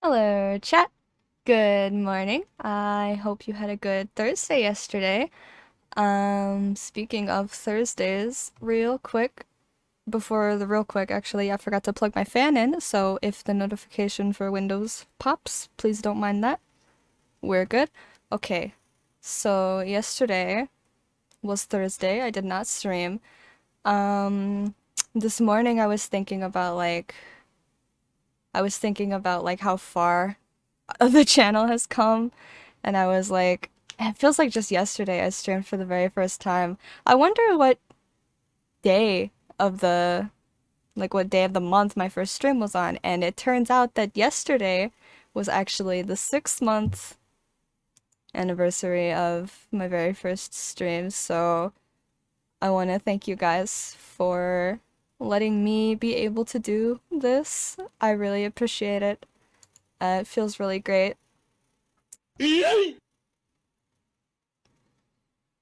Hello, chat. Good morning. I hope you had a good Thursday yesterday. Speaking of Thursdays, real quick, before the real quick, actually, I forgot to plug my fan in, so if the notification for Windows pops, please don't mind that. We're good. Okay, so yesterday was Thursday. I did not stream. Um, this morning I was thinking about like how far the channel has come, and I was like, it feels like just yesterday I streamed for the very first time. I wonder day of the what day of the month my first stream was on, and it turns out that yesterday was actually the 6 month anniversary of my very first stream, so I want to thank you guys for letting me be able to do this. I really appreciate it. It feels really great.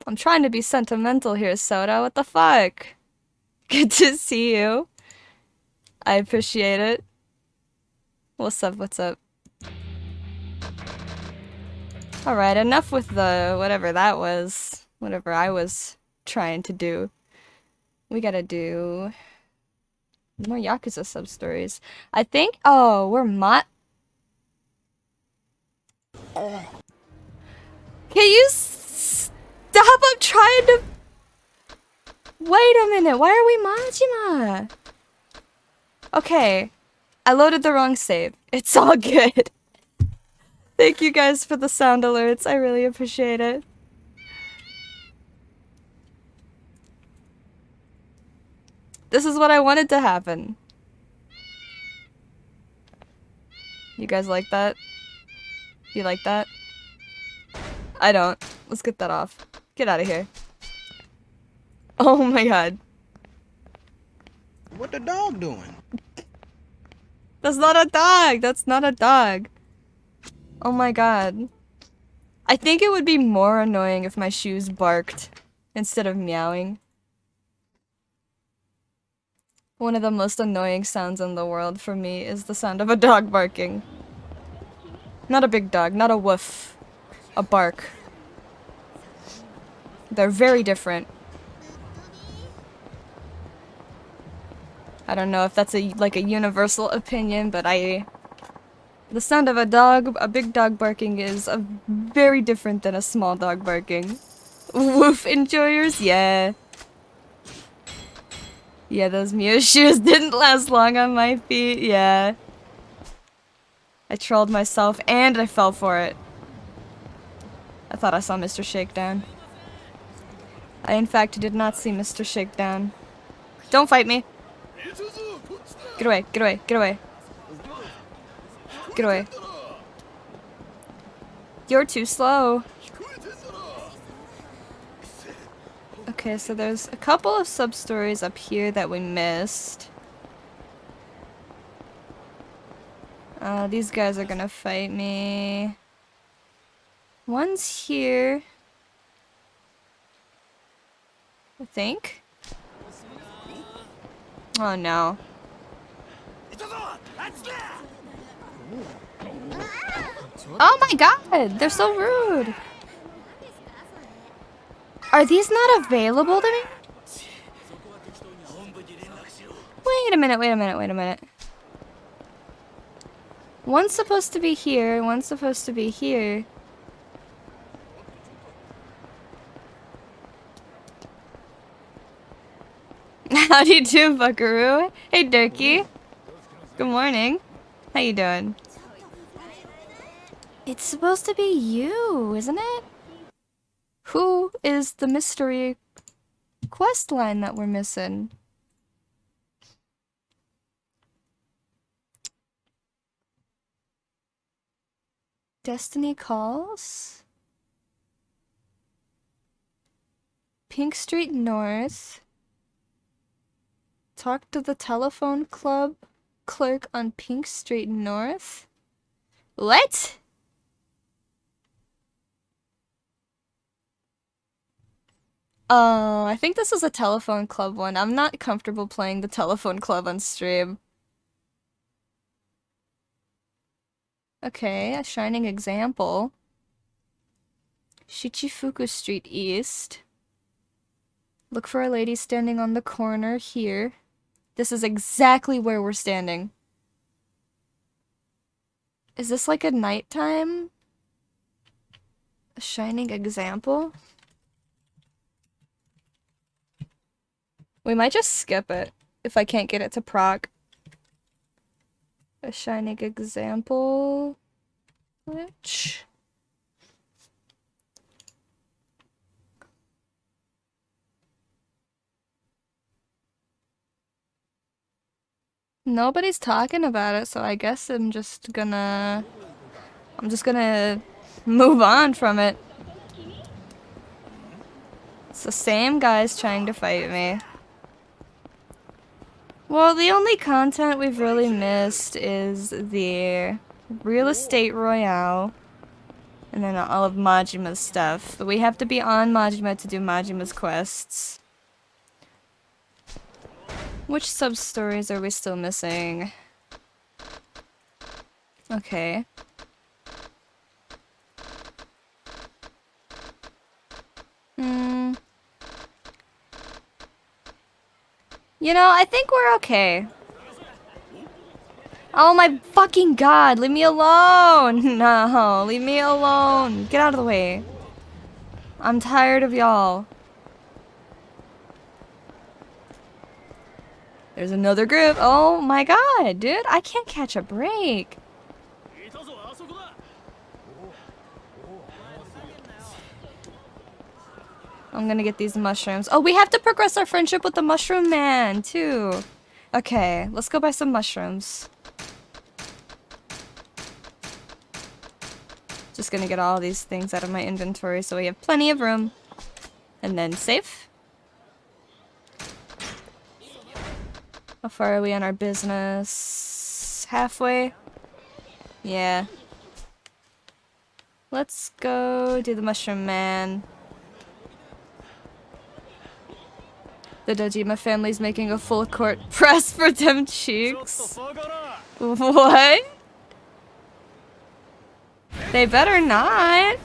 I'm trying to be sentimental here, Soda. What the fuck? Good to see you. I appreciate it. What's up, what's up? Alright, enough with the whatever that was. Whatever I was trying to do. We gotta do more Yakuza sub-stories. I think- oh, we're Can you stop? I'm trying to- Wait a minute, why are we Majima? Okay, I loaded the wrong save. It's all good. Thank you guys for the sound alerts. I really appreciate it. This is what I wanted to happen. You guys like that? You like that? I don't. Let's get that off. Get out of here. Oh my god. What the dog doing? That's not a dog! That's not a dog. Oh my god. I think it would be more annoying if my shoes barked instead of meowing. One of the most annoying sounds in the world for me is the sound of a dog barking. Not a big dog, not a woof. A bark. They're very different. I don't know if that's like a universal opinion, but the sound of a big dog barking is very different than a small dog barking. Woof enjoyers? Yeah. Yeah, those Mew shoes didn't last long on my feet, yeah. I trolled myself and I fell for it. I thought I saw Mr. Shakedown. I in fact did not see Mr. Shakedown. Don't fight me! Get away, get away, get away. Get away. You're too slow. Okay, so there's a couple of sub-stories up here that we missed. These guys are gonna fight me. One's here. I think. Oh no. Oh my god! They're so rude! Are these not available to me? Wait a minute, wait a minute, wait a minute. One's supposed to be here, one's supposed to be here. How do you do, buckaroo? Hey, Durkee. Good morning. How you doing? It's supposed to be you, isn't it? Who is the mystery quest line that we're missing? Destiny Calls? Pink Street North? Talk to the telephone club clerk on Pink Street North? What? Oh, I think this is a telephone club one. I'm not comfortable playing the telephone club on stream. Okay, a shining example. Shichifuku Street East. Look for a lady standing on the corner here. This is exactly where we're standing. Is this like a nighttime? A shining example? We might just skip it if I can't get it to proc. A shining example. Which? Nobody's talking about it, so I guess I'm just gonna move on from it. It's the same guys trying to fight me. Well, the only content we've really missed is the Real Estate Royale and then all of Majima's stuff. But we have to be on Majima to do Majima's quests. Which sub-stories are we still missing? Okay. You know, I think we're okay. Oh my fucking god, leave me alone! No, leave me alone. Get out of the way. I'm tired of y'all. There's another group. Oh my god, dude, I can't catch a break. I'm gonna get these mushrooms. Oh, we have to progress our friendship with the mushroom man, too. Okay, let's go buy some mushrooms. Just gonna get all these things out of my inventory so we have plenty of room. And then save. How far are we on our business? Halfway? Yeah. Let's go do the mushroom man. The Dojima family's making a full court press for them cheeks. What? They better not.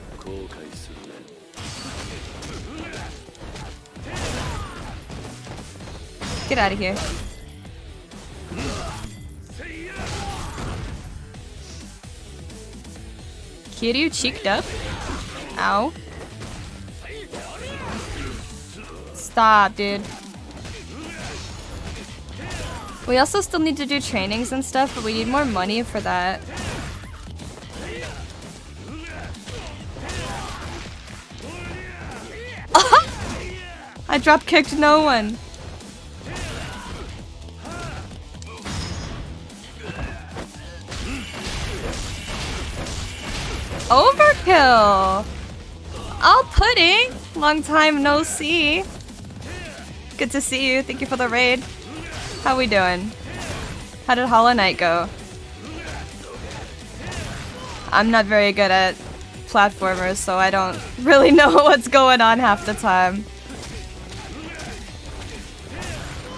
Get out of here. Kiryu cheeked up. Ow. Stop, dude. We also still need to do trainings and stuff, but we need more money for that. I drop kicked no one. Overkill! All pudding! Long time no see. Good to see you. Thank you for the raid. How we doing? How did Hollow Knight go? I'm not very good at platformers, so I don't really know what's going on half the time.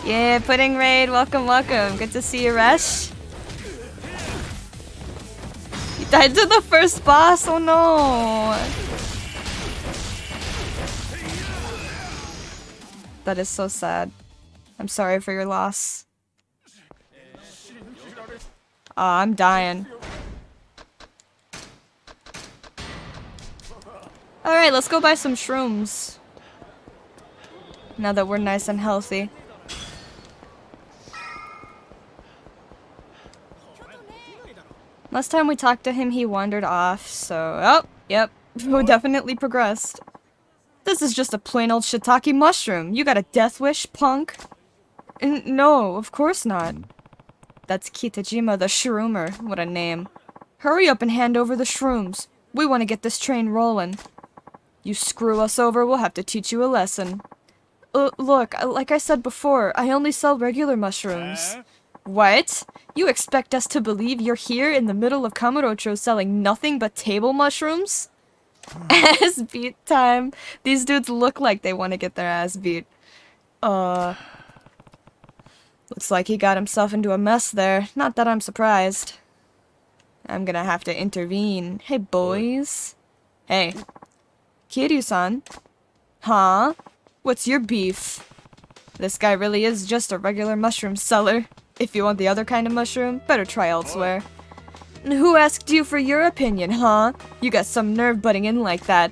Yeah, pudding raid. Welcome, welcome. Good to see you, Resh. You died to the first boss? Oh no! That is so sad. I'm sorry for your loss. Aw, I'm dying. Alright, let's go buy some shrooms. Now that we're nice and healthy. Last time we talked to him, he wandered off, so... Oh, yep. We definitely progressed. This is just a plain old shiitake mushroom. You got a death wish, punk? No, of course not. That's Kitajima the Shroomer. What a name. Hurry up and hand over the shrooms. We want to get this train rolling. You screw us over, we'll have to teach you a lesson. Look, like I said before, I only sell regular mushrooms. What? You expect us to believe you're here in the middle of Kamurocho selling nothing but table mushrooms? Ass beat time. These dudes look like they want to get their ass beat. Looks like he got himself into a mess there. Not that I'm surprised. I'm gonna have to intervene. Hey, boys. Hey. Kiryu-san. Huh? What's your beef? This guy really is just a regular mushroom seller. If you want the other kind of mushroom, better try elsewhere. Who asked you for your opinion, huh? You got some nerve butting in like that.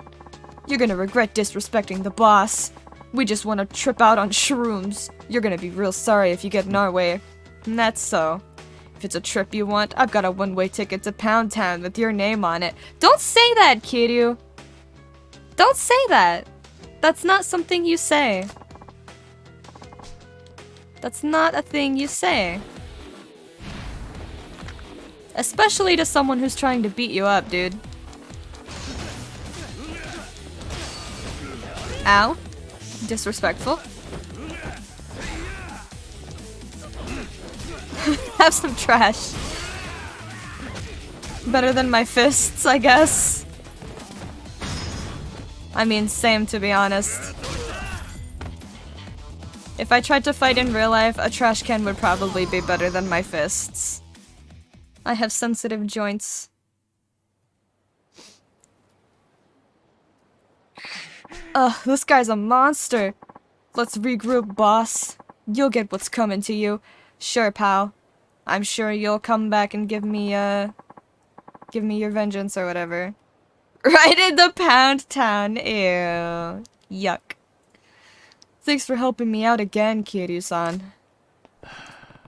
You're gonna regret disrespecting the boss. We just want to trip out on shrooms. You're gonna be real sorry if you get in our way. And that's so. If it's a trip you want, I've got a one-way ticket to Pound Town with your name on it. Don't say that, Kiryu! Don't say that! That's not something you say. That's not a thing you say. Especially to someone who's trying to beat you up, dude. Ow. Disrespectful. Have some trash. Better than my fists, I guess. I mean, same to be honest. If I tried to fight in real life, a trash can would probably be better than my fists. I have sensitive joints. Ugh, this guy's a monster. Let's regroup, boss. You'll get what's coming to you. Sure, pal. I'm sure you'll come back and give me your vengeance or whatever. Right in the Pound Town, ew. Yuck. Thanks for helping me out again, Kiryu-san.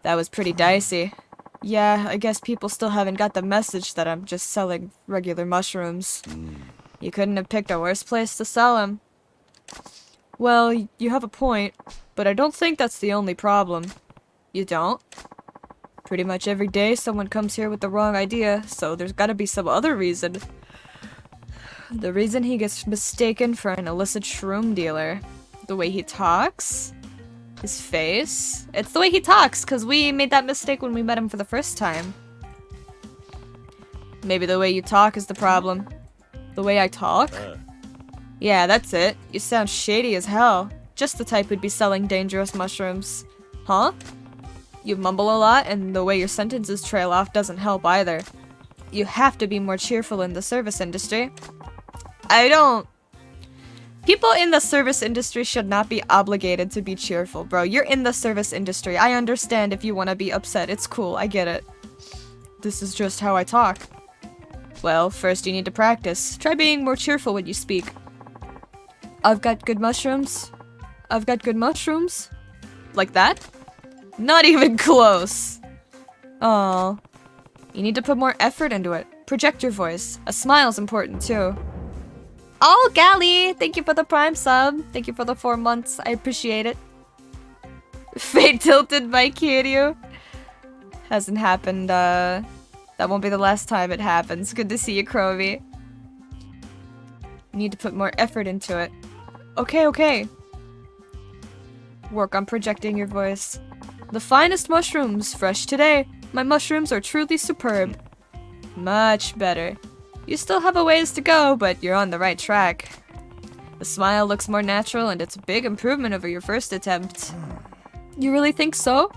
That was pretty dicey. Yeah, I guess people still haven't got the message that I'm just selling regular mushrooms. You couldn't have picked a worse place to sell them. Well, you have a point, but I don't think that's the only problem. You don't? Pretty much every day someone comes here with the wrong idea, so there's gotta be some other reason. The reason he gets mistaken for an illicit shroom dealer. The way he talks? His face? It's the way he talks, because we made that mistake when we met him for the first time. Maybe the way you talk is the problem. The way I talk? Yeah, that's it. You sound shady as hell. Just the type who'd be selling dangerous mushrooms. Huh? You mumble a lot, and the way your sentences trail off doesn't help either. You have to be more cheerful in the service industry. People in the service industry should not be obligated to be cheerful, bro. You're in the service industry. I understand if you want to be upset. It's cool. I get it. This is just how I talk. Well, first you need to practice. Try being more cheerful when you speak. I've got good mushrooms. I've got good mushrooms. Like that? Not even close. Oh, you need to put more effort into it. Project your voice. A smile's important too. Oh, Gally! Thank you for the Prime sub. Thank you for the 4 months. I appreciate it. Fate tilted by Kiryu. Hasn't happened, that won't be the last time it happens. Good to see you, Crovy. You need to put more effort into it. Okay. Work on projecting your voice. The finest mushrooms, fresh today. My mushrooms are truly superb. Much better. You still have a ways to go, but you're on the right track. The smile looks more natural, and it's a big improvement over your first attempt. You really think so?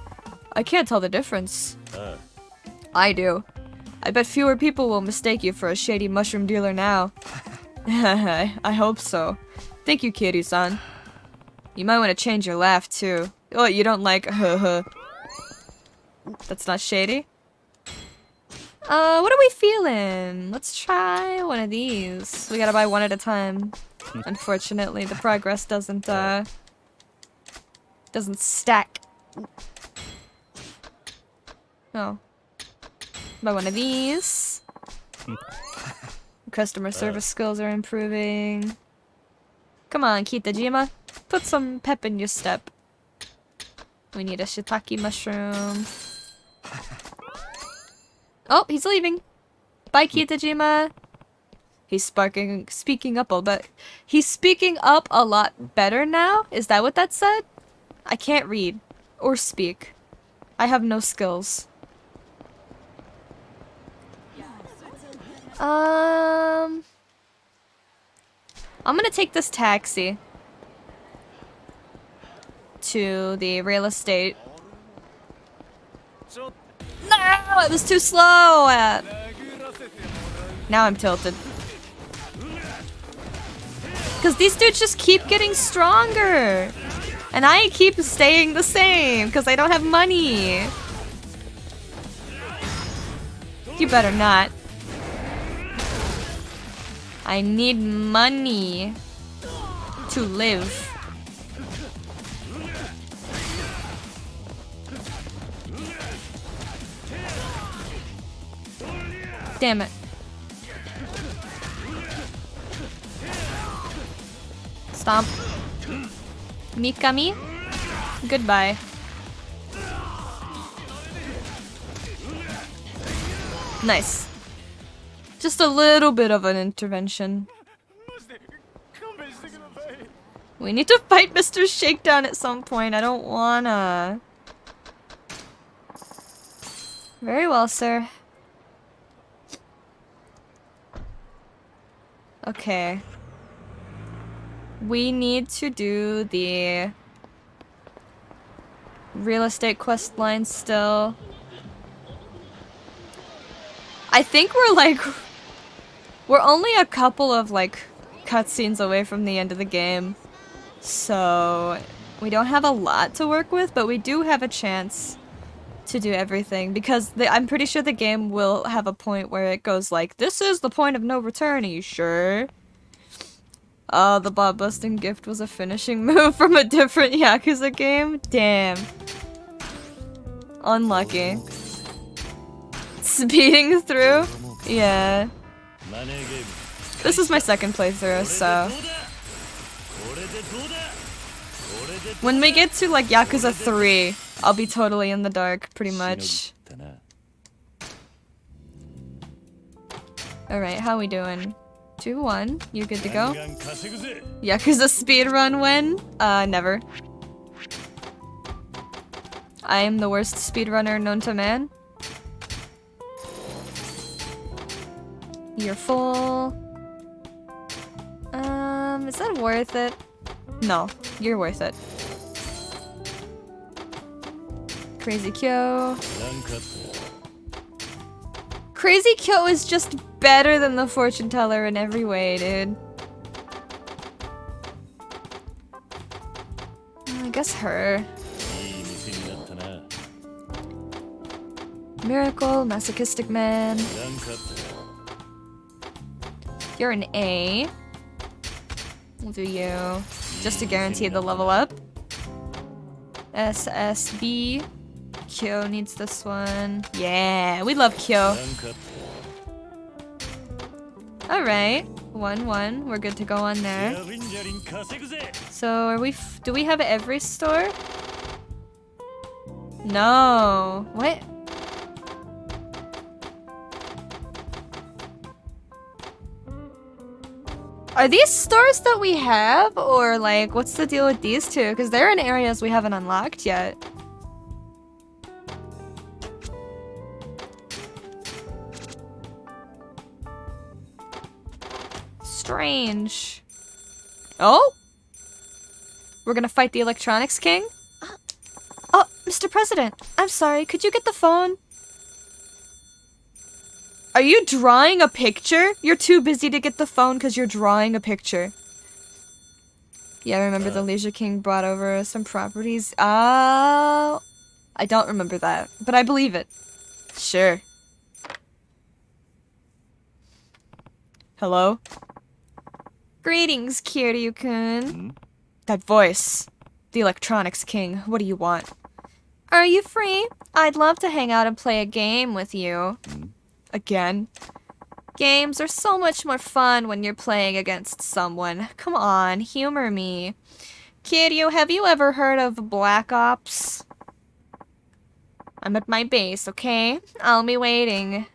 I can't tell the difference. I do. I bet fewer people will mistake you for a shady mushroom dealer now. I hope so. Thank you, Kiryu-san. You might want to change your laugh, too. Oh, you don't like That's not shady? What are we feeling? Let's try one of these. We gotta buy one at a time. Unfortunately, the progress doesn't stack. Oh. Buy one of these. Customer service skills are improving. Come on, Kitajima. Put some pep in your step. We need a shiitake mushroom. Oh, he's leaving. Bye, Kitajima. He's speaking up a bit. He's speaking up a lot better now? Is that what that said? I can't read or speak. I have no skills. I'm gonna take this taxi to the real estate. No, it was too slow. Now I'm tilted. Because these dudes just keep getting stronger. And I keep staying the same because I don't have money. You better not. I need money to live. Damn it. Stomp. Mikami? Goodbye. Nice. Just a little bit of an intervention. We need to fight Mr. Shakedown at some point. I don't wanna. Very well, sir. Okay. We need to do the real estate quest line still. I think we're like... We're only a couple of like cutscenes away from the end of the game. So we don't have a lot to work with, but we do have a chance to do everything because I'm pretty sure the game will have a point where it goes like, this is the point of no return, are you sure? Oh, the Bob busting gift was a finishing move from a different Yakuza game? Damn. Unlucky. Speeding through? Yeah. This is my second playthrough, so... When we get to like Yakuza 3, I'll be totally in the dark, pretty much. Alright, how we doing? 2-1, you good to go? Yakuza speedrun when? Never. I am the worst speedrunner known to man. You're full. Is that worth it? No, you're worth it. Crazy Kyo. Crazy Kyo is just better than the fortune teller in every way, dude. I guess her. Miracle, masochistic man. You're an A. We'll do you. Just to guarantee the level up. SSB. Kyo needs this one. Yeah, we love Kyo. Alright. 1-1. We're good to go on there. So, are we do we have every store? No. What? Are these stores that we have? Or like, what's the deal with these two? Because they're in areas we haven't unlocked yet. Strange. Oh? We're gonna fight the Electronics King? Oh, Mr. President, I'm sorry, could you get the phone? Are you drawing a picture? You're too busy to get the phone because you're drawing a picture. Yeah, I remember the Leisure King brought over some properties. I don't remember that, but I believe it. Sure. Hello? Greetings, Kiryu-kun. That voice. The Electronics King. What do you want? Are you free? I'd love to hang out and play a game with you. Again. Games are so much more fun when you're playing against someone. Come on, humor me. Kiryu, have you ever heard of Black Ops? I'm at my base, okay? I'll be waiting.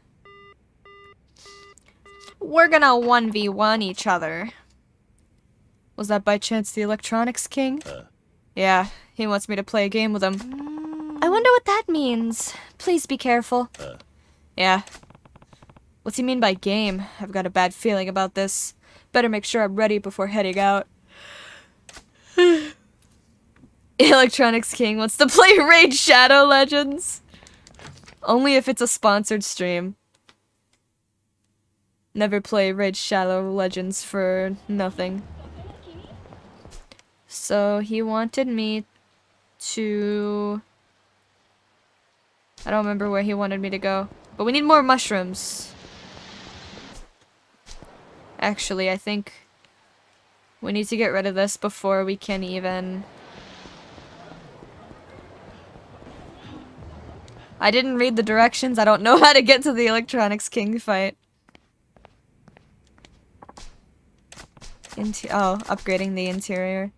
We're gonna 1v1 each other. Was that by chance the Electronics King? Yeah, he wants me to play a game with him. I wonder what that means. Please be careful. Yeah. What's he mean by game? I've got a bad feeling about this. Better make sure I'm ready before heading out. Electronics King wants to play Raid Shadow Legends. Only if it's a sponsored stream. Never play Raid Shadow Legends for nothing. So he wanted me to... I don't remember where he wanted me to go. But we need more mushrooms. Actually, I think we need to get rid of this before we can even... I didn't read the directions. I don't know how to get to the Electronics King fight. Oh, upgrading the interior.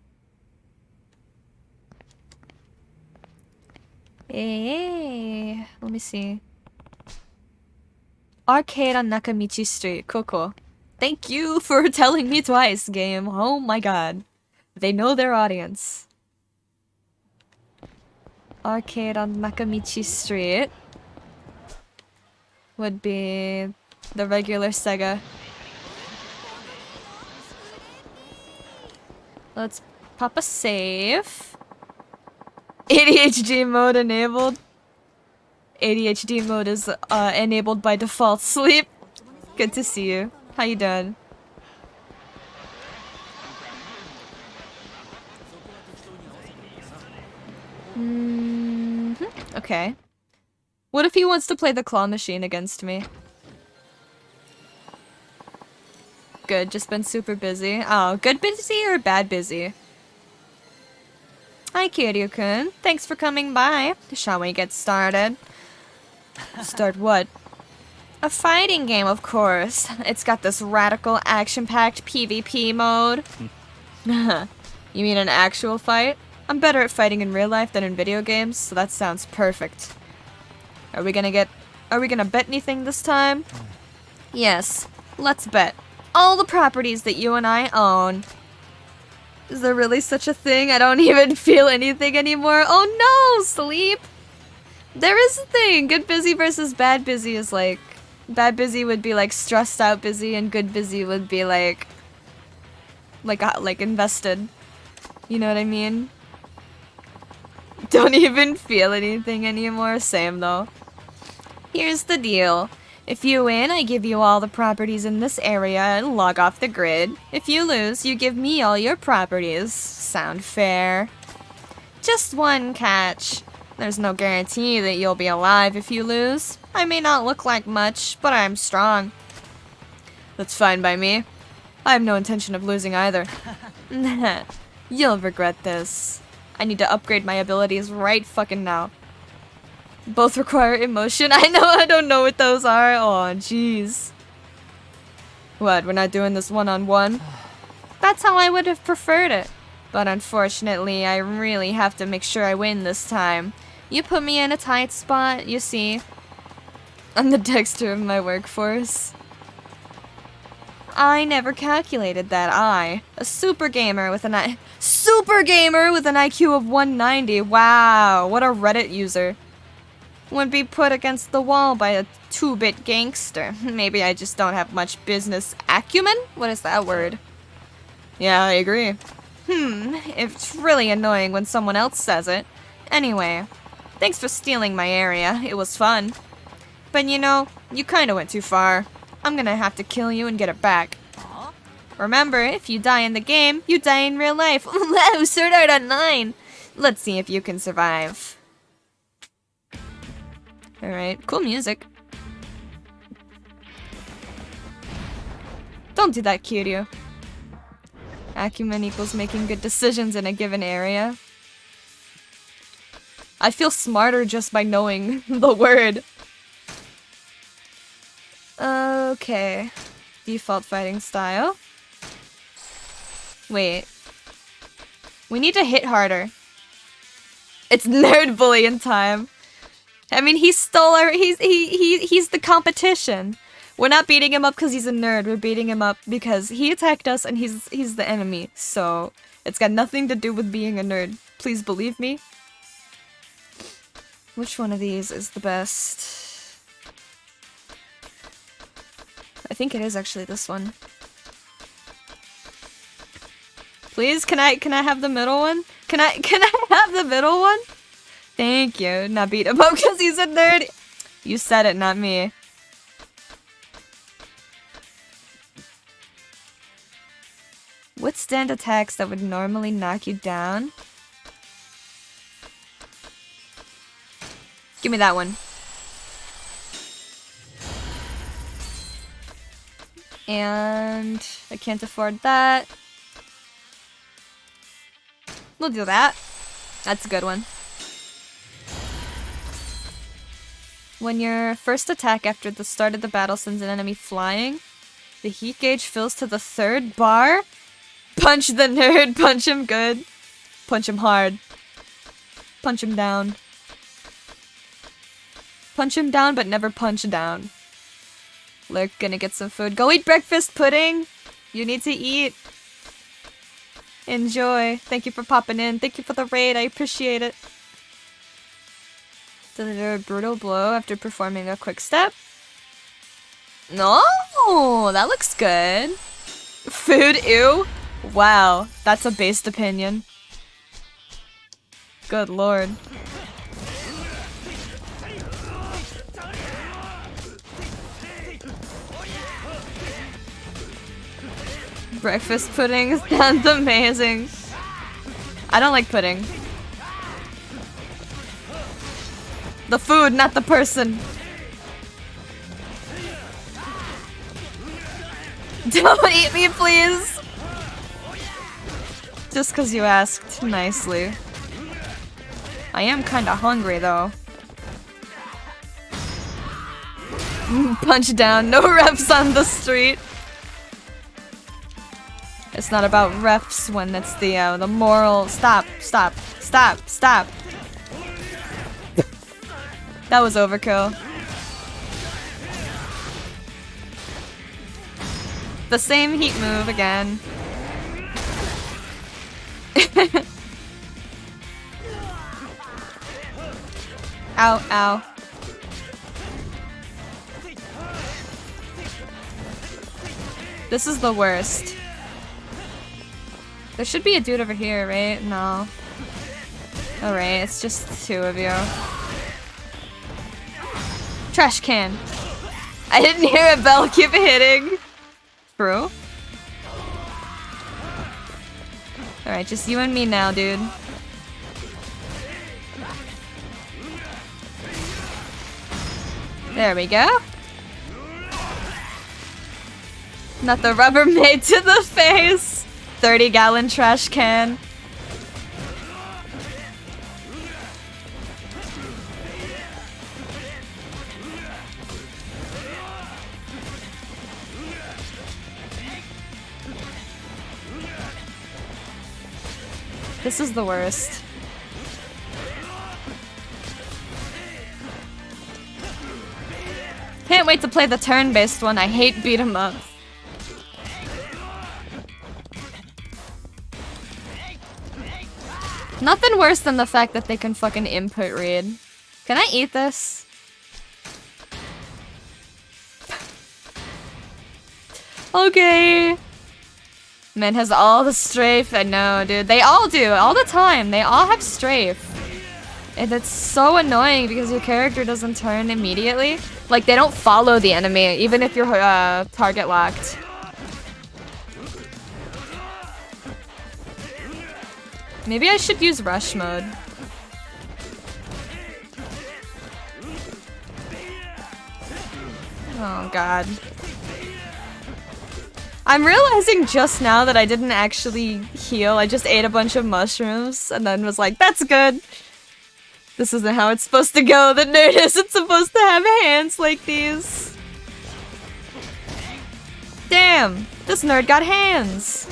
Hey, let me see. Arcade on Nakamichi Street, Coco. Thank you for telling me twice, game. Oh my god. They know their audience. Arcade on Nakamichi Street would be the regular Sega. Let's pop a save. ADHD mode enabled. ADHD mode is enabled by default. Sleep. Good to see you. How you doing? Okay. What if he wants to play the claw machine against me? Good, just been super busy. Oh, good busy or bad busy? Hi, Kiryu-kun. Thanks for coming by. Shall we get started? Start what? A fighting game, of course. It's got this radical, action-packed PvP mode. You mean an actual fight? I'm better at fighting in real life than in video games, so that sounds perfect. Are we gonna bet anything this time? Yes, let's bet. All the properties that you and I own. Is there really such a thing? I don't even feel anything anymore. Oh no, sleep! There is a thing! Good busy versus bad busy is like... Bad busy would be like stressed out busy, and good busy would be like invested. You know what I mean? Don't even feel anything anymore. Same though. Here's the deal. If you win, I give you all the properties in this area and log off the grid. If you lose, you give me all your properties. Sound fair? Just one catch. There's no guarantee that you'll be alive if you lose. I may not look like much, but I'm strong. That's fine by me. I have no intention of losing either. You'll regret this. I need to upgrade my abilities right fucking now. Both require emotion. I don't know what those are. Oh, jeez. What, we're not doing this one-on-one? That's how I would have preferred it. But unfortunately, I really have to make sure I win this time. You put me in a tight spot, you see. I'm the Dexter of my workforce. I never calculated that a super gamer with an IQ of 190. Wow, what a Reddit user. Would be put against the wall by a 2-bit gangster. Maybe I just don't have much business acumen? What is that word? Yeah, I agree. It's really annoying when someone else says it. Anyway, thanks for stealing my area. It was fun. But you know, you kinda went too far. I'm gonna have to kill you and get it back. Remember, if you die in the game, you die in real life. Wow, Sword Art Online! Let's see if you can survive. Alright, cool music. Don't do that, Kiryu. Acumen equals making good decisions in a given area. I feel smarter just by knowing the word. Okay. Default fighting style. Wait. We need to hit harder. It's nerd bullying time. I mean, he stole our- he's the competition. We're not beating him up because he's a nerd. We're beating him up because he attacked us and he's the enemy. So, it's got nothing to do with being a nerd. Please believe me. Which one of these is the best? I think it is actually this one. Please, can I have the middle one? Can I have the middle one? Thank you. Not beat him up because he's a nerd. You said it, not me. Withstand attacks that would normally knock you down. Give me that one. And I can't afford that. We'll do that. That's a good one. When your first attack after the start of the battle sends an enemy flying, the heat gauge fills to the 3rd bar. Punch the nerd, punch him good. Punch him hard. Punch him down. Punch him down, but never punch down. Lurk, gonna get some food. Go eat breakfast pudding! You need to eat. Enjoy. Thank you for popping in. Thank you for the raid, I appreciate it. Deliver a brutal blow after performing a quick step. No, that looks good. Food, ew. Wow, that's a based opinion. Good lord. Breakfast pudding sounds amazing. I don't like pudding. The food, not the person. Don't eat me, please. Just because you asked nicely. I am kinda hungry, though. Punch down. No refs on the street. It's not about refs when it's the moral. Stop, stop, stop, stop. That was overkill. The same heat move again. Ow, ow. This is the worst. There should be a dude over here, right? No. Alright, it's just 2 of you. Trash can. I didn't hear a bell keep hitting. True. Alright, just you and me now, dude. There we go. Not the Rubbermaid to the face. 30-gallon trash can. This is the worst. Can't wait to play the turn-based one. I hate beat 'em up. Nothing worse than the fact that they can fucking input read. Can I eat this? Okay. Man has all the strafe. I know, dude. They all do. All the time. They all have strafe. And it's so annoying because your character doesn't turn immediately. Like, they don't follow the enemy, even if you're target locked. Maybe I should use rush mode. Oh god. I'm realizing just now that I didn't actually heal. I just ate a bunch of mushrooms and then was like, that's good. This isn't how it's supposed to go. The nerd isn't supposed to have hands like these. Damn, this nerd got hands.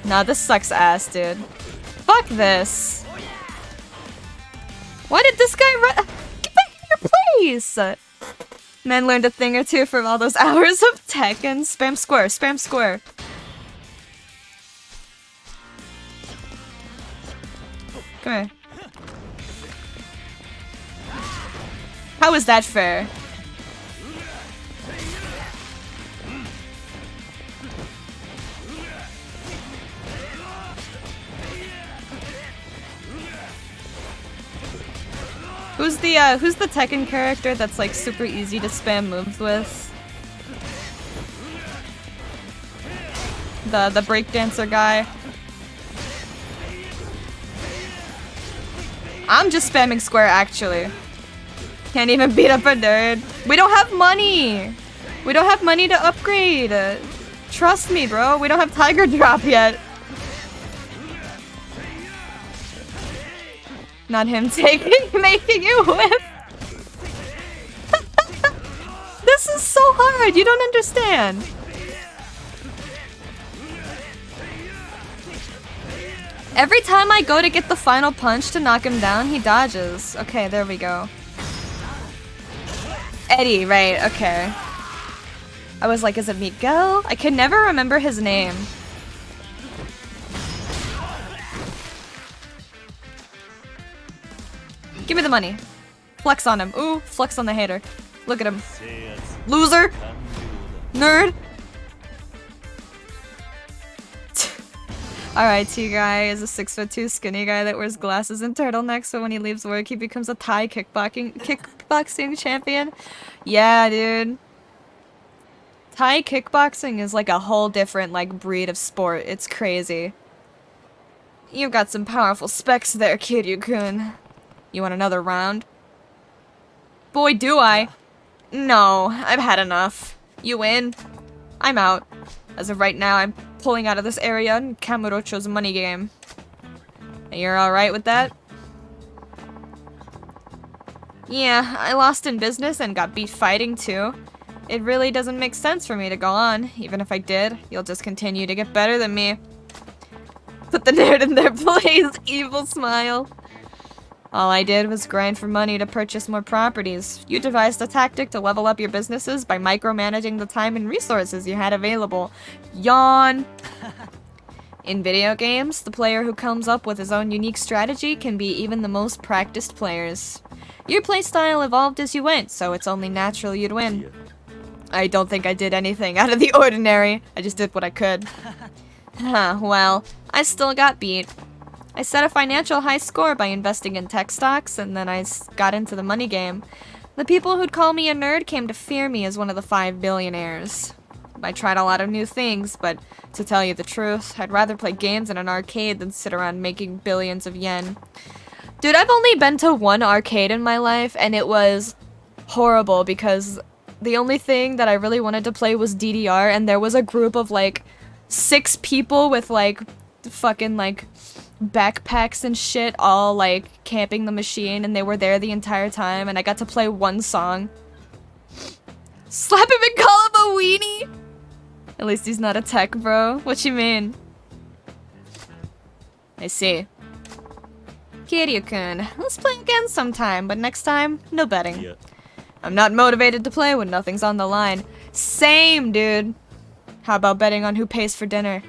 Nah, this sucks ass, dude. Fuck this. Why did this guy run? Get back in your place! Man learned a thing or two from all those hours of Tekken. Spam square, spam square. Come here. How is that fair? Who's the Tekken character that's like super easy to spam moves with? The breakdancer guy. I'm just spamming square, actually. Can't even beat up a nerd. We don't have money! We don't have money to upgrade! Trust me, bro. We don't have Tiger Drop yet. Not him making you whip! This is so hard! You don't understand! Every time I go to get the final punch to knock him down, he dodges. Okay, there we go. Eddie, right, okay. I was like, is it Miguel? I can never remember his name. Give me the money. Flex on him. Ooh, flex on the hater. Look at him. Loser! Nerd! Alright, T-Guy is a 6'2" skinny guy that wears glasses and turtlenecks, so when he leaves work, he becomes a Thai kickboxing champion. Yeah, dude. Thai kickboxing is like a whole different, like, breed of sport. It's crazy. You've got some powerful specs there, Kiryu-kun. You want another round? Boy, do I. No, I've had enough. You win. I'm out. As of right now, I'm pulling out of this area in Kamurocho's money game. And you're alright with that? Yeah, I lost in business and got beat fighting too. It really doesn't make sense for me to go on. Even if I did, you'll just continue to get better than me. Put the nerd in their place, evil smile. All I did was grind for money to purchase more properties. You devised a tactic to level up your businesses by micromanaging the time and resources you had available. Yawn! In video games, the player who comes up with his own unique strategy can be even the most practiced players. Your playstyle evolved as you went, so it's only natural you'd win. I don't think I did anything out of the ordinary. I just did what I could. Well, I still got beat. I set a financial high score by investing in tech stocks, and then I got into the money game. The people who'd call me a nerd came to fear me as one of the 5 billionaires. I tried a lot of new things, but to tell you the truth, I'd rather play games in an arcade than sit around making billions of yen. Dude, I've only been to one arcade in my life, and it was horrible because the only thing that I really wanted to play was DDR, and there was a group of like 6 people with like fucking like backpacks and shit all like camping the machine, and they were there the entire time, and I got to play one song. Slap him and call him a weenie? At least he's not a tech bro. What you mean? I see. Kiryu-kun, let's play again sometime, but next time, no betting. Yeah. I'm not motivated to play when nothing's on the line. Same, dude. How about betting on who pays for dinner?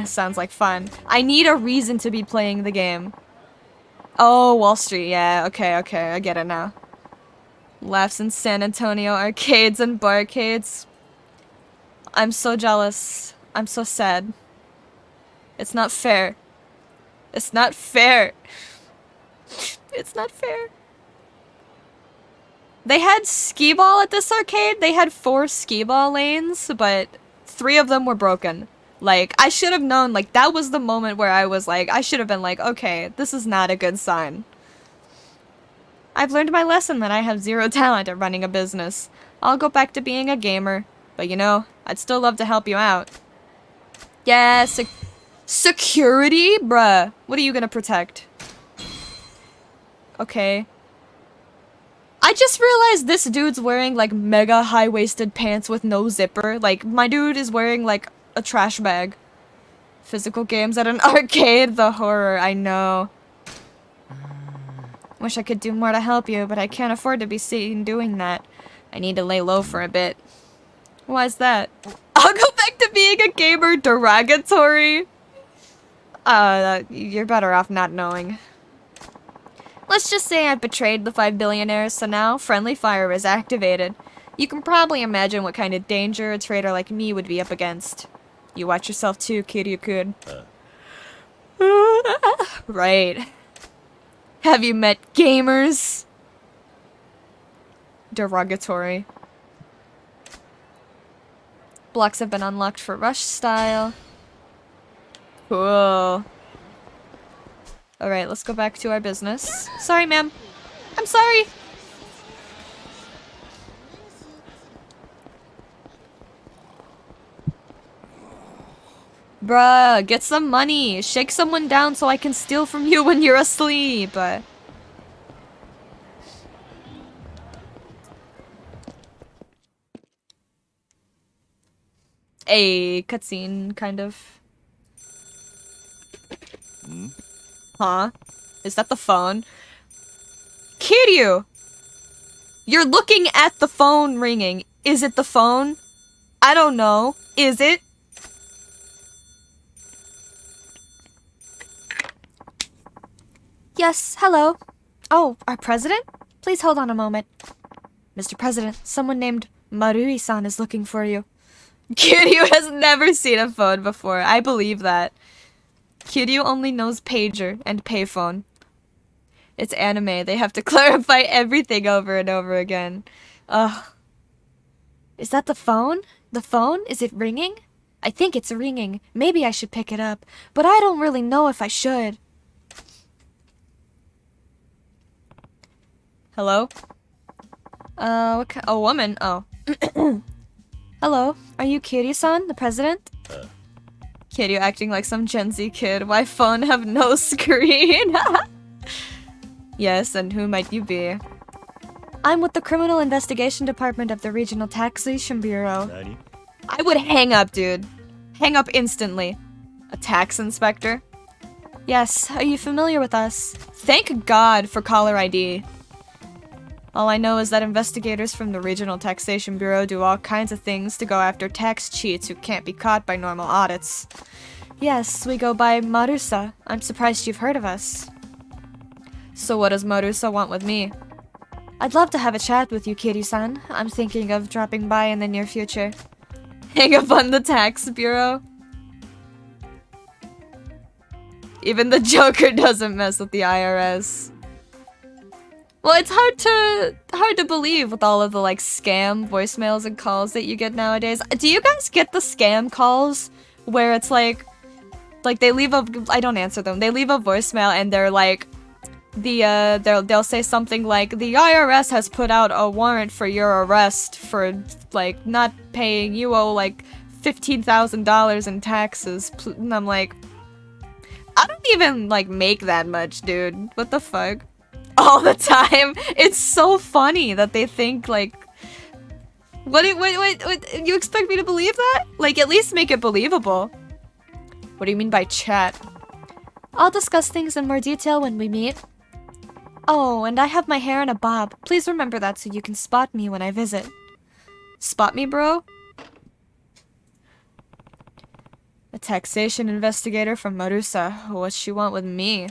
Sounds like fun. I need a reason to be playing the game. Oh, Wall Street, yeah, okay, I get it now. Laughs in San Antonio arcades and barcades. I'm so jealous. I'm so sad. It's not fair. It's not fair. It's not fair. They had skee-ball at this arcade. They had 4 skee-ball lanes, but 3 of them were broken. Like, I should have known, like, that was the moment where I was like, I should have been like, okay, this is not a good sign. I've learned my lesson that I have 0 talent at running a business. I'll go back to being a gamer. But you know, I'd still love to help you out. Yeah, security? Bruh, what are you gonna protect? Okay. I just realized this dude's wearing, like, mega high-waisted pants with no zipper. Like, my dude is wearing, like, a trash bag. Physical games at an arcade? The horror, I know. Wish I could do more to help you, but I can't afford to be seen doing that. I need to lay low for a bit. Why's that? I'll go back to being a gamer. Derogatory. You're better off not knowing. Let's just say I've betrayed the 5 billionaires, so now friendly fire is activated. You can probably imagine what kind of danger a traitor like me would be up against. You watch yourself too, Kiryu-kun. Right. Have you met gamers? Derogatory. Blocks have been unlocked for rush style. Cool. Alright, let's go back to our business. Sorry, ma'am. I'm sorry! Bruh, get some money. Shake someone down so I can steal from you when you're asleep. A cutscene, kind of. Huh? Is that the phone? Kiryu! You're looking at the phone ringing. Is it the phone? I don't know. Is it? Yes, hello. Oh, our president? Please hold on a moment. Mr. President, someone named Marui-san is looking for you. Kiryu has never seen a phone before. I believe that. Kiryu only knows pager and payphone. It's anime. They have to clarify everything over and over again. Ugh. Is that the phone? The phone? Is it ringing? I think it's ringing. Maybe I should pick it up. But I don't really know if I should. Hello? A woman? Oh. Hello? Are you Kiryu-san, the president? Kiryu acting like some Gen Z kid. Why phone have no screen? Yes, and who might you be? I'm with the Criminal Investigation Department of the Regional Taxation Bureau. I would hang up, dude. Hang up instantly. A tax inspector? Yes, are you familiar with us? Thank God for caller ID. All I know is that investigators from the Regional Taxation Bureau do all kinds of things to go after tax cheats who can't be caught by normal audits. Yes, we go by Marusa. I'm surprised you've heard of us. So what does Marusa want with me? I'd love to have a chat with you, Kiryu-san. I'm thinking of dropping by in the near future. Hang up on the tax bureau? Even the Joker doesn't mess with the IRS. Well, it's hard to believe with all of the like scam voicemails and calls that you get nowadays. Do you guys get the scam calls where it's like they leave a I don't answer them. They leave a voicemail and they're like they'll say something like the IRS has put out a warrant for your arrest for like not paying. You owe like $15,000 in taxes. And I'm like, I don't even like make that much, dude. What the fuck? All the time. It's so funny that they think like, what, you expect me to believe that? Like, at least make it believable. What do you mean by chat? I'll discuss things in more detail when we meet. Oh, and I have my hair in a bob. Please remember that so you can spot me when I visit. Spot me, bro? A taxation investigator from Marusa. What's she want with me?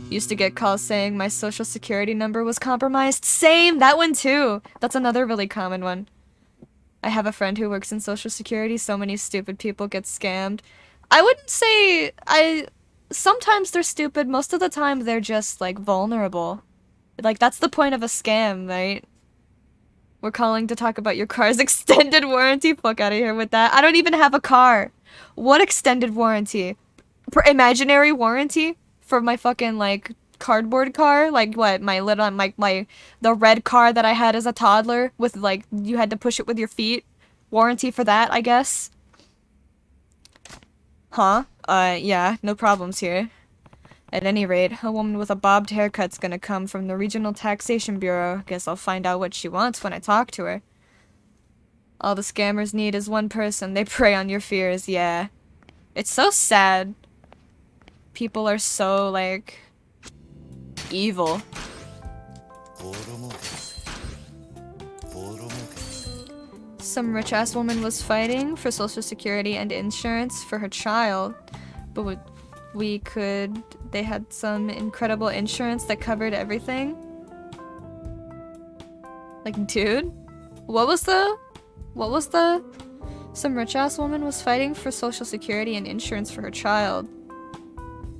Used to get calls saying my social security number was compromised. Same! That one too! That's another really common one. I have a friend who works in social security. So many stupid people get scammed. I wouldn't say... Sometimes they're stupid. Most of the time they're just, like, vulnerable. Like, that's the point of a scam, right? We're calling to talk about your car's extended warranty. Fuck out of here with that. I don't even have a car. What extended warranty? Imaginary warranty? For my fucking, like, cardboard car? Like, what? My little, the red car that I had as a toddler with, like, you had to push it with your feet? Warranty for that, I guess? Huh? Yeah, no problems here. At any rate, a woman with a bobbed haircut's gonna come from the Regional Taxation Bureau. Guess I'll find out what she wants when I talk to her. All the scammers need is one person. They prey on your fears, yeah. It's so sad. People are so, like, evil. Some rich-ass woman was fighting for social security and insurance for her child. But they had some incredible insurance that covered everything. Like, dude? What was the... Some rich-ass woman was fighting for social security and insurance for her child.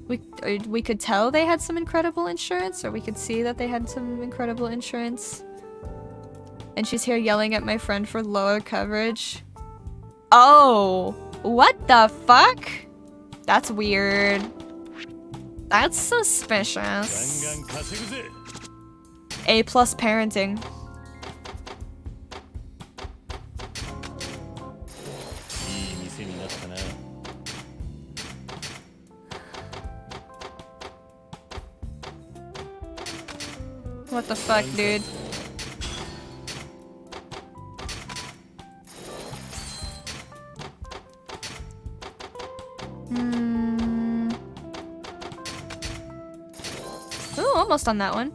We could tell they had some incredible insurance, or we could see that they had some incredible insurance. And she's here yelling at my friend for lower coverage. Oh, what the fuck? That's weird. That's suspicious. A+ parenting. What the fuck, dude? Ooh, almost on that one.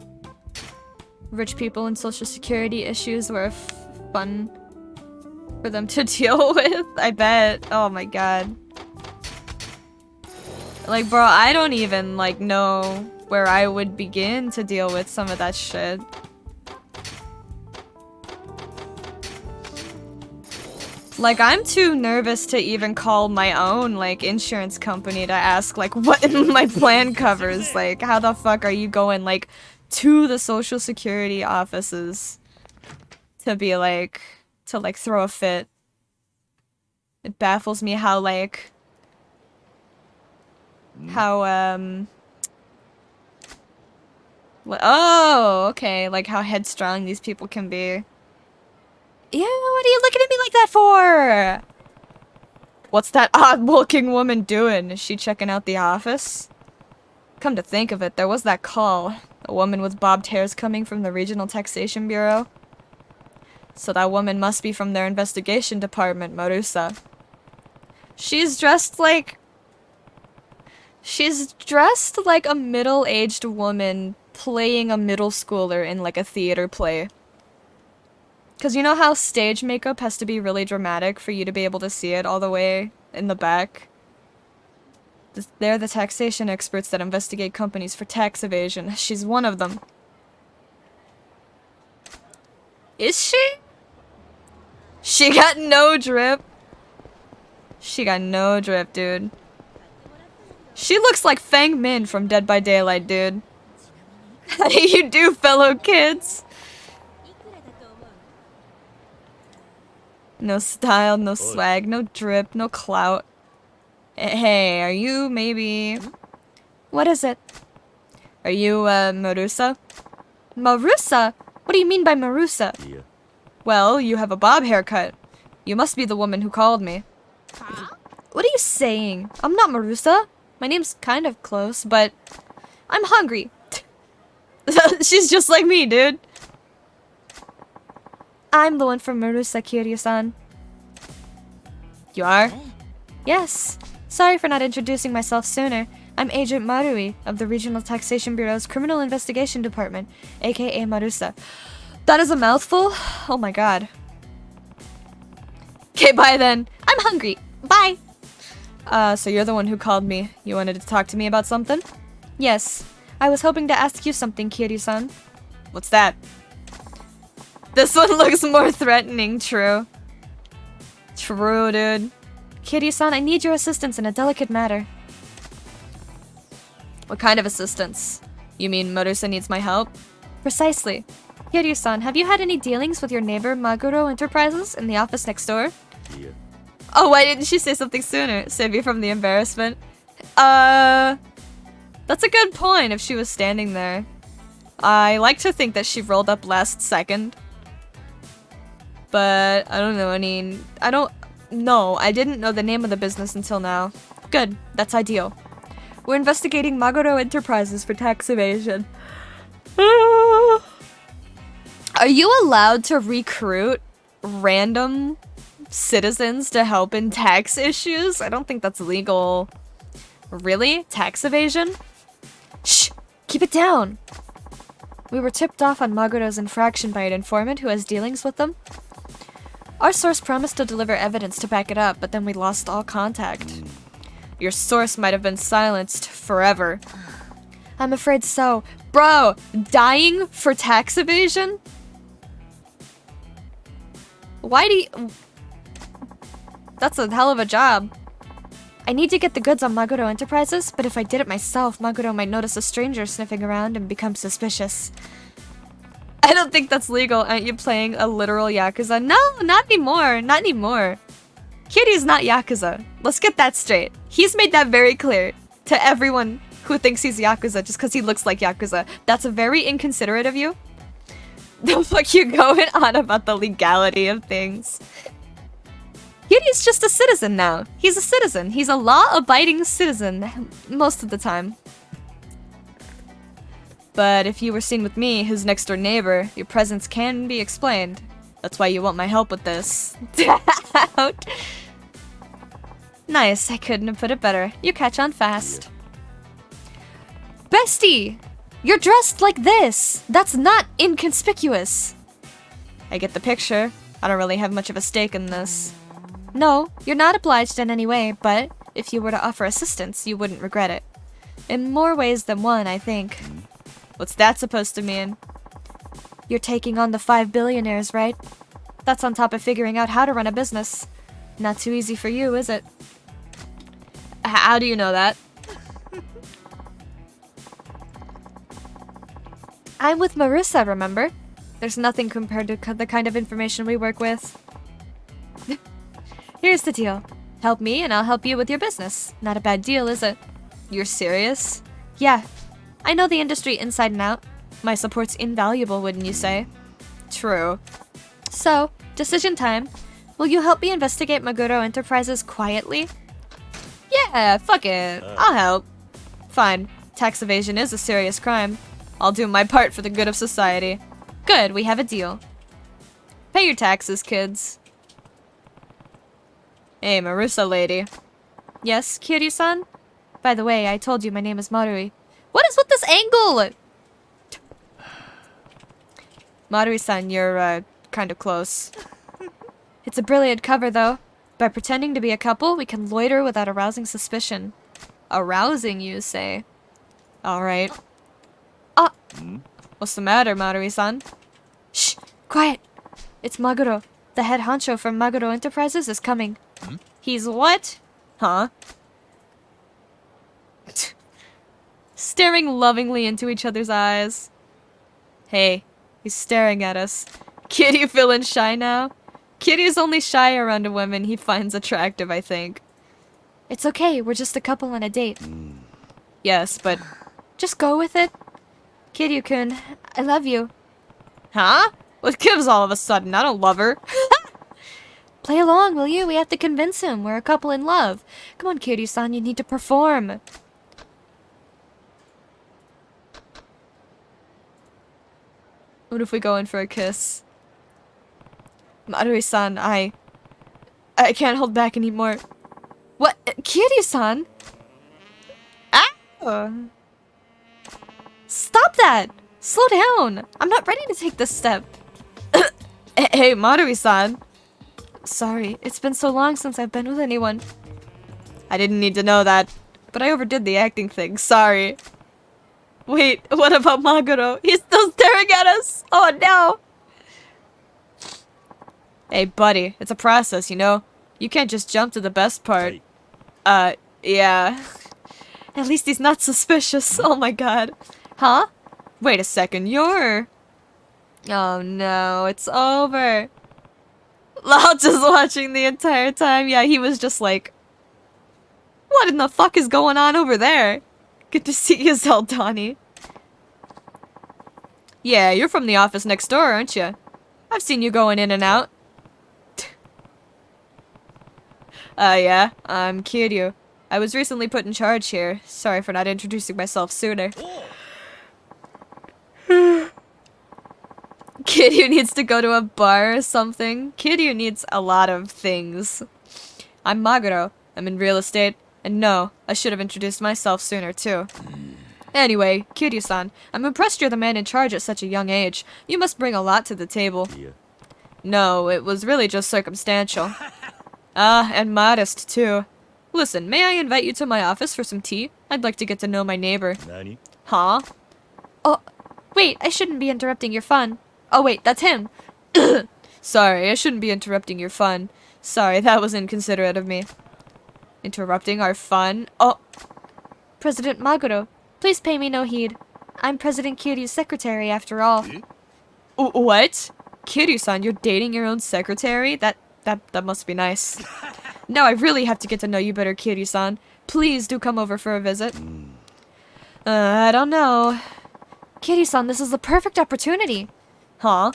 Rich people and social security issues were fun for them to deal with, I bet. Oh my god. Like, bro, I don't even, like, know where I would begin to deal with some of that shit. Like, I'm too nervous to even call my own, like, insurance company to ask, like, what my plan covers. Like, how the fuck are you going, like, to the social security offices to be, like, to, like, throw a fit? It baffles me how, like, how, oh, okay, like, how headstrong these people can be. Yeah, what are you looking at me like that for? What's that odd-looking woman doing? Is she checking out the office? Come to think of it, there was that call. A woman with bobbed hairs coming from the Regional Taxation Bureau. So that woman must be from their investigation department, Marusa. She's dressed like a middle-aged woman playing a middle schooler in, like, a theater play. Because you know how stage makeup has to be really dramatic for you to be able to see it all the way in the back? They're the taxation experts that investigate companies for tax evasion. She's one of them. Is she? She got no drip. She got no drip, dude. She looks like Fang Min from Dead by Daylight, dude. How do you do, fellow kids? No style, no swag, no drip, no clout. Hey, are you maybe... What is it? Are you, Marusa? Marusa? What do you mean by Marusa? Yeah. Well, you have a bob haircut. You must be the woman who called me. What are you saying? I'm not Marusa. My name's kind of close, but... I'm hungry. She's just like me, dude. I'm the one from Marusa, Kiryu-san. You are? Yes. Sorry for not introducing myself sooner. I'm Agent Marui of the Regional Taxation Bureau's Criminal Investigation Department, aka Marusa. That is a mouthful? Oh my god. Okay, bye then. I'm hungry. Bye. So you're the one who called me. You wanted to talk to me about something? Yes. I was hoping to ask you something, Kiryu-san. What's that? This one looks more threatening, true. True, dude. Kiryu-san, I need your assistance in a delicate matter. What kind of assistance? You mean Marusa needs my help? Precisely. Kiryu-san, have you had any dealings with your neighbor Maguro Enterprises in the office next door? Yeah. Oh, why didn't she say something sooner? Save you from the embarrassment. That's a good point if she was standing there. I like to think that she rolled up last second. But, I don't know, I mean, I didn't know the name of the business until now. Good, that's ideal. We're investigating Maguro Enterprises for tax evasion. Are you allowed to recruit random citizens to help in tax issues? I don't think that's legal. Really? Tax evasion? Shh! Keep it down! We were tipped off on Maguro's infraction by an informant who has dealings with them. Our source promised to deliver evidence to back it up, but then we lost all contact. Your source might have been silenced forever. I'm afraid so. Bro, dying for tax evasion? Why do you... That's a hell of a job. I need to get the goods on Maguro Enterprises, but if I did it myself, Maguro might notice a stranger sniffing around and become suspicious. I don't think that's legal. Aren't you playing a literal Yakuza? No, not anymore. Not anymore. Kiryu's not Yakuza. Let's get that straight. He's made that very clear to everyone who thinks he's Yakuza just because he looks like Yakuza. That's very inconsiderate of you. The fuck you going on about the legality of things? Kiryu's just a citizen now. He's a citizen. He's a law-abiding citizen most of the time. But if you were seen with me, his next-door neighbor, your presence can be explained. That's why you want my help with this. Nice, I couldn't have put it better. You catch on fast. Bestie! You're dressed like this! That's not inconspicuous! I get the picture. I don't really have much of a stake in this. No, you're not obliged in any way, but if you were to offer assistance, you wouldn't regret it. In more ways than one, I think. What's that supposed to mean? You're taking on the 5 billionaires, right? That's on top of figuring out how to run a business. Not too easy for you, is it? How do you know that? I'm with Marissa, remember? There's nothing compared to the kind of information we work with. Here's the deal. Help me and I'll help you with your business. Not a bad deal, is it? You're serious? Yeah. I know the industry inside and out. My support's invaluable, wouldn't you say? True. So, decision time. Will you help me investigate Maguro Enterprises quietly? Yeah, fuck it. I'll help. Fine. Tax evasion is a serious crime. I'll do my part for the good of society. Good, we have a deal. Pay your taxes, kids. Hey, Marissa lady. Yes, Kiryu-san? By the way, I told you my name is Marui. What is with this angle? Marui-san, you're, kind of close. It's a brilliant cover, though. By pretending to be a couple, we can loiter without arousing suspicion. Arousing, you say? Alright. Ah! What's the matter, Marui-san? Shh! Quiet! It's Maguro. The head honcho from Maguro Enterprises is coming. He's what? Huh? Staring lovingly into each other's eyes. Hey, he's staring at us. Kiryu feeling shy now? Kiryu's only shy around a woman he finds attractive, I think. It's okay, we're just a couple on a date. Yes, but just go with it. Kiryu-kun, I love you. Huh? What gives all of a sudden? I don't love her. Play along, will you? We have to convince him. We're a couple in love. Come on, Kiryu-san, you need to perform. What if we go in for a kiss? Marui-san, I can't hold back anymore. What? Kiryu-san? Ah! Stop that! Slow down! I'm not ready to take this step. Hey, Marui-san. Sorry, it's been so long since I've been with anyone. I didn't need to know that, but I overdid the acting thing, sorry. Wait, what about Maguro? He's still staring at us! Oh no! Hey buddy, it's a process, you know? You can't just jump to the best part. Yeah. At least he's not suspicious, oh my god. Huh? Wait a second, you're... Oh no, it's over. Lau just watching the entire time. Yeah, he was just like, what in the fuck is going on over there? Good to see you, Zeldani. Yeah, you're from the office next door, aren't you? I've seen you going in and out. Yeah, I'm Kiryu. I was recently put in charge here. Sorry for not introducing myself sooner. Kiryu needs to go to a bar or something. Kiryu needs a lot of things. I'm Maguro. I'm in real estate. And no, I should have introduced myself sooner too. Anyway, Kiryu-san, I'm impressed you're the man in charge at such a young age. You must bring a lot to the table. Yeah. No, it was really just circumstantial. And modest too. Listen, may I invite you to my office for some tea? I'd like to get to know my neighbor. Nani? Huh? Oh, wait, I shouldn't be interrupting your fun. Oh wait, that's him. Sorry, I shouldn't be interrupting your fun. Sorry, that was inconsiderate of me. Interrupting our fun? Oh. President Maguro, please pay me no heed. I'm President Kiryu's secretary after all. What? Kiryu-san, you're dating your own secretary? That must be nice. Now I really have to get to know you better, Kiryu-san. Please do come over for a visit. I don't know. Kiryu-san, this is the perfect opportunity. Huh?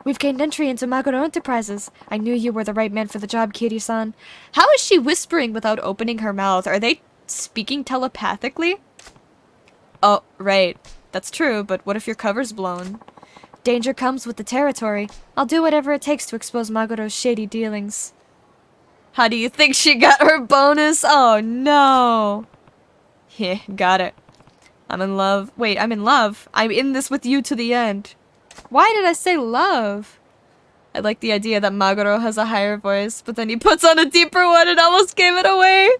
We've gained entry into Maguro Enterprises. I knew you were the right man for the job, Kiryu-san. How is she whispering without opening her mouth? Are they speaking telepathically? Oh, right. That's true, but what if your cover's blown? Danger comes with the territory. I'll do whatever it takes to expose Maguro's shady dealings. How do you think she got her bonus? Oh, no. Yeah, got it. I'm in love. Wait, I'm in love. I'm in this with you to the end. Why did I say love? I like the idea that Maguro has a higher voice, but then he puts on a deeper one and almost gave it away.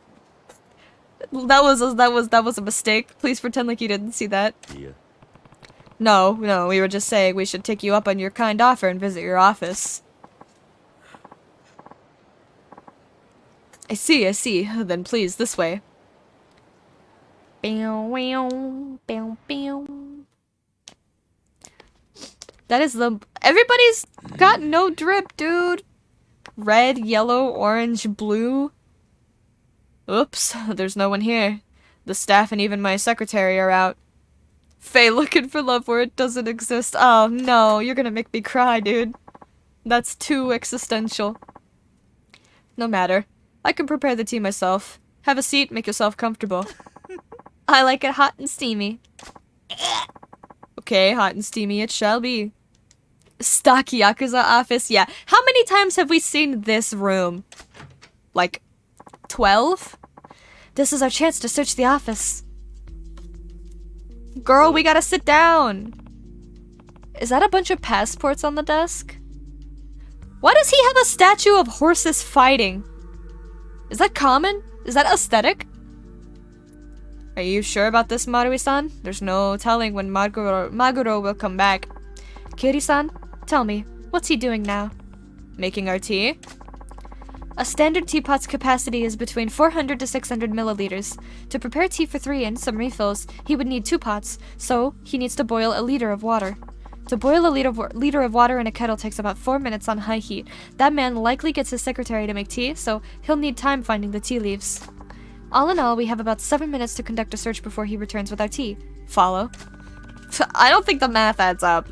That was a mistake. Please pretend like you didn't see that. Yeah. No, we were just saying we should take you up on your kind offer and visit your office. I see. Then please, this way. That is the... Everybody's got no drip, dude. Red, yellow, orange, blue. Oops, there's no one here. The staff and even my secretary are out. Faye looking for love where it doesn't exist. Oh no, you're gonna make me cry, dude. That's too existential. No matter. I can prepare the tea myself. Have a seat, make yourself comfortable. I like it hot and steamy. Okay, hot and steamy it shall be. Stock Yakuza office, yeah. How many times have we seen this room? Like, 12? This is our chance to search the office. Girl, we gotta sit down. Is that a bunch of passports on the desk? Why does he have a statue of horses fighting? Is that common? Is that aesthetic? Are you sure about this, Marui-san? There's no telling when Maguro will come back. Kiri-san, tell me, what's he doing now? Making our tea? A standard teapot's capacity is between 400 to 600 milliliters. To prepare tea for 3 and some refills, he would need 2 pots, so he needs to boil a liter of water. To boil a liter of water in a kettle takes about 4 minutes on high heat. That man likely gets his secretary to make tea, so he'll need time finding the tea leaves. All in all, we have about 7 minutes to conduct a search before he returns with our tea. Follow? I don't think the math adds up.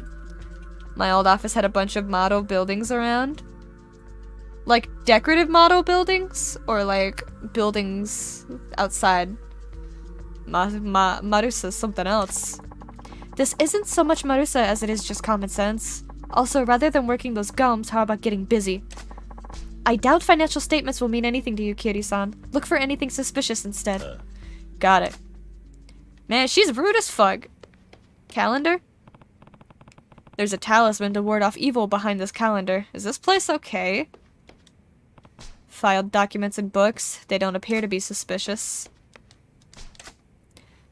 My old office had a bunch of model buildings around. Like, decorative model buildings? Or, like, buildings outside? Marusa's something else. This isn't so much Marusa as it is just common sense. Also, rather than working those gums, how about getting busy? I doubt financial statements will mean anything to you, Kiri-san. Look for anything suspicious instead. Got it. Man, she's rude as fuck. Calendar? There's a talisman to ward off evil behind this calendar. Is this place okay? Filed documents and books. They don't appear to be suspicious.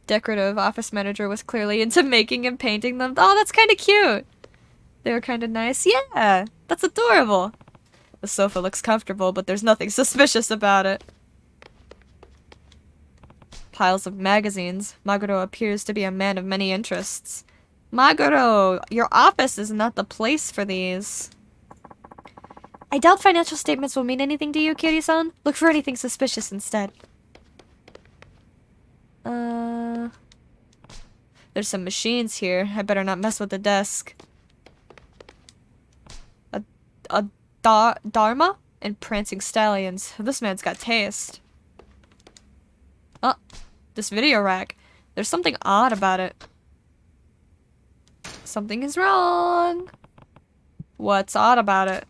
Decorative office manager was clearly into making and painting them. Oh, that's kind of cute. They were kind of nice. Yeah, that's adorable. The sofa looks comfortable, but there's nothing suspicious about it. Piles of magazines. Maguro appears to be a man of many interests. Maguro, your office is not the place for these. I doubt financial statements will mean anything to you, Kiri-san. Look for anything suspicious instead. There's some machines here. I better not mess with the desk. A Dharma and prancing stallions. This man's got taste. Oh, this video rack. There's something odd about it. Something is wrong. What's odd about it?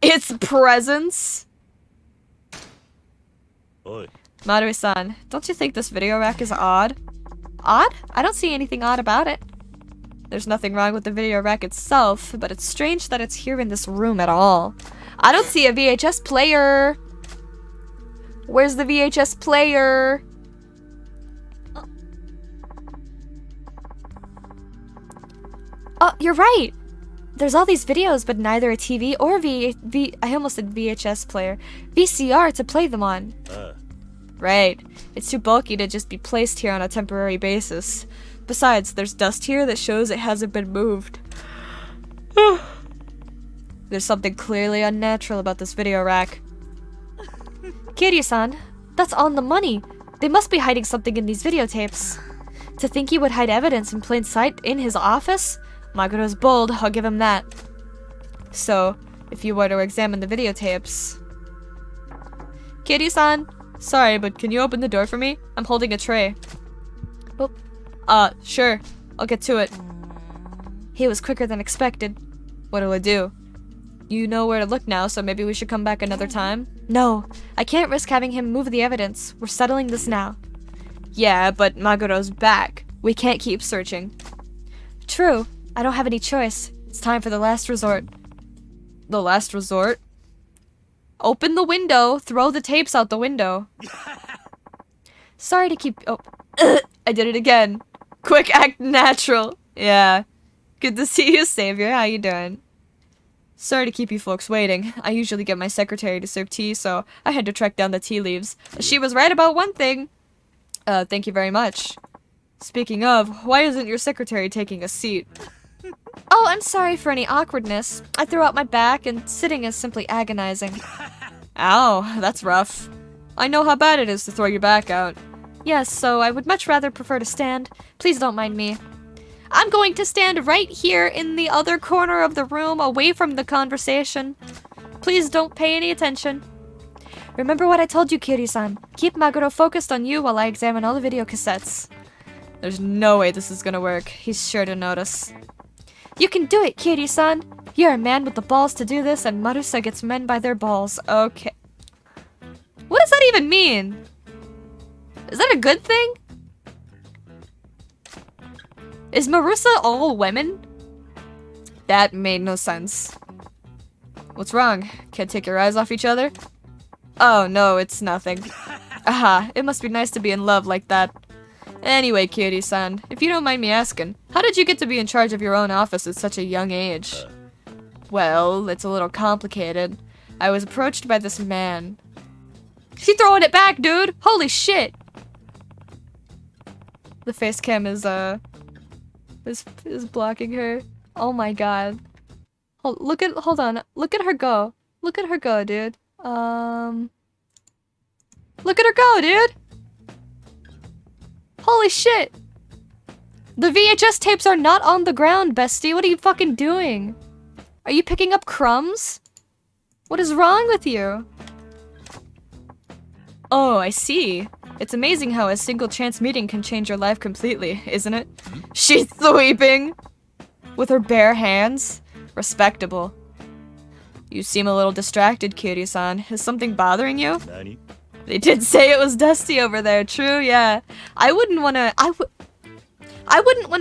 Its presence. Oi. Marui-san, don't you think this video rack is odd? Odd? I don't see anything odd about it. There's nothing wrong with the video rack itself, but it's strange that it's here in this room at all. I don't see a VHS player. Where's the VHS player? Oh, you're right. There's all these videos, but neither a TV or I almost said VHS player. VCR to play them on. Right. It's too bulky to just be placed here on a temporary basis. Besides, there's dust here that shows it hasn't been moved. There's something clearly unnatural about this video rack. Kiryu-san, that's on the money. They must be hiding something in these videotapes. To think he would hide evidence in plain sight in his office? Maguro's bold, I'll give him that. So, if you were to examine the videotapes... Kiryu-san, sorry, but can you open the door for me? I'm holding a tray. Oh. Sure. I'll get to it. He was quicker than expected. What do I do? You know where to look now, so maybe we should come back another time? No, I can't risk having him move the evidence. We're settling this now. Yeah, but Maguro's back. We can't keep searching. True. I don't have any choice. It's time for the last resort. The last resort? Open the window. Throw the tapes out the window. Sorry to keep... Oh. I did it again. Quick, act natural. Yeah. Good to see you, Savior. How you doing? Sorry to keep you folks waiting. I usually get my secretary to serve tea, so I had to track down the tea leaves. She was right about one thing. Thank you very much. Speaking of, why isn't your secretary taking a seat? Oh, I'm sorry for any awkwardness. I threw out my back, and sitting is simply agonizing. Ow, that's rough. I know how bad it is to throw your back out. Yes, so I would much rather prefer to stand. Please don't mind me. I'm going to stand right here in the other corner of the room, away from the conversation. Please don't pay any attention. Remember what I told you, Kiryu-san. Keep Maguro focused on you while I examine all the video cassettes. There's no way this is gonna work. He's sure to notice. You can do it, Kiryu-san. You're a man with the balls to do this, and Marusa gets men by their balls. Okay. What does that even mean? Is that a good thing? Is Marusa all women? That made no sense. What's wrong? Can't take your eyes off each other? Oh, no, it's nothing. Aha, it must be nice to be in love like that. Anyway, Kiryu-san, if you don't mind me asking, how did you get to be in charge of your own office at such a young age? Well, it's a little complicated. I was approached by this man. She's throwing it back, dude! Holy shit! The face cam is blocking her. Oh my god. Hold on. Look at her go. Look at her go, dude. Look at her go, dude! Holy shit! The VHS tapes are not on the ground, bestie. What are you fucking doing? Are you picking up crumbs? What is wrong with you? Oh, I see. It's amazing how a single chance meeting can change your life completely, isn't it? She's sweeping! With her bare hands? Respectable. You seem a little distracted, Kiryu-san. Is something bothering you? Nani? They did say it was dusty over there, true, yeah. I wouldn't wanna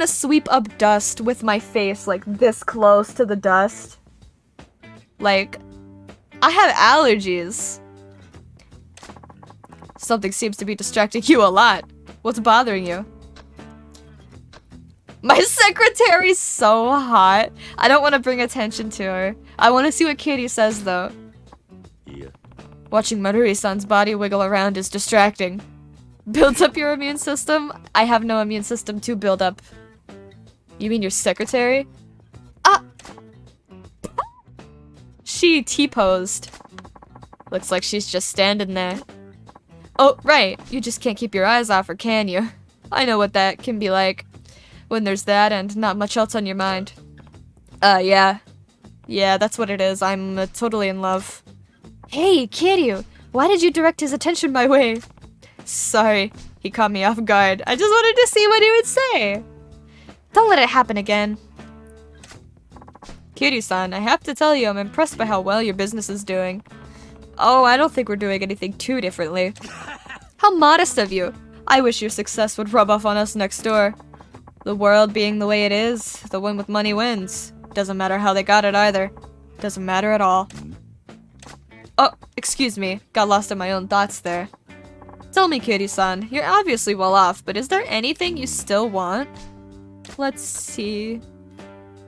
sweep up dust with my face, like, this close to the dust. Like, I have allergies. Something seems to be distracting you a lot. What's bothering you? My secretary's so hot. I don't want to bring attention to her. I want to see what Kitty says, though. Yeah. Watching Maruri-san's body wiggle around is distracting. Builds up your immune system? I have no immune system to build up. You mean your secretary? Ah! She T-posed. Looks like she's just standing there. Oh, right. You just can't keep your eyes off her, can you? I know what that can be like. When there's that and not much else on your mind. Yeah. Yeah, that's what it is. I'm totally in love. Hey, Kiryu! Why did you direct his attention my way? Sorry. He caught me off guard. I just wanted to see what he would say. Don't let it happen again. Kiryu-san, I have to tell you, I'm impressed by how well your business is doing. Oh, I don't think we're doing anything too differently. How modest of you. I wish your success would rub off on us next door. The world being the way it is, the one with money wins. Doesn't matter how they got it either. Doesn't matter at all. Oh, excuse me. Got lost in my own thoughts there. Tell me, Kiryu-san, you're obviously well off, but is there anything you still want? Let's see.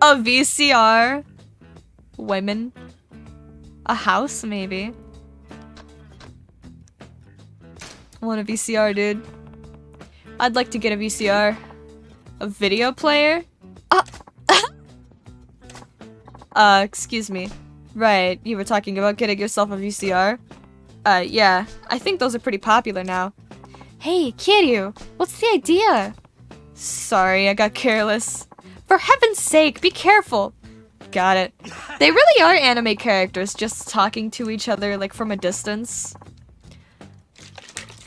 A VCR? Women? A house, maybe? I want a VCR, dude. I'd like to get a VCR. A video player? Excuse me. Right, you were talking about getting yourself a VCR? Yeah, I think those are pretty popular now. Hey, Kiryu, what's the idea? Sorry, I got careless. For heaven's sake, be careful! Got it. They really are anime characters, just talking to each other, like, from a distance.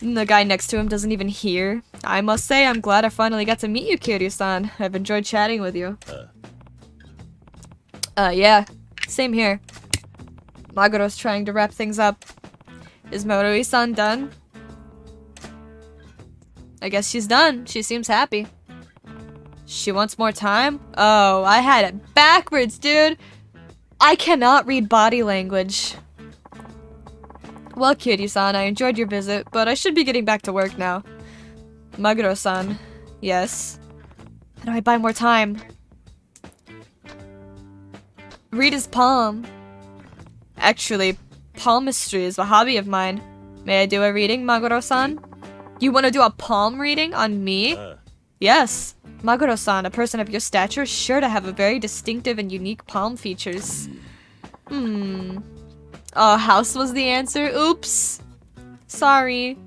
And the guy next to him doesn't even hear. I must say, I'm glad I finally got to meet you, Kiryu-san. I've enjoyed chatting with you. Yeah. Same here. Maguro's trying to wrap things up. Is Morui-san done? I guess she's done. She seems happy. She wants more time? Oh, I had it backwards, dude! I cannot read body language. Well, Kiryu-san, I enjoyed your visit, but I should be getting back to work now. Maguro-san. Yes? How do I buy more time? Read his palm. Actually, palmistry is a hobby of mine. May I do a reading, Maguro-san? You want to do a palm reading on me? Yes. Maguro-san, a person of your stature, is sure to have a very distinctive and unique palm features. House was the answer. Oops. Sorry.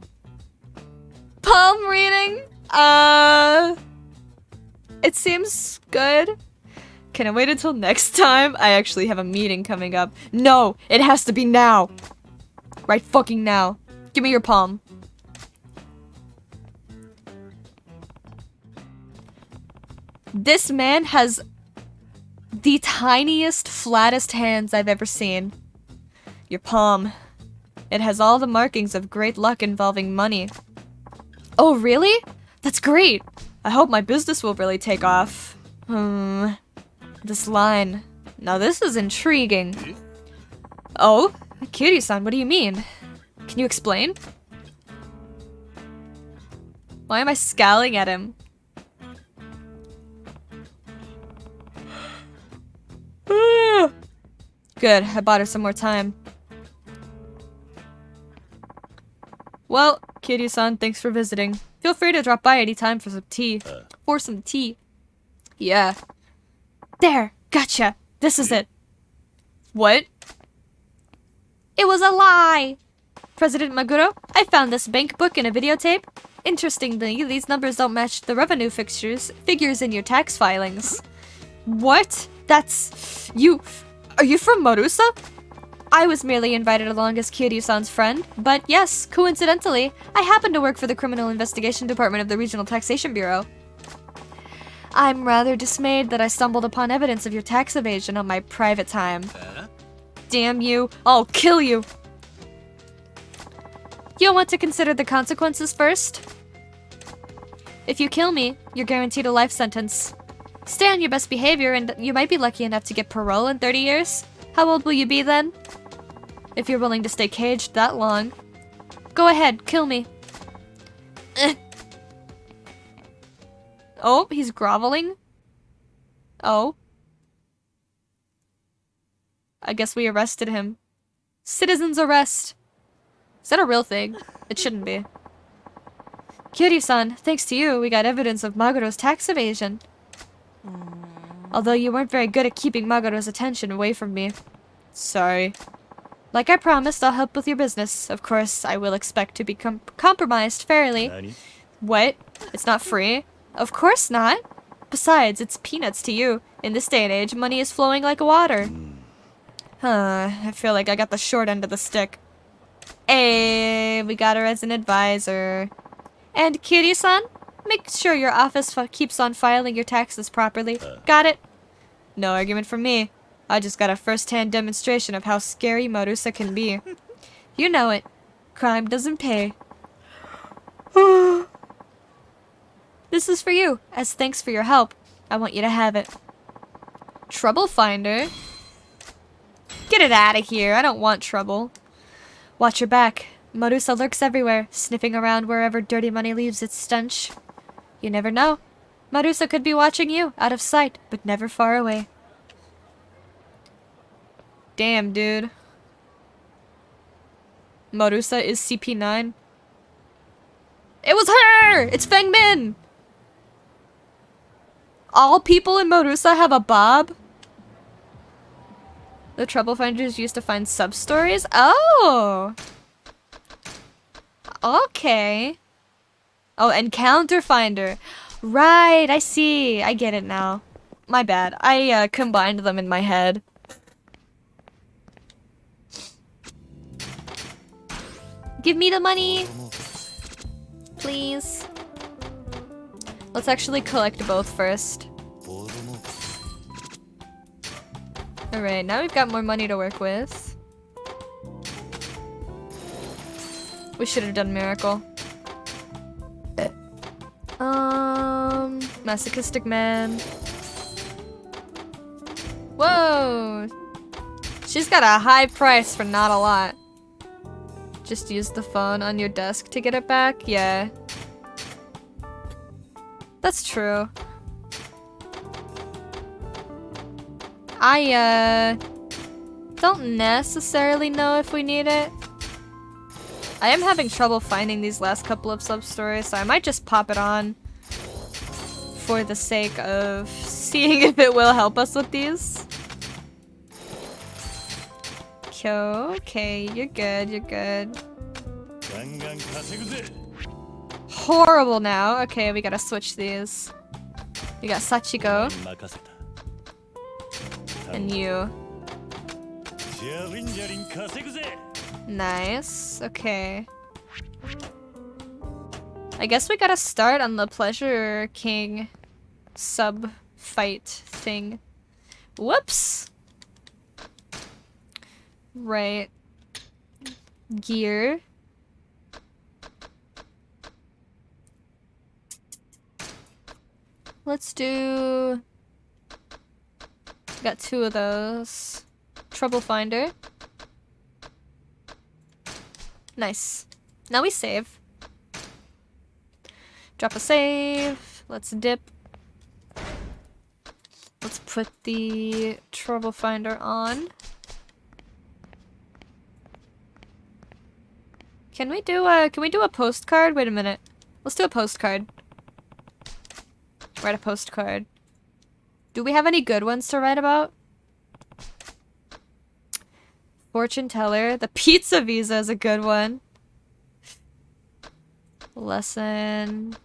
Palm reading? It seems good. Can I wait until next time? I actually have a meeting coming up. No, it has to be now. Right fucking now. Give me your palm. This man has the tiniest, flattest hands I've ever seen. Your palm. It has all the markings of great luck involving money. Oh, really? That's great. I hope my business will really take off. This line. Now this is intriguing. Oh, Kiryu-san, what do you mean? Can you explain? Why am I scowling at him? Good, I bought her some more time. Well, Kiryu-san, thanks for visiting. Feel free to drop by anytime for some tea. Yeah. There, gotcha. This is it. What? It was a lie! President Maguro, I found this bank book in a videotape. Interestingly, these numbers don't match the revenue figures in your tax filings. What? That's... you... Are you from Marusa? I was merely invited along as Kiryu-san's friend, but yes, coincidentally, I happen to work for the Criminal Investigation Department of the Regional Taxation Bureau. I'm rather dismayed that I stumbled upon evidence of your tax evasion on my private time. Damn you, I'll kill you! You'll want to consider the consequences first. If you kill me, you're guaranteed a life sentence. Stay on your best behavior and you might be lucky enough to get parole in 30 years. How old will you be then? If you're willing to stay caged that long. Go ahead, kill me. Oh, he's groveling? Oh. I guess we arrested him. Citizen's arrest. Is that a real thing? It shouldn't be. Kiryu-san, thanks to you, we got evidence of Maguro's tax evasion. Although you weren't very good at keeping Maguro's attention away from me. Sorry. Like I promised, I'll help with your business. Of course, I will expect to be compromised fairly. Nani? What? It's not free? Of course not. Besides, it's peanuts to you. In this day and age, money is flowing like water. I feel like I got the short end of the stick. Hey, we got her as an advisor. And Kiryu-san, make sure your office keeps on filing your taxes properly. Got it? No argument from me. I just got a first-hand demonstration of how scary Marusa can be. You know it. Crime doesn't pay. This is for you. As thanks for your help, I want you to have it. Trouble finder? Get it out of here. I don't want trouble. Watch your back. Marusa lurks everywhere, sniffing around wherever dirty money leaves its stench. You never know. Marusa could be watching you, out of sight, but never far away. Damn, dude. Marusa is CP9. It was her! It's Feng Min! All people in Marusa have a bob? The Trouble Finder is used to find sub-stories? Oh! Okay. Oh, Encounter Finder. Right, I see. I get it now. My bad. I combined them in my head. Give me the money! Please. Let's actually collect both first. Alright, now we've got more money to work with. We should have done Miracle. Masochistic Man. Whoa! She's got a high price for not a lot. Just use the phone on your desk to get it back? Yeah. That's true. I, don't necessarily know if we need it. I am having trouble finding these last couple of sub-stories, so I might just pop it on for the sake of seeing if it will help us with these. Okay, you're good, you're good. Horrible now. Okay, we gotta switch these. We got Sachiko. And you. Nice. Okay. I guess we gotta start on the Pleasure King sub-fight thing. Whoops! Right. Gear. Let's do... Got 2 of those. Trouble Finder. Nice. Now we save. Drop a save. Let's dip. Let's put the Trouble Finder on. Can we do a postcard? Wait a minute. Let's do a postcard. Write a postcard. Do we have any good ones to write about? Fortune Teller. The Pizza Visa is a good one. Lesson.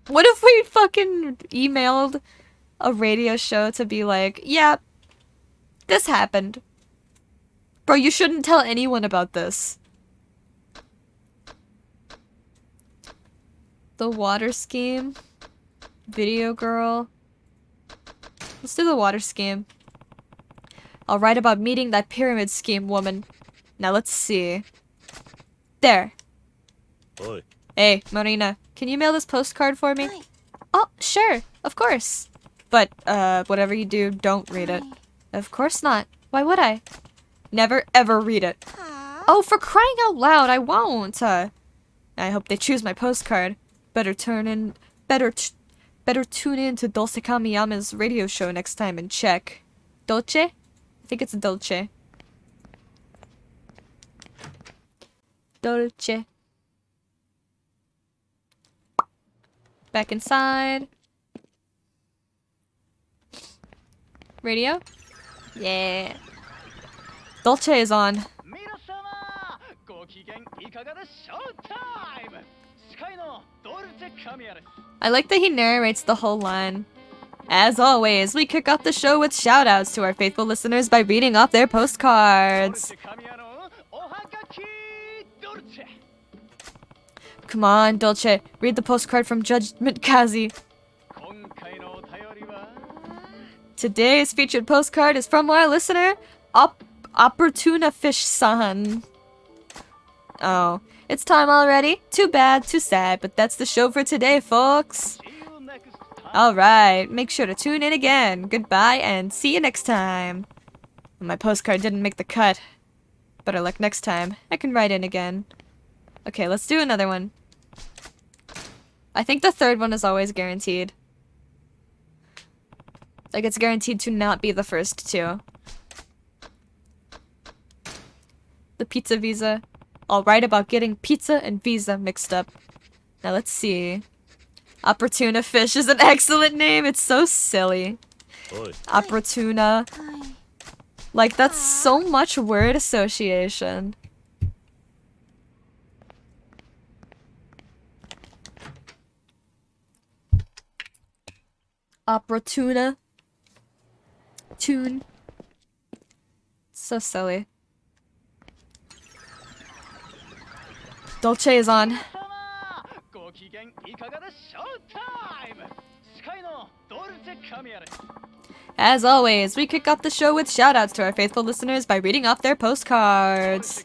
What if we fucking emailed a radio show to be like, yeah, this happened. Bro, you shouldn't tell anyone about this. The water scheme. Video girl. Let's do the water scheme. I'll write about meeting that pyramid scheme woman. Now let's see. There. Oi. Hey, Marina, can you mail this postcard for me? Oh, sure, of course. But, whatever you do, don't read it. Of course not. Why would I? Never ever read it. Oh, for crying out loud, I won't. I hope they choose my postcard. Better tune in to Dulce Kamiyama's radio show next time and check. Dolce? I think it's Dolce. Dolce. Back inside. Radio? Yeah. Dolce is on. I like that he narrates the whole line. As always, we kick off the show with shoutouts to our faithful listeners by reading off their postcards. Come on, Dolce, read the postcard from Judgment Kazi. Today's featured postcard is from our listener, Opportuna Fish-san. Oh, it's time already? Too bad, too sad, but that's the show for today, folks. Alright, make sure to tune in again. Goodbye, and see you next time. My postcard didn't make the cut. Better luck next time. I can write in again. Okay, let's do another one. I think the third one is always guaranteed. Like, it's guaranteed to not be the first two. The Pizza Visa. I'll write about getting pizza and visa mixed up. Now let's see. Opportuna Fish is an excellent name. It's so silly. Oi. Opportuna. Like, that's so much word association. Opera tuna. Tune. So silly. Dolce is on. As always, we kick off the show with shoutouts to our faithful listeners by reading off their postcards.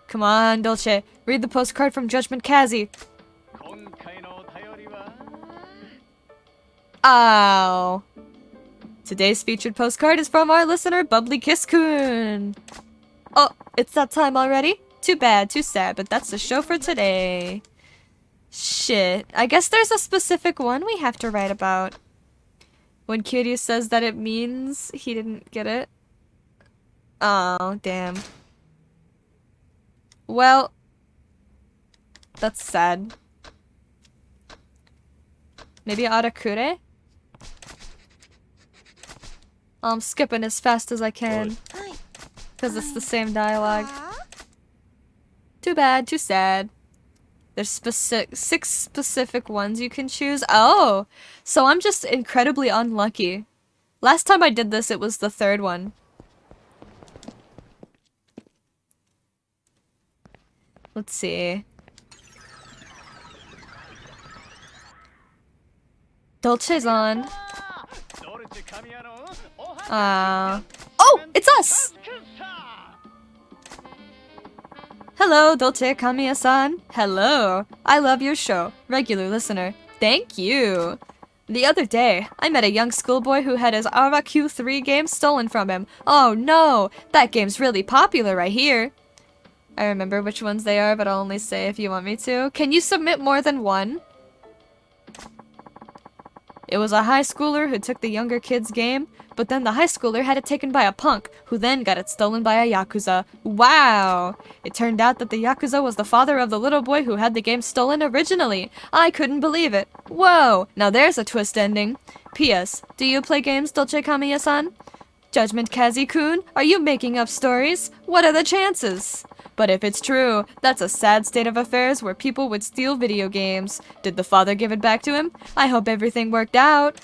Come on, Dolce. Read the postcard from Judgment Kazi. Ow. Today's featured postcard is from our listener, Bubbly Kiss-kun. Oh, it's that time already? Too bad, too sad, but that's the show for today. Shit. I guess there's a specific one we have to write about. When Kiryu says that it means he didn't get it. Oh, damn. Well, that's sad. Maybe Arakure? I'm skipping as fast as I can. Because it's the same dialogue. Too bad, too sad. There's 6 specific ones you can choose. Oh! So I'm just incredibly unlucky. Last time I did this, it was the 3rd one. Let's see. Dolce's on. Oh! It's us! Hello, Dolce Kamiya-san. Hello. I love your show. Regular listener. Thank you. The other day, I met a young schoolboy who had his RQ3 game stolen from him. Oh no! That game's really popular right here. I remember which ones they are, but I'll only say if you want me to. Can you submit more than one? It was a high schooler who took the younger kid's game, but then the high schooler had it taken by a punk, who then got it stolen by a Yakuza. Wow! It turned out that the Yakuza was the father of the little boy who had the game stolen originally. I couldn't believe it. Whoa! Now there's a twist ending. P.S. Do you play games, Dolce Kamiya-san? Judgment Kazi-kun, are you making up stories? What are the chances? But if it's true, that's a sad state of affairs where people would steal video games. Did the father give it back to him? I hope everything worked out.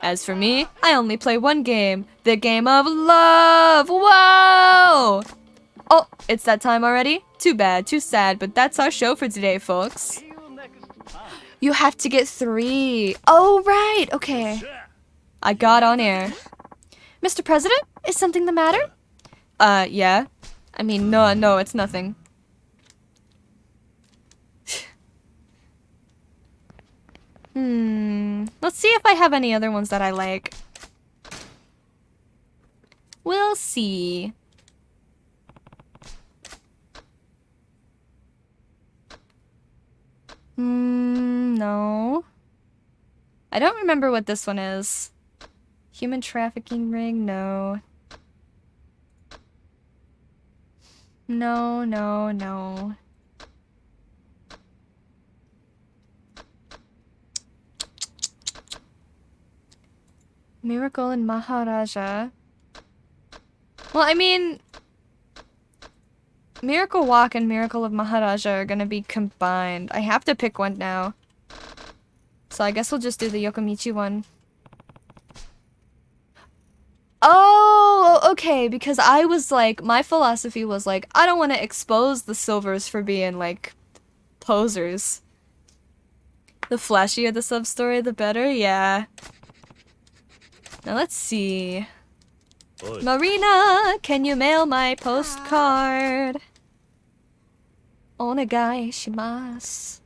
As for me, I only play one game. The game of love! Whoa! Oh, it's that time already? Too bad, too sad, but that's our show for today, folks. You have to get 3. Oh, right, okay. I got on air. Mr. President, is something the matter? Yeah. I mean, no, it's nothing. Let's see if I have any other ones that I like. We'll see. No. I don't remember what this one is. Human trafficking ring, no. No. Miracle in Maharaja. Well, I mean, Miracle Walk and Miracle of Maharaja are gonna be combined. I have to pick one now. So I guess we'll just do the Yokomichi one. Oh, okay, because I was like, my philosophy was like, I don't want to expose the silvers for being like posers. The flashier the sub-story, the better, yeah. Now let's see. Marina, can you mail my postcard? Onegai shimasu.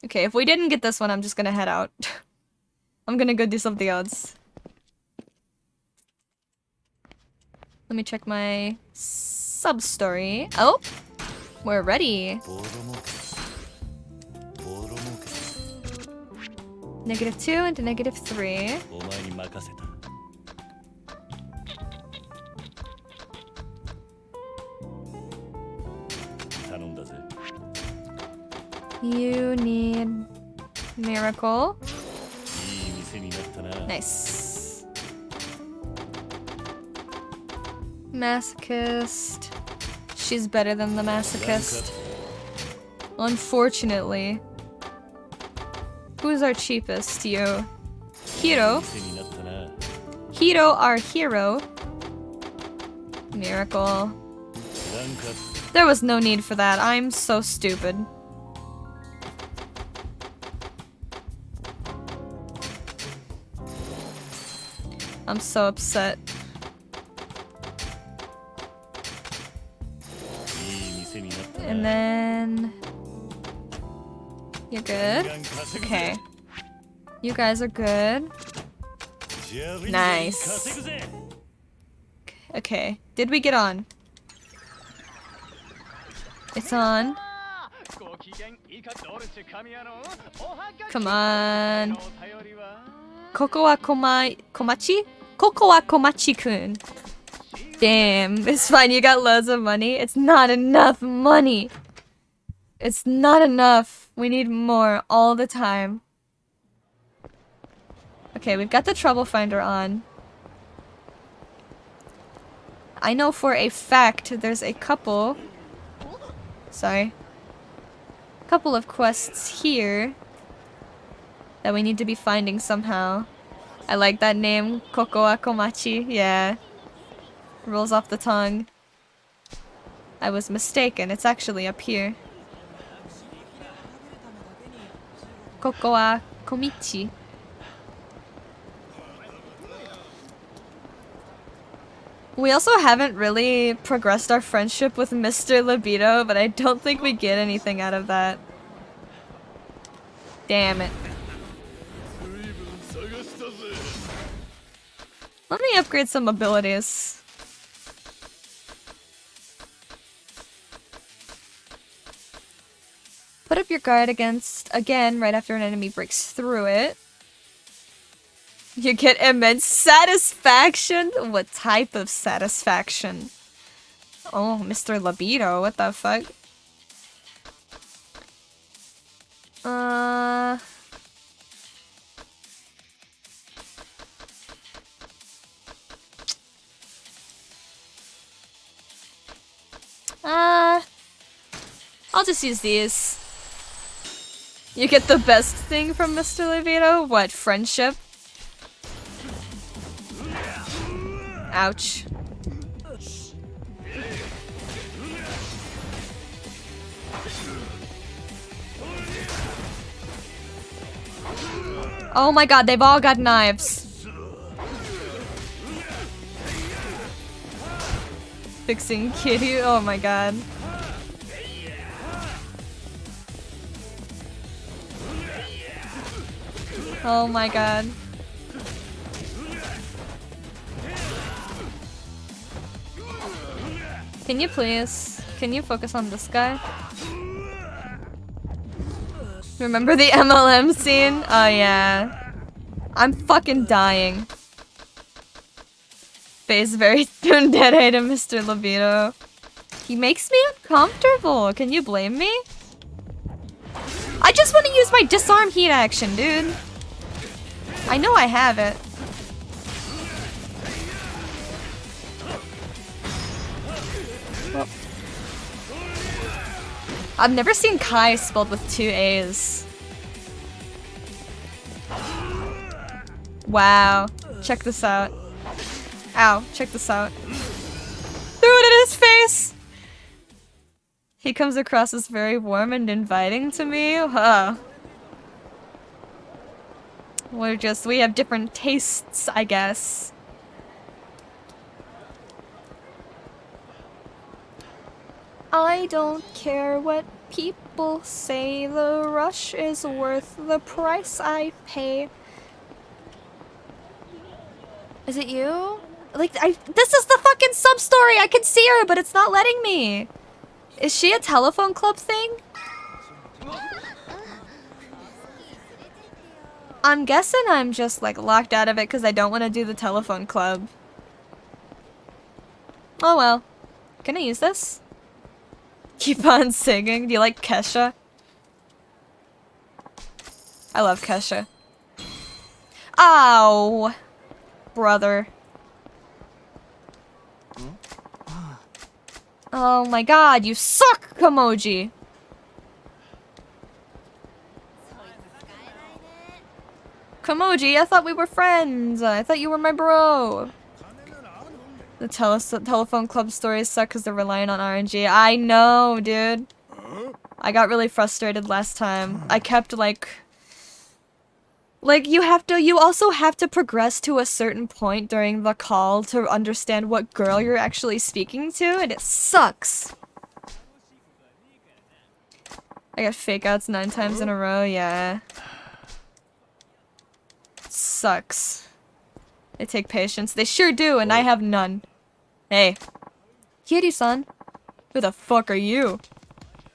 Okay, if we didn't get this one, I'm just gonna head out. I'm gonna go do something else. Let me check my sub-story. Oh! We're ready. -2 into -3. You need Miracle. Nice. Masochist. She's better than the masochist. Unfortunately. Who's our cheapest? You. Hiro. Hiro, our hero. Miracle. There was no need for that. I'm so stupid. I'm so upset. And then... You're good? Okay. You guys are good. Nice. Okay. Did we get on? It's on. Come on. Koko wa Komachi? Koko wa Komachi-kun. Damn, it's fine, you got loads of money. It's not enough money. It's not enough. We need more all the time. Okay, we've got the Trouble Finder on. I know for a fact there's a couple... Sorry. Couple of quests here that we need to be finding somehow. I like that name, Koko wa Komachi. Yeah. Rolls off the tongue. I was mistaken, it's actually up here. Koko wa Komichi. We also haven't really progressed our friendship with Mr. Libido, but I don't think we get anything out of that. Damn it. Let me upgrade some abilities. Put up your guard again right after an enemy breaks through it. You get immense satisfaction? What type of satisfaction? Oh, Mr. Libido, what the fuck? I'll just use these. You get the best thing from Mr. Libido? What, friendship? Ouch. Oh my god, they've all got knives. Fixing Kitty, oh my god. Oh my god. Can you please? Can you focus on this guy? Remember the MLM scene? Oh yeah. I'm fucking dying. Face very Tsundere to Mr. Libido. He makes me uncomfortable. Can you blame me? I just want to use my disarm heat action, dude. I know I have it. Well, I've never seen Kai spelled with 2 A's. Wow. Check this out. Ow. Check this out. Threw it in his face! He comes across as very warm and inviting to me. Huh. We have different tastes, I guess. I don't care what people say, the rush is worth the price I pay. Is it you? Like, this is the fucking sub-story! I can see her, but it's not letting me! Is she a telephone club thing? I'm guessing I'm just, like, locked out of it because I don't want to do the telephone club. Oh well. Can I use this? Keep on singing. Do you like Kesha? I love Kesha. Ow! Brother. Oh my god, you suck, Kamoji! Kamoji, I thought we were friends. I thought you were my bro. The telephone club stories suck because they're relying on RNG. I know, dude. I got really frustrated last time. I kept like you also have to progress to a certain point during the call to understand what girl you're actually speaking to, and it sucks. I got fake outs 9 times in a row, yeah. Sucks. They take patience. They sure do, and I have none. Hey. Kitty-san. Who the fuck are you?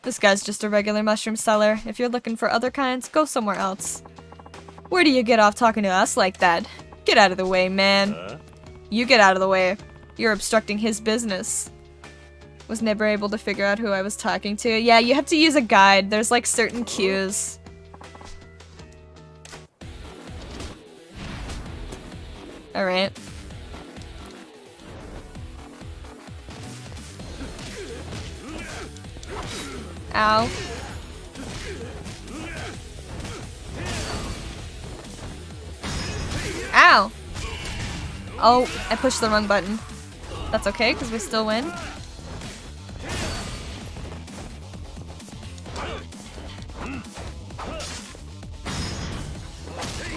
This guy's just a regular mushroom seller. If you're looking for other kinds, go somewhere else. Where do you get off talking to us like that? Get out of the way, man. You get out of the way. You're obstructing his business. Was never able to figure out who I was talking to. Yeah, you have to use a guide. There's like certain cues. Alright. Ow. Ow! Oh, I pushed the wrong button. That's okay, because we still win.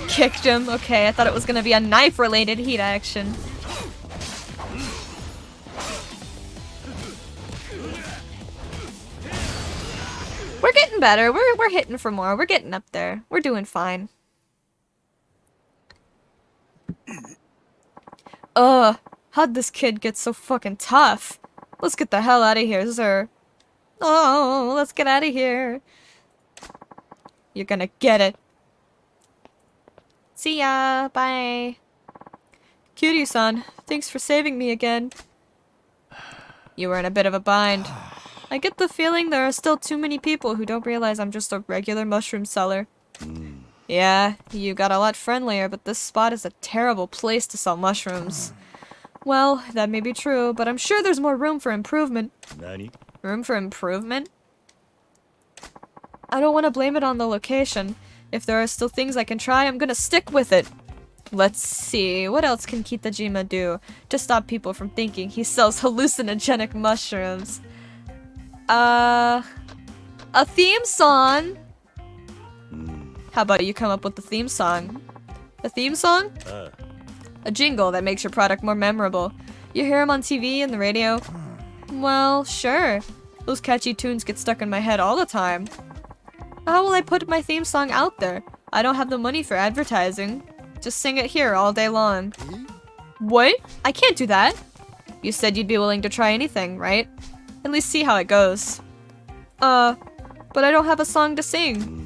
Kicked him. Okay, I thought it was gonna be a knife-related heat action. We're getting better. We're hitting for more. We're getting up there. We're doing fine. How'd this kid get so fucking tough? Let's get the hell out of here, sir. Oh, let's get out of here. You're gonna get it. See ya. Bye. Cutie-san, thanks for saving me again. You were in a bit of a bind. I get the feeling there are still too many people who don't realize I'm just a regular mushroom seller. Yeah, you got a lot friendlier, but this spot is a terrible place to sell mushrooms. Well, that may be true, but I'm sure there's more room for improvement. Nani? Room for improvement? I don't want to blame it on the location. If there are still things I can try, I'm gonna stick with it. Let's see, what else can Kitajima do to stop people from thinking he sells hallucinogenic mushrooms? A theme song? How about you come up with the theme song? A theme song? A jingle that makes your product more memorable. You hear them on TV and the radio? Well, sure. Those catchy tunes get stuck in my head all the time. How will I put my theme song out there? I don't have the money for advertising. Just sing it here all day long. What? I can't do that. You said you'd be willing to try anything, right? At least see how it goes. But I don't have a song to sing.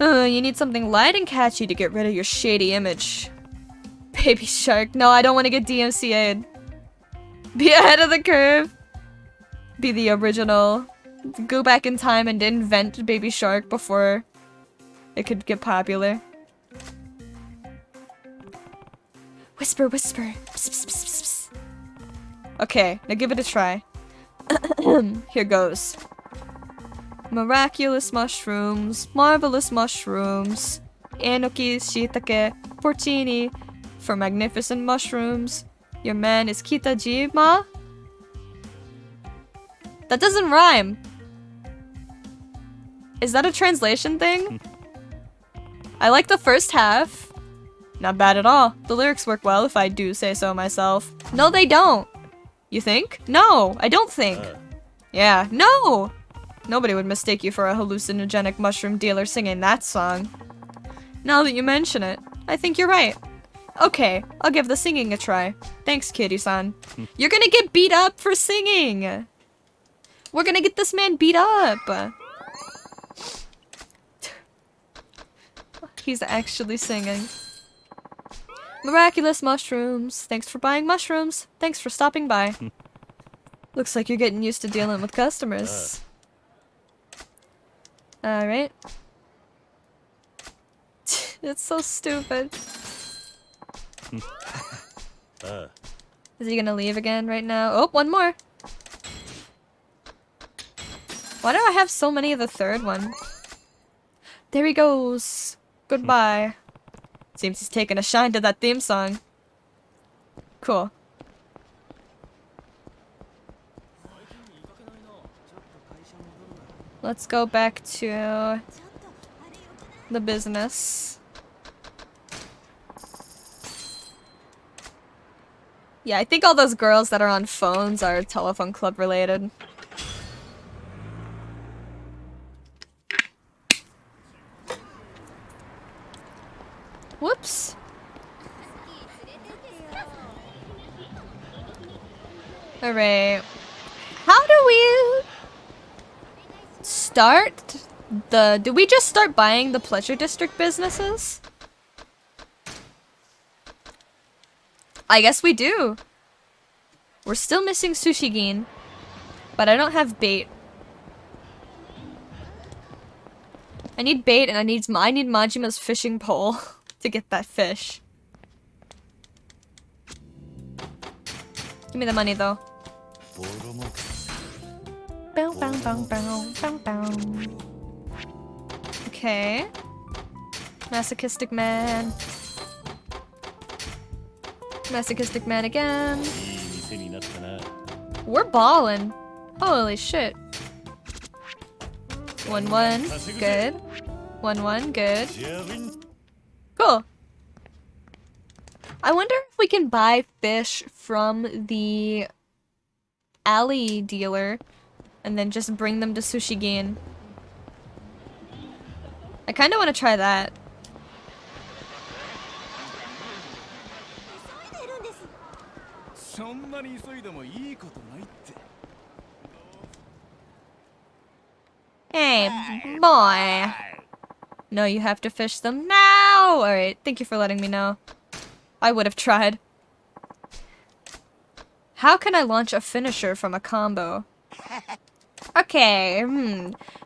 You need something light and catchy to get rid of your shady image. Baby Shark. No, I don't want to get DMCA'd. Be ahead of the curve. Be the original. Go back in time and invent Baby Shark before it could get popular. Whisper, whisper. Psst, psst, psst, psst, psst. Okay, now give it a try. Here goes. Miraculous mushrooms, marvelous mushrooms, enoki, shiitake, porcini, for magnificent mushrooms. Your man is Kitajima? That doesn't rhyme. Is that a translation thing? I like the first half. Not bad at all. The lyrics work well if I do say so myself. No, they don't. You think? No, I don't think. Yeah, no! Nobody would mistake you for a hallucinogenic mushroom dealer singing that song. Now that you mention it, I think you're right. Okay, I'll give the singing a try. Thanks, Kitty-san. You're gonna get beat up for singing! We're gonna get this man beat up! He's actually singing. Miraculous mushrooms. Thanks for buying mushrooms. Thanks for stopping by. Looks like you're getting used to dealing with customers. Alright. It's so stupid. Is he gonna leave again right now? Oh, one more. Why do I have so many of the third one? There he goes. Goodbye. Seems he's taking a shine to that theme song. Cool. Let's go back to the business. Yeah, I think all those girls that are on phones are telephone club related. Whoops. Alright. How do we start the... Do we just start buying the Pleasure District businesses? I guess we do. We're still missing Sushigin, but I don't have bait. I need bait and I need Majima's fishing pole to get that fish. Give me the money though. Bow, bow, bow, bow, bow, bow. Okay. Masochistic man. Masochistic man again. We're ballin'. Holy shit. 1-1. Good. 1-1. Good. Cool. I wonder if we can buy fish from the alley dealer and then just bring them to Sushigin. I kinda wanna try that. Hey, boy. No, you have to fish them now! Alright, thank you for letting me know. I would have tried. How can I launch a finisher from a combo? Okay,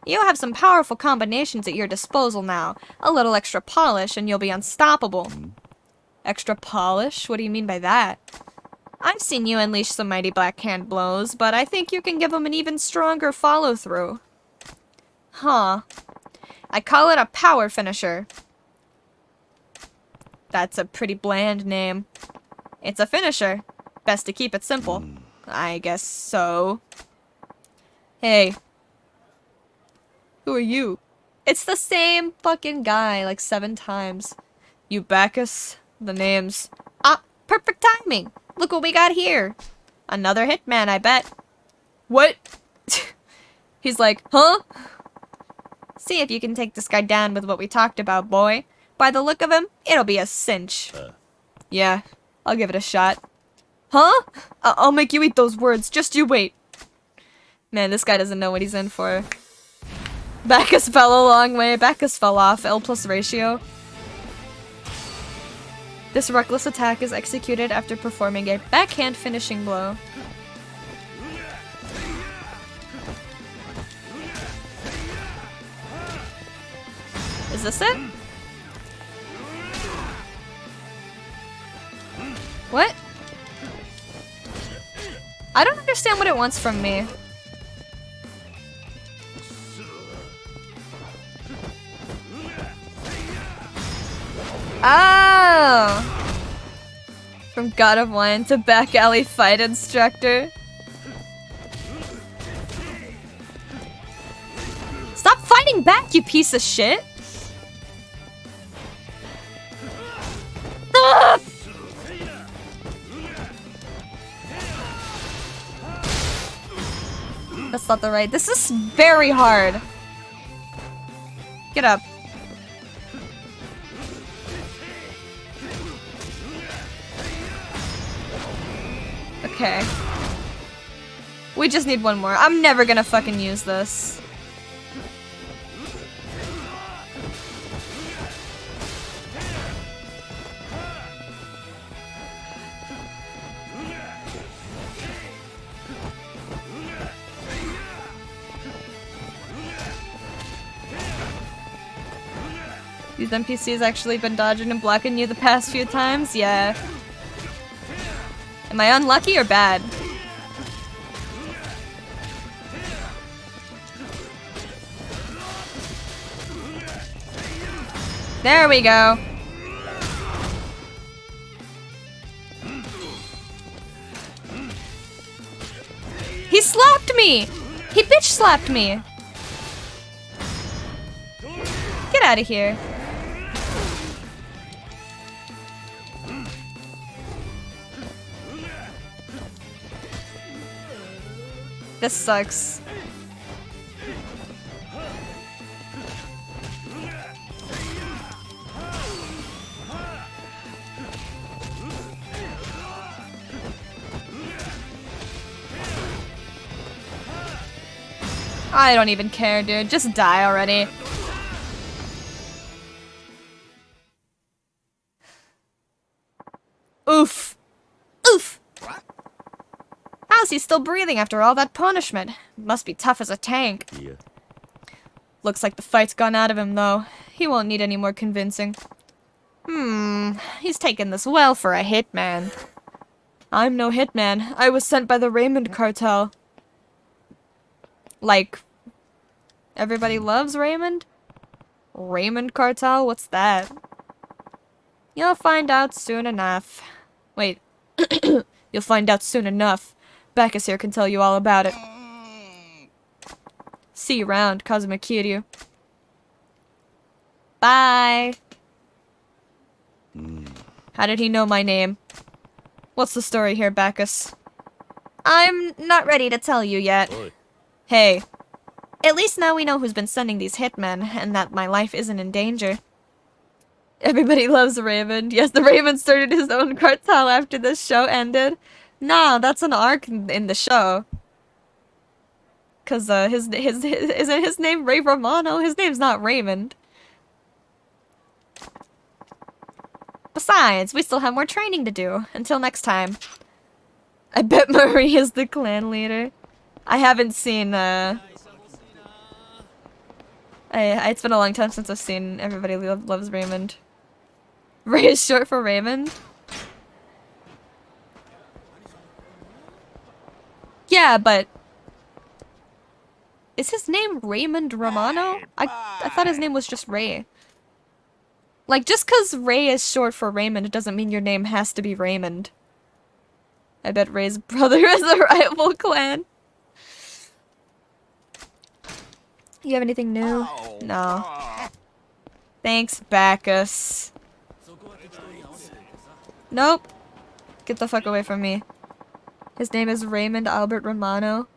You have some powerful combinations at your disposal now. A little extra polish and you'll be unstoppable. Extra polish? What do you mean by that? I've seen you unleash some mighty backhand blows, but I think you can give them an even stronger follow-through. Huh. I call it a power finisher. That's a pretty bland name. It's a finisher. Best to keep it simple. I guess so. Hey. Who are you? It's the same fucking guy like 7 times. You Bacchus? The names. Ah, perfect timing. Look what we got here. Another hitman, I bet. What? He's like, huh? See if you can take this guy down with what we talked about, boy. By the look of him, it'll be a cinch. Yeah, I'll give it a shot. Huh? I'll make you eat those words. Just you wait. Man, this guy doesn't know what he's in for. Bacchus fell a long way. Bacchus fell off. L+ ratio. This reckless attack is executed after performing a backhand finishing blow. Is this it? What? I don't understand what it wants from me. Oh! From God of Wine to back alley fight instructor. Stop fighting back, you piece of shit! Ah! That's not the right. This is very hard. Get up. Okay. We just need one more. I'm never gonna fucking use this. These NPCs actually been dodging and blocking you the past few times? Yeah. Am I unlucky or bad? There we go. He slapped me! He bitch slapped me! Get out of here. This sucks. I don't even care, dude. Just die already. Oof. Oof. How's he still breathing after all that punishment? Must be tough as a tank. Yeah. Looks like the fight's gone out of him, though. He won't need any more convincing. He's taken this well for a hitman. I'm no hitman. I was sent by the Raymond cartel. Like, everybody loves Raymond? Raymond cartel? What's that? You'll find out soon enough. Wait. You'll find out soon enough. Bacchus here can tell you all about it. See you around, Kazuma Kiryu. Bye! How did he know my name? What's the story here, Bacchus? I'm not ready to tell you yet. Oi. Hey. At least now we know who's been sending these hitmen, and that my life isn't in danger. Everybody loves Raymond. Yes, the Raymond started his own cartel after this show ended. Nah, that's an arc in the show. Cause isn't his name Ray Romano? His name's not Raymond. Besides, we still have more training to do. Until next time. I bet Marie is the clan leader. I haven't seen it's been a long time since I've seen Everybody Loves Raymond. Ray is short for Raymond? Yeah, but... Is his name Raymond Romano? I thought his name was just Ray. Like, just cause Ray is short for Raymond doesn't mean your name has to be Raymond. I bet Ray's brother is a rival clan. You have anything new? No. Thanks, Bacchus. Nope. Get the fuck away from me. His name is Raymond Albert Romano.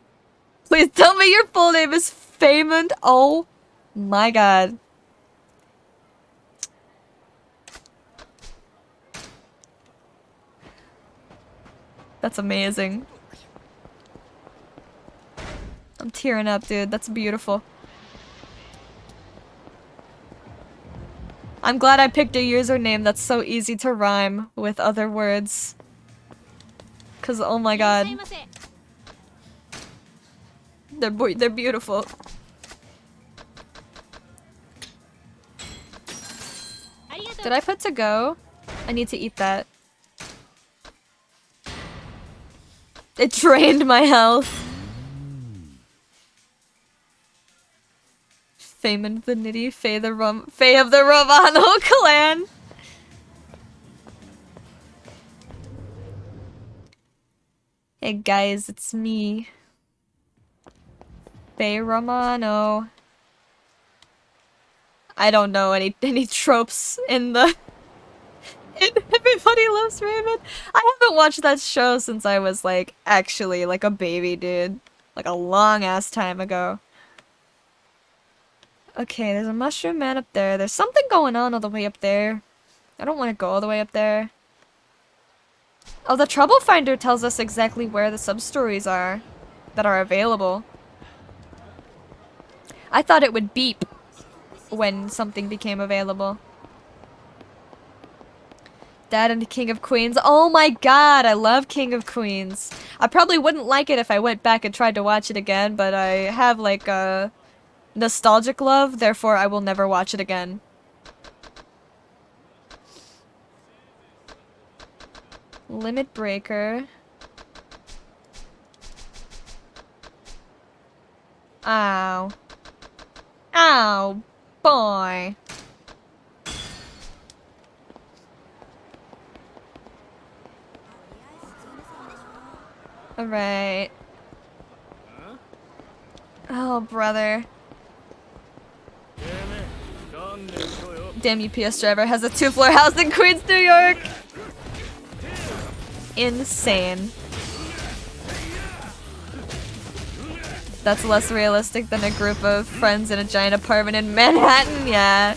Please tell me your full name is Faymond. Oh my god. That's amazing. I'm tearing up, dude. That's beautiful. I'm glad I picked a username that's so easy to rhyme with other words. Cause oh my god. They're beautiful. Did I put to go? I need to eat that. It drained my health. Faymond the Nitty, Faye of the Romano clan. Hey guys, it's me. Faye Romano. I don't know any tropes in the in Everybody Loves Raymond. I haven't watched that show since I was like actually like a baby, dude. Like a long ass time ago. Okay, there's a mushroom man up there. There's something going on all the way up there. I don't want to go all the way up there. Oh, the Trouble Finder tells us exactly where the sub-stories are that are available. I thought it would beep when something became available. Dad and King of Queens. Oh my god, I love King of Queens. I probably wouldn't like it if I went back and tried to watch it again, but I have like a nostalgic love, therefore I will never watch it again. Limit breaker. Ow. Ow, boy. Alright. Oh, brother. Damn UPS driver has a 2-floor house in Queens, New York. Insane. That's less realistic than a group of friends in a giant apartment in Manhattan, yeah.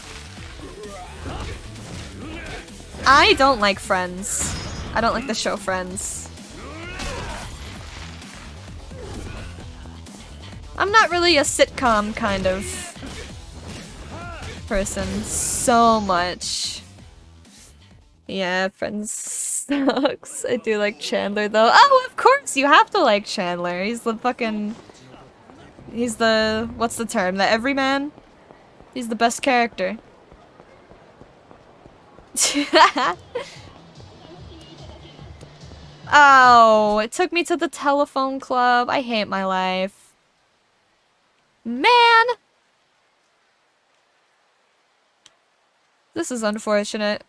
I don't like Friends. I don't like the show Friends. I'm not really a sitcom kind of person so much. Yeah, Friends sucks. I do like Chandler though. Oh, of course, you have to like Chandler. He's the fucking... He's the... what's the term? The everyman? He's the best character. Oh, it took me to the telephone club. I hate my life. Man! This is unfortunate.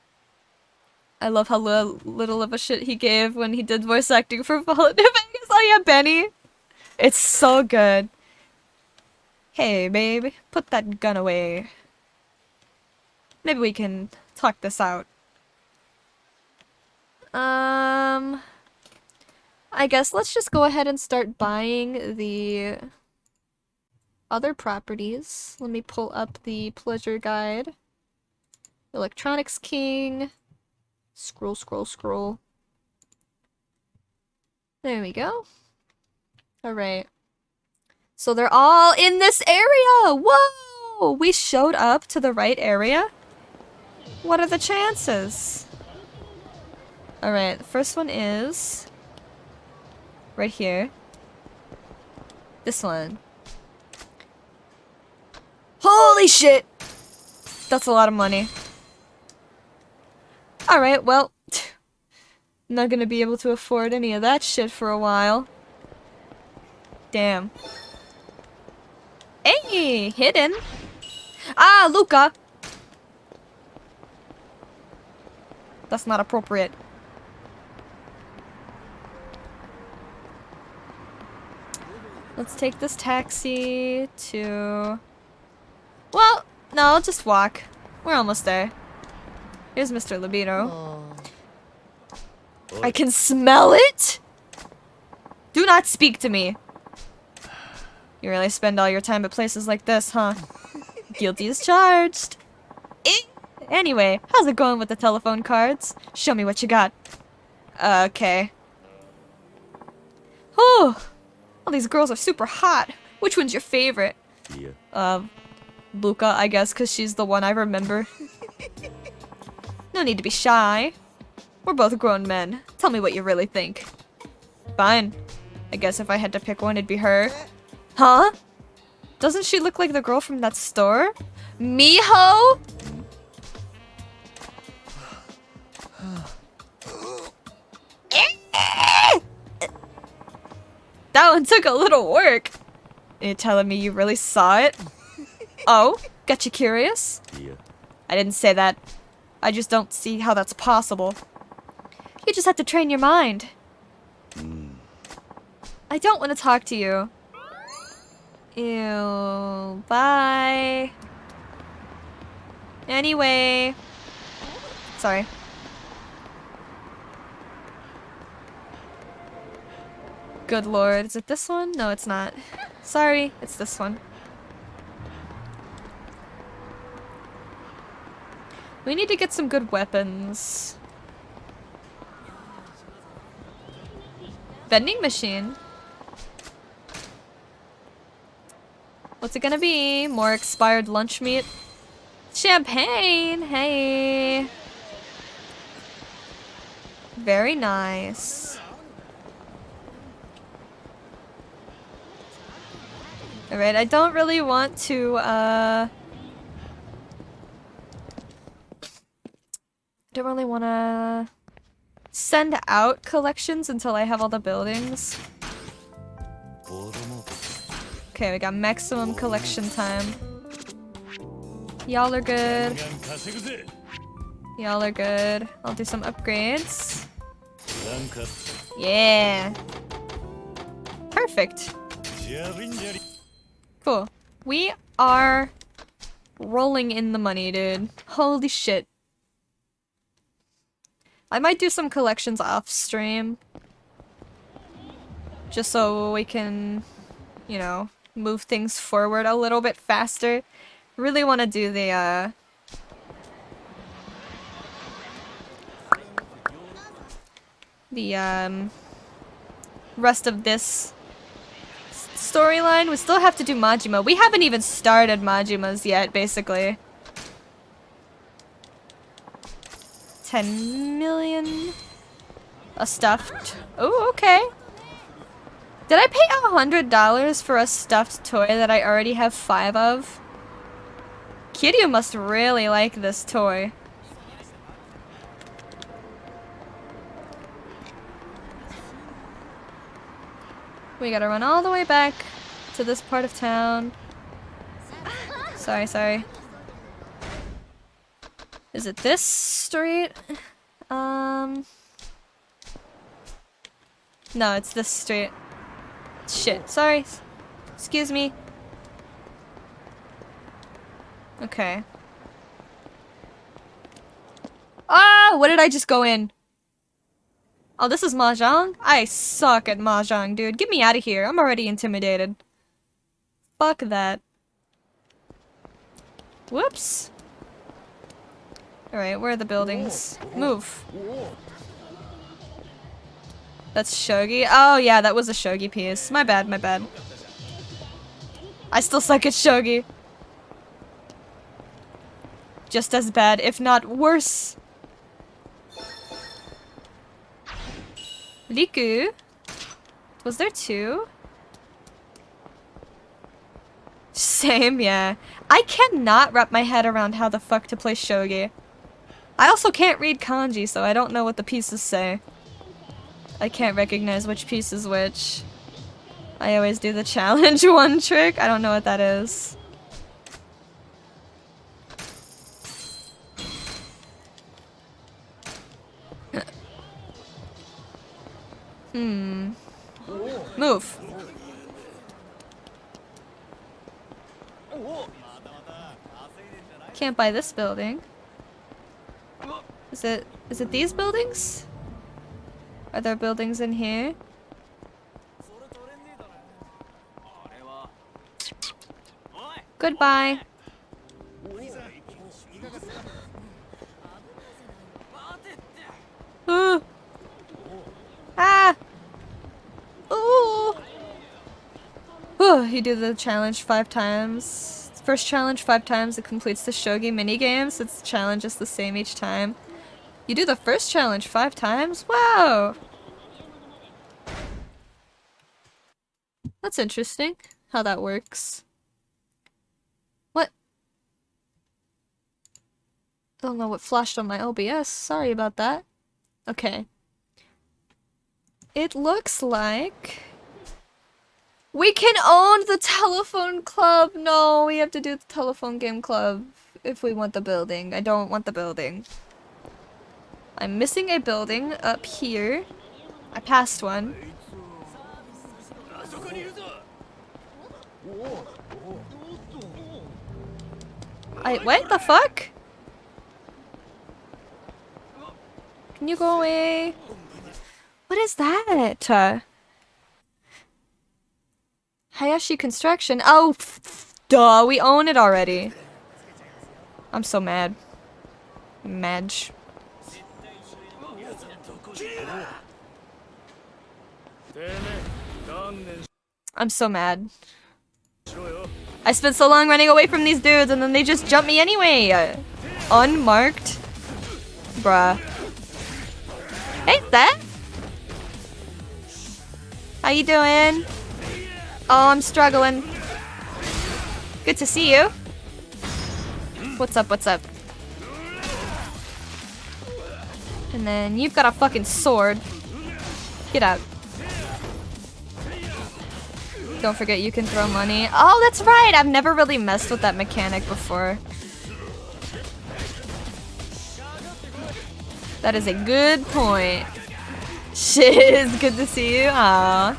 I love how little of a shit he gave when he did voice acting for Fallout New Vegas. Oh yeah, Benny! It's so good. Hey, babe, put that gun away. Maybe we can talk this out. I guess let's just go ahead and start buying the other properties. Let me pull up the pleasure guide. Electronics King. Scroll, scroll, scroll. There we go. Alright. So they're all in this area! Whoa! We showed up to the right area? What are the chances? Alright, the first one is... right here. This one. Holy shit! That's a lot of money. Alright, well... not gonna be able to afford any of that shit for a while. Damn. Hey! Hidden! Ah, Luca! That's not appropriate. Let's take this taxi to... well, no, I'll just walk. We're almost there. Here's Mr. Libido. I can smell it! Do not speak to me! You really spend all your time at places like this, huh? Guilty as charged. Anyway, how's it going with the telephone cards? Show me what you got. Okay. Oh! All these girls are super hot. Which one's your favorite? Yeah. Luca, I guess, because she's the one I remember. No need to be shy. We're both grown men. Tell me what you really think. Fine. I guess if I had to pick one, it'd be her. Huh? Doesn't she look like the girl from that store? Miho? That one took a little work. Are you telling me you really saw it? Oh? Got you curious? Yeah. I didn't say that. I just don't see how that's possible. You just have to train your mind. I don't want to talk to you. Ew. Bye. Anyway. Sorry. Good lord. Is it this one? No, it's not. Sorry, it's this one. We need to get some good weapons. Vending machine. What's it gonna be? More expired lunch meat? Champagne! Hey! Very nice. Alright, I don't really want to, don't really want to send out collections until I have all the buildings. Okay, we got maximum collection time. Y'all are good. Y'all are good. I'll do some upgrades. Yeah. Perfect. Cool. We are rolling in the money, dude. Holy shit. I might do some collections off stream. Just so we can, you know, move things forward a little bit faster. Really want to do the, rest of this storyline. We still have to do Majima. We haven't even started Majima's yet, basically. 10 million? A stuffed. Oh, okay. Did I pay $100 for a stuffed toy that I already have 5 of? Kiryu must really like this toy. We gotta run all the way back to this part of town. Sorry. Is it this street? No, it's this street. Shit, sorry. Excuse me. Okay. Ah, what did I just go in? Oh, this is Mahjong? I suck at Mahjong, dude. Get me out of here. I'm already intimidated. Fuck that. Whoops. Alright, where are the buildings? Move. That's shogi? Oh yeah, that was a shogi piece. My bad. I still suck at shogi. Just as bad, if not worse. Riku? Was there 2? Same, yeah. I cannot wrap my head around how the fuck to play shogi. I also can't read kanji, so I don't know what the pieces say. I can't recognize which piece is which. I always do the challenge one trick. I don't know what that is. Move. Can't buy this building. Is it these buildings? Are there buildings in here? Goodbye. Ooh. Ah. Ooh. Ooh, you do the challenge 5 times. First challenge 5 times, it completes the shogi minigames. Its challenge is the same each time. You do the first challenge 5 times? Wow! That's interesting, how that works. What? Don't know what flashed on my OBS. Sorry about that. Okay. It looks like we can own the telephone club. No, we have to do the telephone game club if we want the building. I don't want the building. I'm missing a building up here. I passed one. What the fuck? Can you go away? What is that? Hayashi Construction. Oh, duh, we own it already. I'm so mad. Madge. I'm so mad. I spent so long running away from these dudes and then they just jump me anyway. Unmarked. Bruh. Hey, Seth. How you doing? Oh, I'm struggling. Good to see you. What's up, what's up? And then you've got a fucking sword. Get out. Don't forget you can throw money. Oh, that's right! I've never really messed with that mechanic before. That is a good point. Shiz, good to see you. Aww.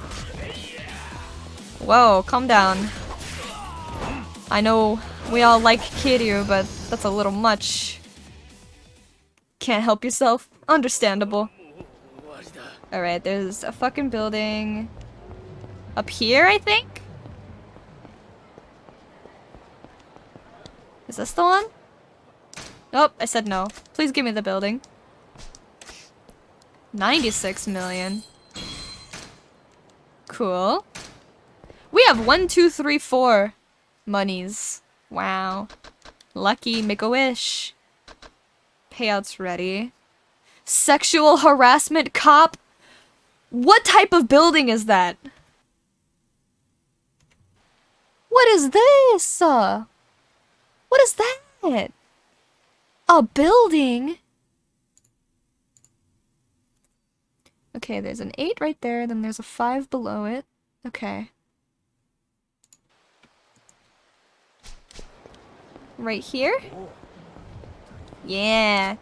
Whoa, calm down. I know we all like Kiryu, but that's a little much. Can't help yourself. Understandable. Alright, there's a fucking building up here, I think? Is this the one? Oh, I said no. Please give me the building. 96 million. Cool. We have 1, 2, 3, 4 monies. Wow. Lucky, make a wish. Payouts ready. Sexual harassment cop? What type of building is that? What is this? What is that? A building? Okay, there's an 8 right there, then there's a 5 below it. Okay. Right here? Yeah.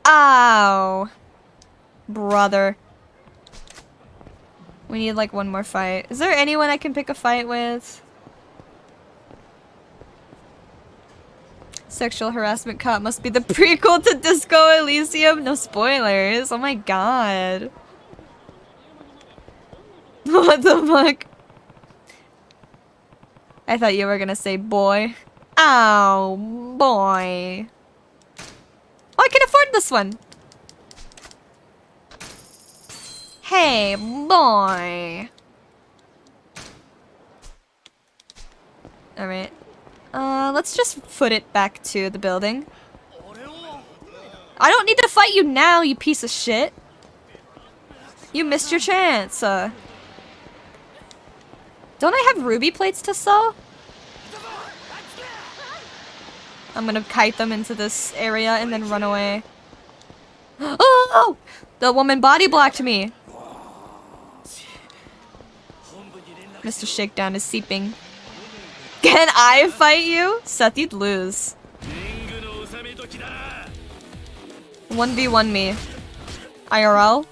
Ow. Brother. We need like one more fight. Is there anyone I can pick a fight with? Sexual harassment cop must be the prequel to Disco Elysium. No spoilers. Oh my god. What the fuck? I thought you were gonna say boy. Ow, boy. Oh, I can afford this one. Hey, boy. Alright. Let's just foot it back to the building. I don't need to fight you now, you piece of shit. You missed your chance. Don't I have ruby plates to sell? I'm gonna kite them into this area and then run away. Oh! The woman body blocked me. Mr. Shakedown is seeping. Can I fight you? Seth, you'd lose. 1v1 me. IRL?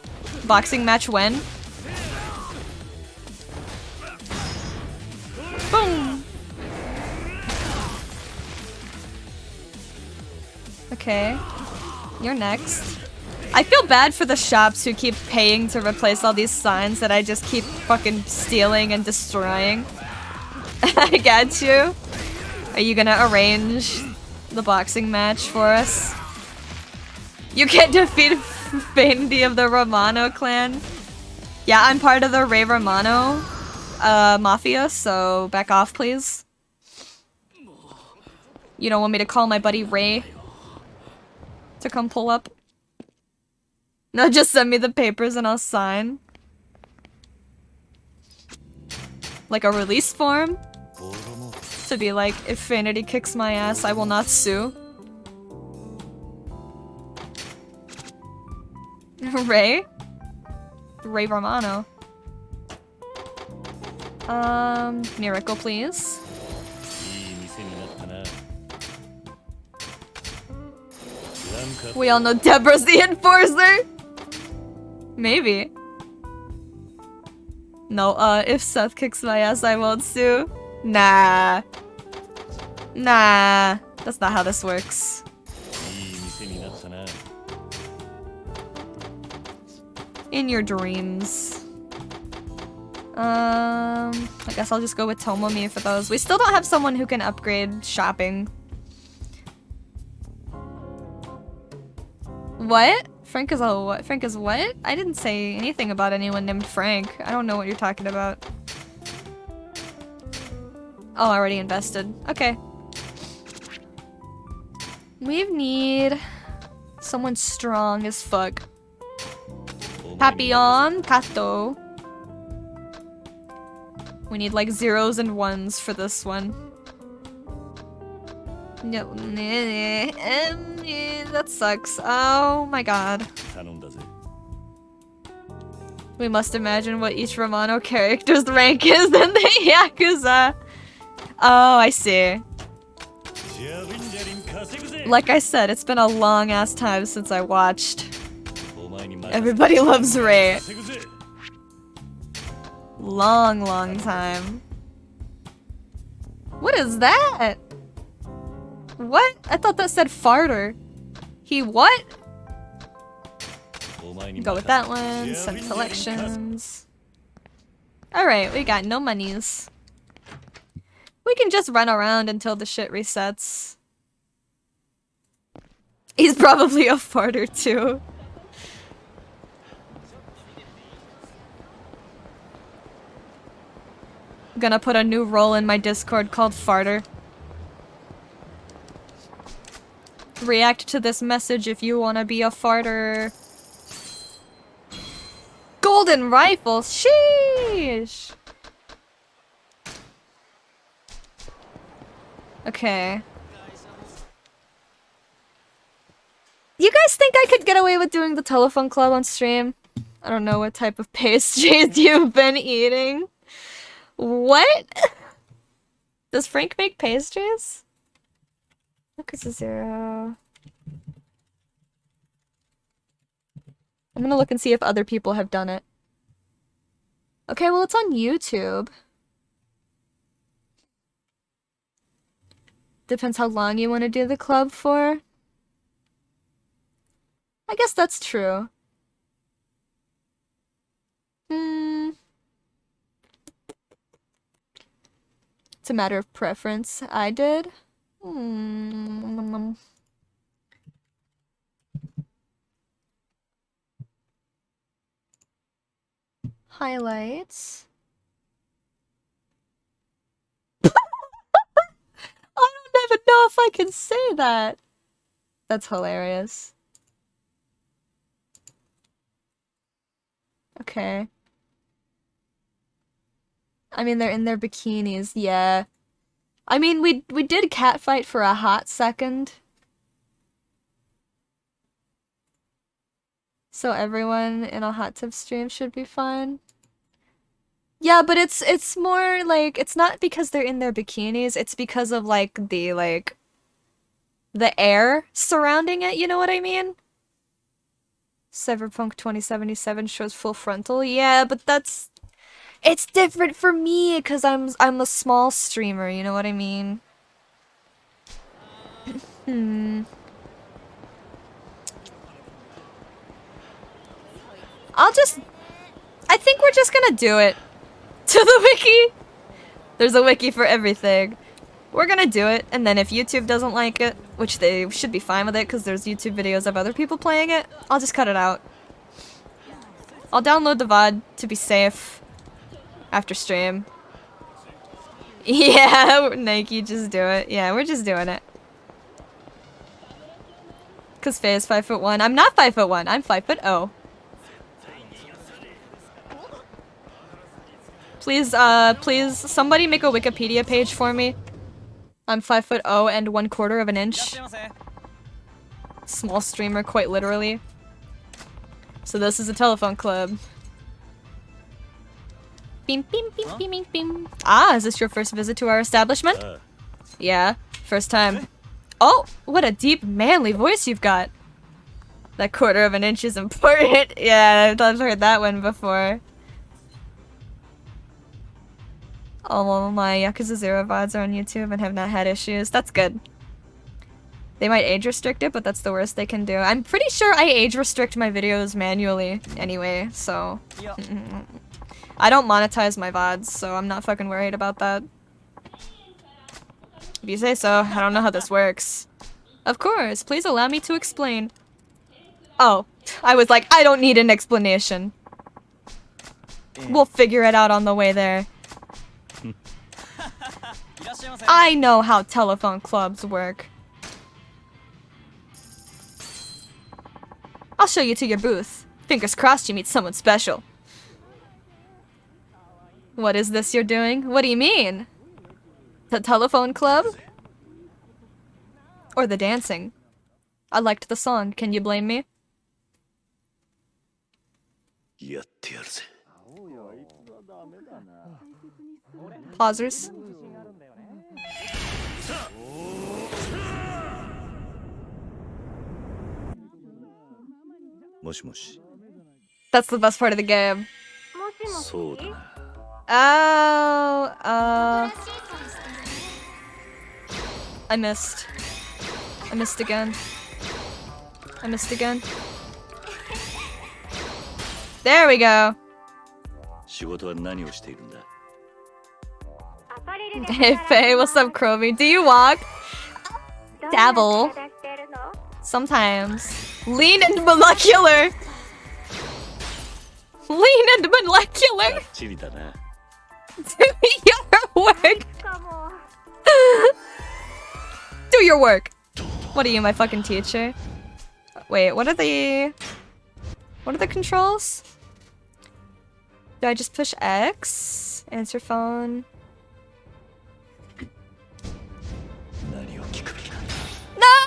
Boxing match when? Boom! Okay. You're next. I feel bad for the shops who keep paying to replace all these signs that I just keep fucking stealing and destroying. I got you. Are you gonna arrange the boxing match for us? You can't defeat Fendi of the Romano clan. Yeah, I'm part of the Ray Romano mafia, so back off, please. You don't want me to call my buddy Ray to come pull up? No, just send me the papers and I'll sign. Like a release form? To be like, if Fanity kicks my ass, I will not sue. Ray? Ray Romano. Miracle, please. We all know Deborah's the enforcer! Maybe. No, if Seth kicks my ass, I won't sue. Nah. Nah. That's not how this works. In your dreams. I guess I'll just go with Tomomi for those. We still don't have someone who can upgrade shopping. What? Frank is a what? Frank is what? I didn't say anything about anyone named Frank. I don't know what you're talking about. Oh, already invested. Okay. We need someone strong as fuck. Papillon, Kato. We need like 0s and 1s for this one. No, that sucks. Oh my god. We must imagine what each Romano character's rank is in the Yakuza. Oh, I see. Like I said, it's been a long ass time since I watched. Everybody loves Ray. Long time. What is that? What? I thought that said farter. He what? Go with that one. Send collections. Alright, we got no monies. We can just run around until the shit resets. He's probably a farter too. I'm gonna put a new role in my Discord called Farter. React to this message if you wanna be a farter. Golden rifle, sheesh! Okay. You guys think I could get away with doing the telephone club on stream? I don't know what type of pastries you've been eating. What? Does Frank make pastries? Yakuza 0. I'm gonna look and see if other people have done it. Okay, well it's on YouTube. Depends how long you want to do the club for. I guess that's true. It's a matter of preference. I did. Highlights. I don't even know if I can say that. That's hilarious. Okay. I mean, they're in their bikinis, yeah. I mean, we did catfight for a hot second. So everyone in a hot tub stream should be fine. Yeah, but it's more like, it's not because they're in their bikinis, it's because of like the air surrounding it, you know what I mean? Cyberpunk 2077 shows full frontal. Yeah, but it's different for me because I'm a small streamer, you know what I mean? I think we're just gonna do it. To the wiki! There's a wiki for everything. We're gonna do it, and then if YouTube doesn't like it, which they should be fine with it because there's YouTube videos of other people playing it, I'll just cut it out. I'll download the VOD to be safe after stream. Yeah, Nike, just do it. Yeah, we're just doing it. Cause Faye is 5'1". I'm not 5'1". I'm 5'0". Please, please, somebody make a Wikipedia page for me. I'm 5'0" and 1/4 of an inch. Small streamer, quite literally. So this is a telephone club. Beam, beam, beam, beam, beam, beam. Ah, is this your first visit to our establishment? Yeah, first time. Oh, what a deep, manly voice you've got. That 1/4 of an inch is important. Yeah, I've heard that one before. All my Yakuza 0 VODs are on YouTube and have not had issues. That's good. They might age restrict it, but that's the worst they can do. I'm pretty sure I age restrict my videos manually anyway, so... I don't monetize my VODs, so I'm not fucking worried about that. If you say so, I don't know how this works. Of course, please allow me to explain. Oh, I was like, I don't need an explanation. We'll figure it out on the way there. I know how telephone clubs work. I'll show you to your booth. Fingers crossed you meet someone special. What is this you're doing? What do you mean? The telephone club? Or the dancing. I liked the song. Can you blame me? Pausers. That's the best part of the game. Oh, I missed. I missed again. I missed again. There we go. Hey Faye, what's up, Chromie? Do you walk? Dabble. Sometimes. Lean and molecular. Lean and molecular. Do your work. Do your work. What are you, my fucking teacher? Wait, what are the controls? Do I just push X? Answer phone. No!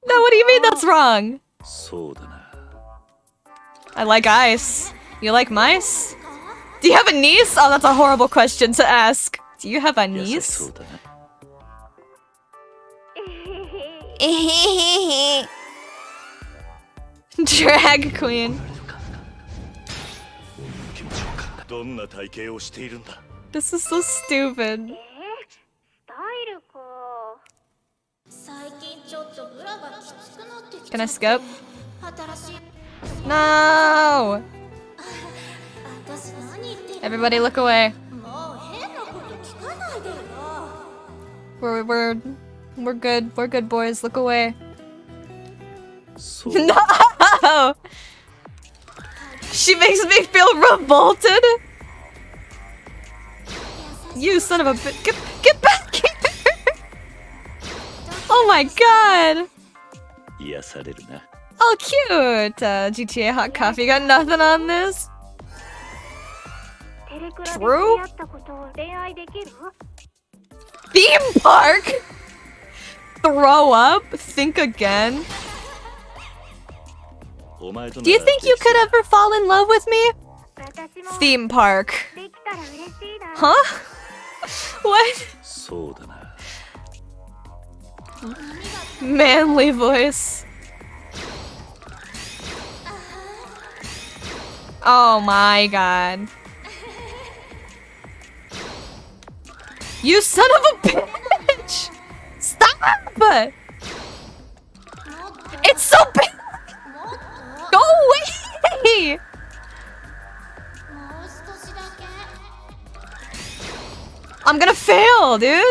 No, what do you mean that's wrong? I like ice. You like mice? Do you have a niece? Oh, that's a horrible question to ask. Do you have a niece? Drag queen. This is so stupid. Can I skip? No! Everybody look away. We're good. We're good, boys. Look away. No! She makes me feel revolted. You son of a bitch. Get back here! Oh my god! Oh, cute! GTA Hot Coffee got nothing on this? True? Theme park? Throw up? Think again? Do you think you could ever fall in love with me? Theme park. Huh? What? Manly voice. Oh my god. You son of a bitch! Stop! It's so big! Go away! I'm gonna fail, dude!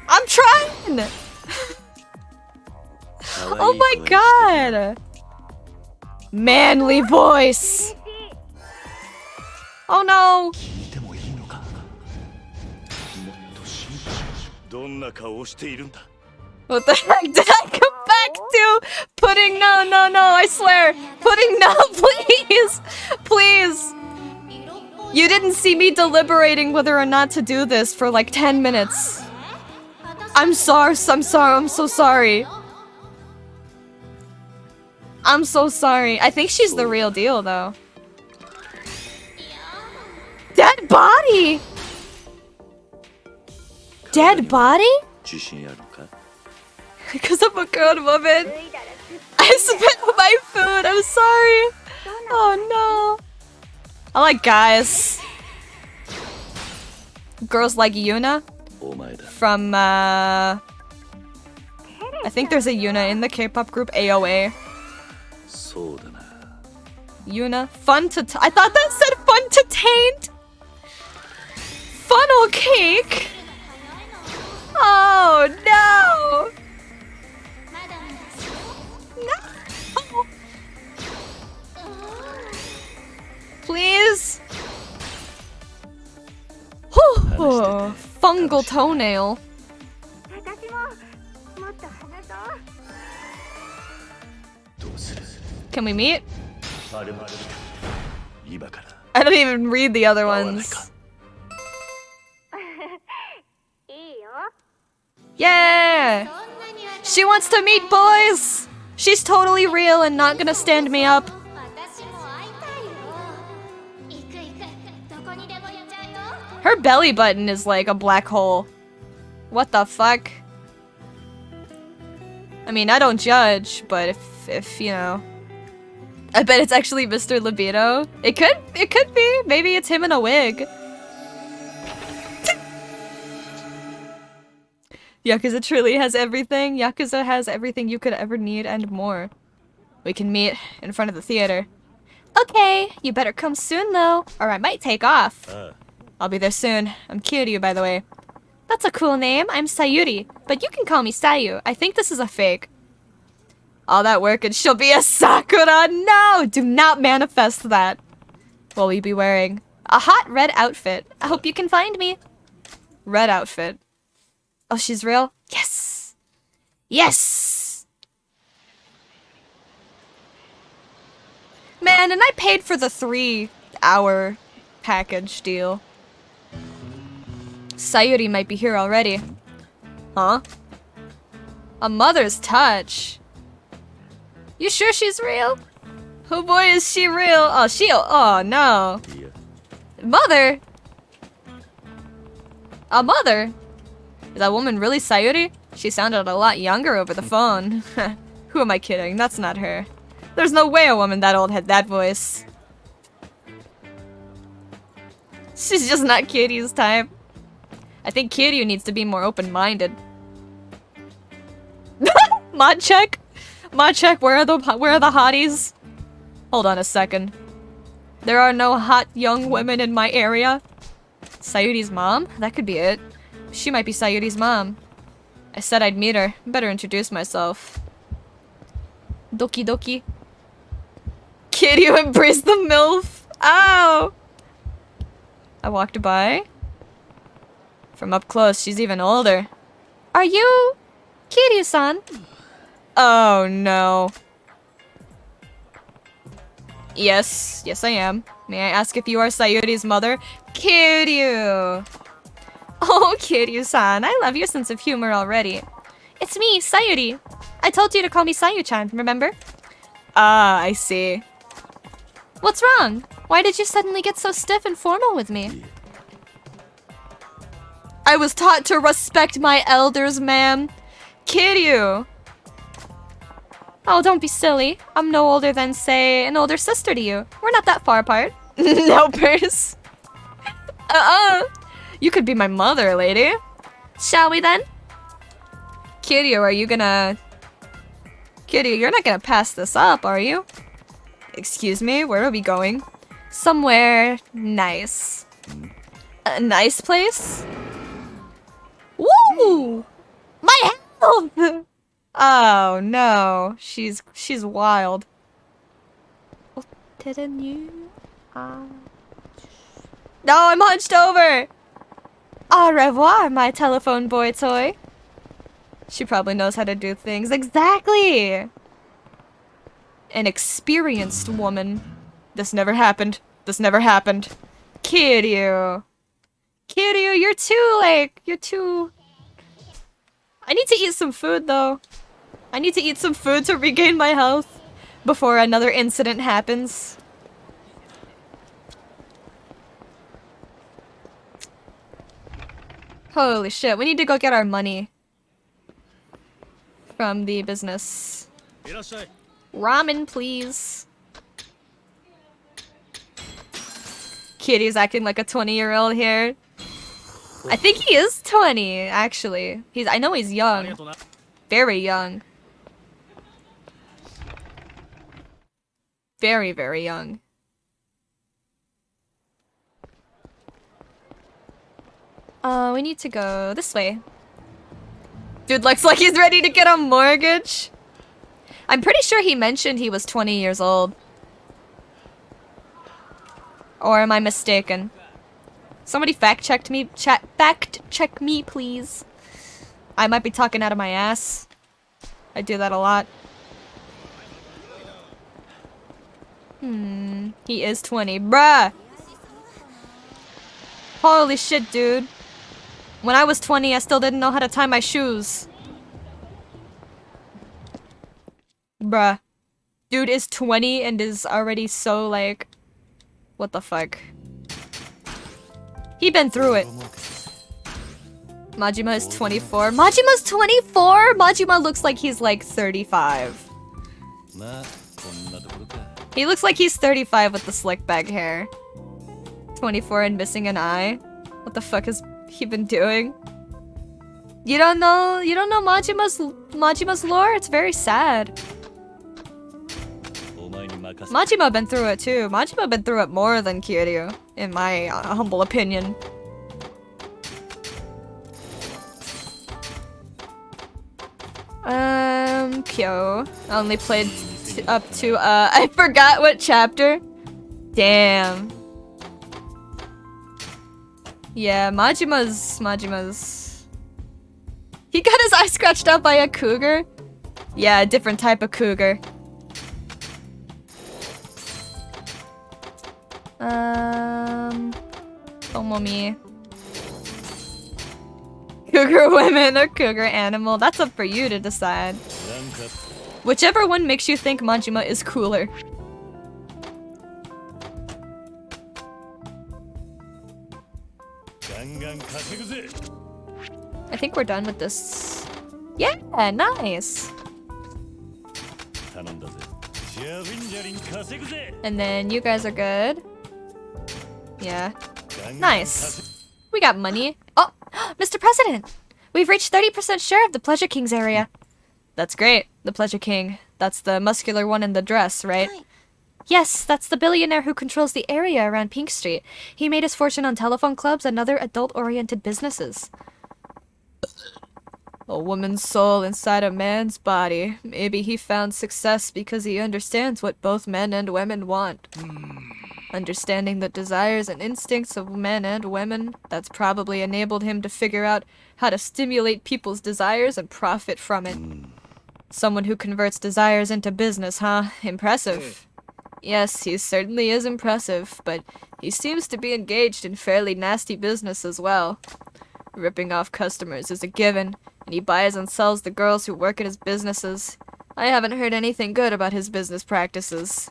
I'm trying! Oh my god! Manly voice! Oh no! What the heck did I come back to? Pudding, no, I swear! Pudding, no, please! Please! You didn't see me deliberating whether or not to do this for like 10 minutes. I'm so sorry. I'm so sorry. I think she's the real deal, though. Dead body? Dead body? Because I'm a grown woman. I spit my food. I'm sorry. Oh no. I like guys. Girls like Yuna from I think there's a Yuna in the K-pop group AOA. Yuna, fun to I thought that said fun to taint. Funnel cake. Oh no. No. Please. Whew. Fungal toenail. Can we meet? I don't even read the other ones. Yeah! She wants to meet boys! She's totally real and not gonna stand me up. Her belly button is like a black hole. What the fuck? I mean, I don't judge, but if you know... I bet it's actually Mr. Libido. It could be. Maybe it's him in a wig. Yakuza truly has everything. Yakuza has everything you could ever need and more. We can meet in front of the theater. Okay, you better come soon though, or I might take off. I'll be there soon. I'm Kiryu, by the way. That's a cool name. I'm Sayuri, but you can call me Sayu. I think this is a fake. All that work and she'll be a Sakura? No! Do not manifest that. Will we be wearing a hot red outfit? I hope you can find me. Red outfit. Oh, she's real? Yes! Yes! Man, and I paid for the 3-hour package deal. Sayuri might be here already. Huh? A mother's touch. You sure she's real? Oh boy, is she real? Oh no. Mother? A mother? Is that woman really Sayuri? She sounded a lot younger over the phone. Who am I kidding? That's not her. There's no way a woman that old had that voice. She's just not Kiryu's type. I think Kiryu needs to be more open-minded. Mod check? Mod check, where are the hotties? Hold on a second. There are no hot young women in my area. Sayuri's mom? That could be it. She might be Sayuri's mom. I said I'd meet her. Better introduce myself. Doki doki. Kiryu embraced the MILF. Ow! I walked by. From up close, she's even older. Are you Kiryu-san? Oh no. Yes, I am. May I ask if you are Sayuri's mother? Kiryu! Oh, Kiryu-san, I love your sense of humor already. It's me, Sayuri. I told you to call me Sayu-chan, remember? Ah, I see. What's wrong? Why did you suddenly get so stiff and formal with me? I was taught to respect my elders, ma'am. Kiryu! Oh, don't be silly. I'm no older than, say, an older sister to you. We're not that far apart. No, purse. You could be my mother, lady. Shall we then? Kiryu, are you gonna... Kiryu, you're not gonna pass this up, are you? Excuse me, where are we going? Somewhere nice. A nice place? Woo! My health! Oh no, she's wild. No, I'm hunched over! Au revoir, my telephone boy toy. She probably knows how to do things. Exactly! An experienced woman. This never happened. This never happened. Kiryu. Kiryu, you're too... I need to eat some food, though. I need to eat some food to regain my health before another incident happens. Holy shit, we need to go get our money from the business. Ramen, please. Kitty's acting like a 20-year-old here. I think he is 20, actually. I know he's young. Very young. Very, very young. We need to go this way. Dude looks like he's ready to get a mortgage. I'm pretty sure he mentioned he was 20 years old. Or am I mistaken? Somebody fact-check me, fact-check me, please. I might be talking out of my ass. I do that a lot. He is 20. Bruh! Holy shit, dude. When I was 20, I still didn't know how to tie my shoes. Bruh. Dude is 20 and is already so like... What the fuck? He been through it. Majima is 24. Majima's 24?! Majima looks like he's like 35. He looks like he's 35 with the slick back hair. 24 and missing an eye. What the fuck has he been doing? You don't know Majima's lore? It's very sad. Majima been through it too. Majima been through it more than Kiryu, in my humble opinion. Pyo. I only played up to, I forgot what chapter. Damn. Yeah, Majima's... He got his eye scratched out by a cougar? Yeah, a different type of cougar. Tomomi. Cougar women or cougar animal, that's up for you to decide. Whichever one makes you think Majima is cooler. I think we're done with this. Yeah, nice. And then you guys are good. Yeah. Nice. We got money. Oh, Mr. President! We've reached 30% share of the Pleasure King's area. That's great. The Pleasure King. That's the muscular one in the dress, right? Yes, that's the billionaire who controls the area around Pink Street. He made his fortune on telephone clubs and other adult-oriented businesses. A woman's soul inside a man's body. Maybe he found success because he understands what both men and women want. Understanding the desires and instincts of men and women, that's probably enabled him to figure out how to stimulate people's desires and profit from it. Someone who converts desires into business, huh? Impressive. Yes, he certainly is impressive, but he seems to be engaged in fairly nasty business as well. Ripping off customers is a given, and he buys and sells the girls who work at his businesses. I haven't heard anything good about his business practices.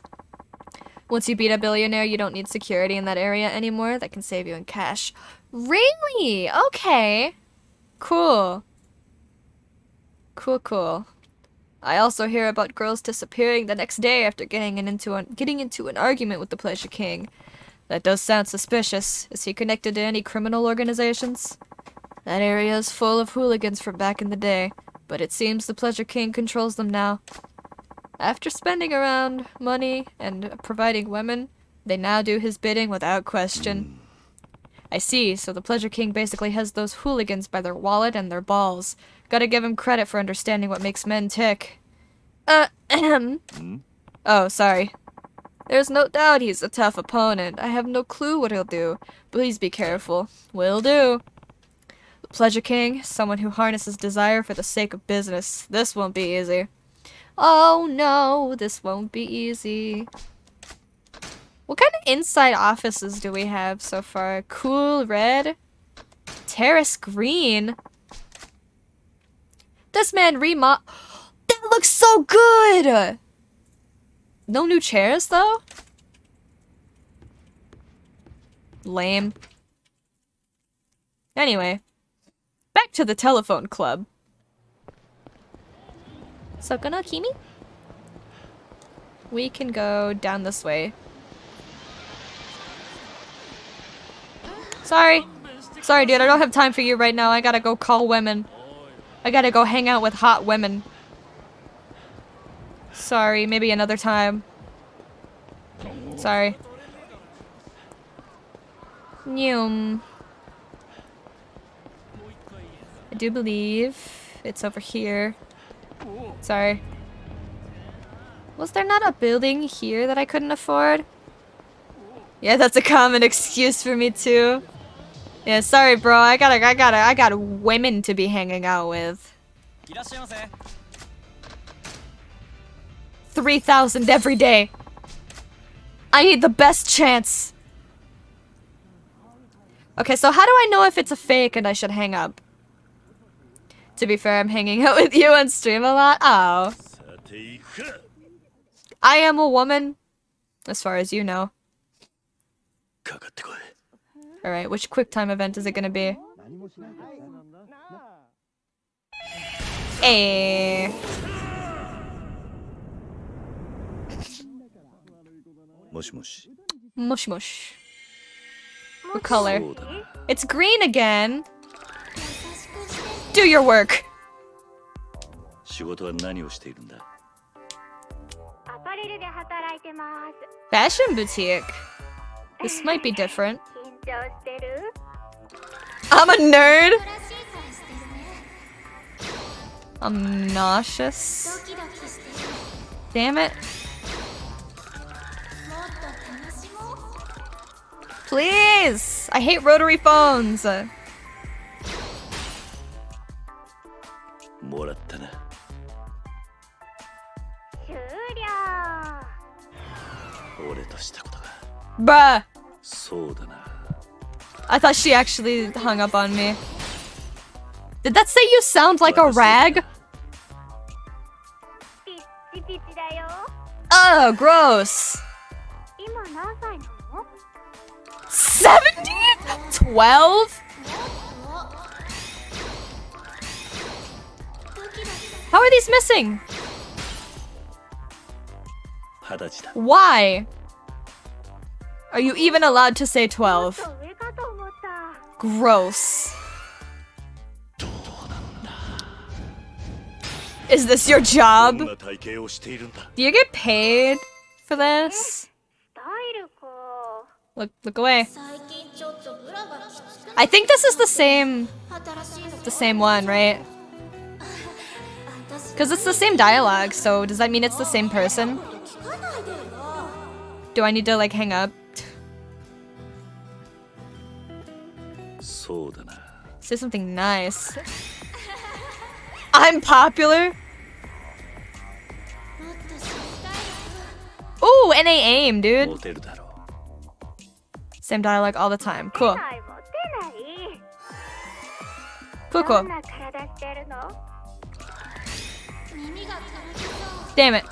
Once you beat a billionaire, you don't need security in that area anymore. That can save you in cash. Really? Okay. Cool. Cool. I also hear about girls disappearing the next day after getting into an argument with the Pleasure King. That does sound suspicious. Is he connected to any criminal organizations? That area is full of hooligans from back in the day, but it seems the Pleasure King controls them now. After spending around money and providing women, they now do his bidding without question. I see, so the Pleasure King basically has those hooligans by their wallet and their balls. Gotta give him credit for understanding what makes men tick. Oh, sorry. There's no doubt he's a tough opponent. I have no clue what he'll do. Please be careful. Will do. The Pleasure King, someone who harnesses desire for the sake of business. This won't be easy. Oh no, this won't be easy. What kind of inside offices do we have so far? Cool red? Terrace green? This man That looks so good! No new chairs though? Lame. Anyway. Back to the telephone club. Soko no Kimi? We can go down this way. Sorry, dude, I don't have time for you right now. I gotta go call women. I gotta go hang out with hot women. Sorry, maybe another time. Sorry. Nyum. I do believe it's over here. Sorry. Was there not a building here that I couldn't afford? Yeah, that's a common excuse for me too. Yeah, sorry bro, I got women to be hanging out with. 3,000 every day. I need the best chance. Okay, so how do I know if it's a fake and I should hang up? To be fair, I'm hanging out with you on stream a lot. Oh. I am a woman, as far as you know. Alright, which quick time event is it gonna be? Hey. Mush mush. What color? It's green again. Do your work. Fashion boutique. This might be different. I'm a nerd. I'm nauseous. Damn it. Please! I hate rotary phones! Bruh! I thought she actually hung up on me. Did that say you sound like a rag? Oh, gross! 17? 12? How are these missing? Why? Are you even allowed to say 12? Gross. Is this your job? Do you get paid for this? Look away. I think this is the same one, right? Because it's the same dialogue, so does that mean it's the same person? Do I need to, like, hang up? Say something nice. I'm popular? Ooh, NA aim, dude. Same dialogue all the time. Cool. Cool. Damn it.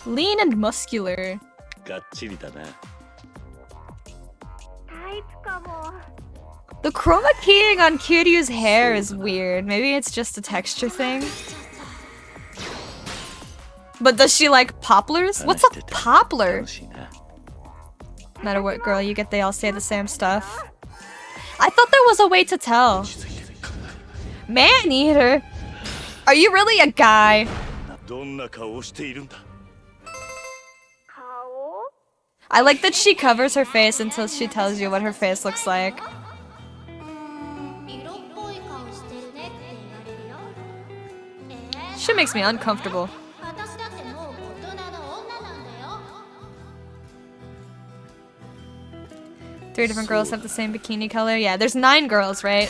Lean and muscular. The chroma keying on Kiryu's hair is weird. Maybe it's just a texture thing. But does she like poplars? What's a poplar? No matter what girl you get, they all say the same stuff. I thought there was a way to tell. Man-eater? Are you really a guy? I like that she covers her face until she tells you what her face looks like. She makes me uncomfortable. Three different girls have the same bikini color. Yeah, there's 9 girls, right?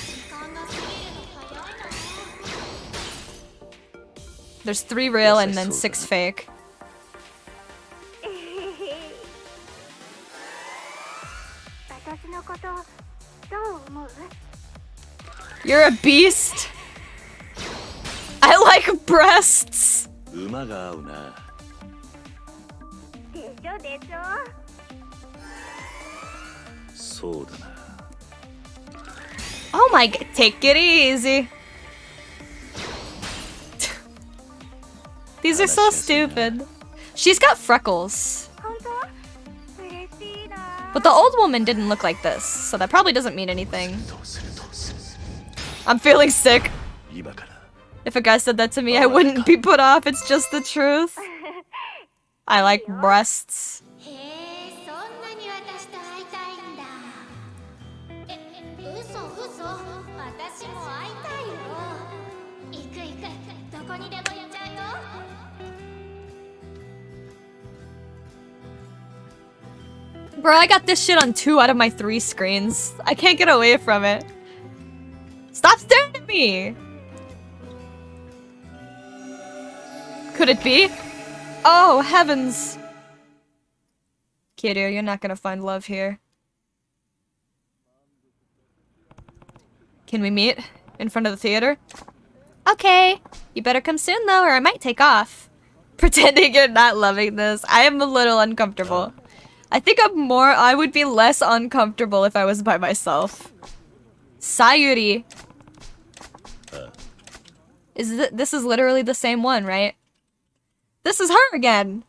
There's 3 real and then 6 fake. You're a beast. I like breasts. Oh my god, take it easy. These are so stupid. She's got freckles. But the old woman didn't look like this, so that probably doesn't mean anything. I'm feeling sick. If a guy said that to me, I wouldn't be put off. It's just the truth. I like breasts. Bro, I got this shit on 2 out of my 3 screens. I can't get away from it. Stop staring at me! Could it be? Oh, heavens! Kiryu, you're not gonna find love here. Can we meet? In front of the theater? Okay. You better come soon though, or I might take off. Pretending you're not loving this. I am a little uncomfortable. I think I would be less uncomfortable if I was by myself. Sayuri. This is literally the same one, right? This is her again.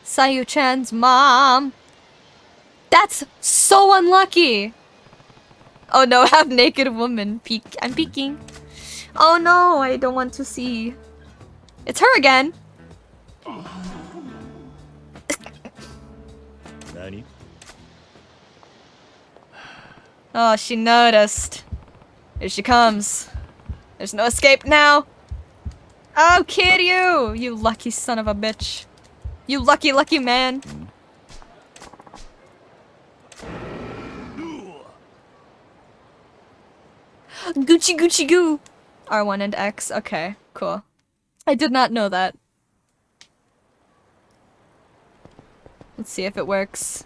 Sayu-chan's mom. That's so unlucky. Oh no, half-naked woman. I'm peeking. Oh no, I don't want to see. It's her again. Oh, she noticed. Here she comes. There's no escape now. Oh, Kiryu! You lucky son of a bitch. You lucky, lucky man. Gucci Gucci Goo. R1 and X. Okay, cool. I did not know that. Let's see if it works.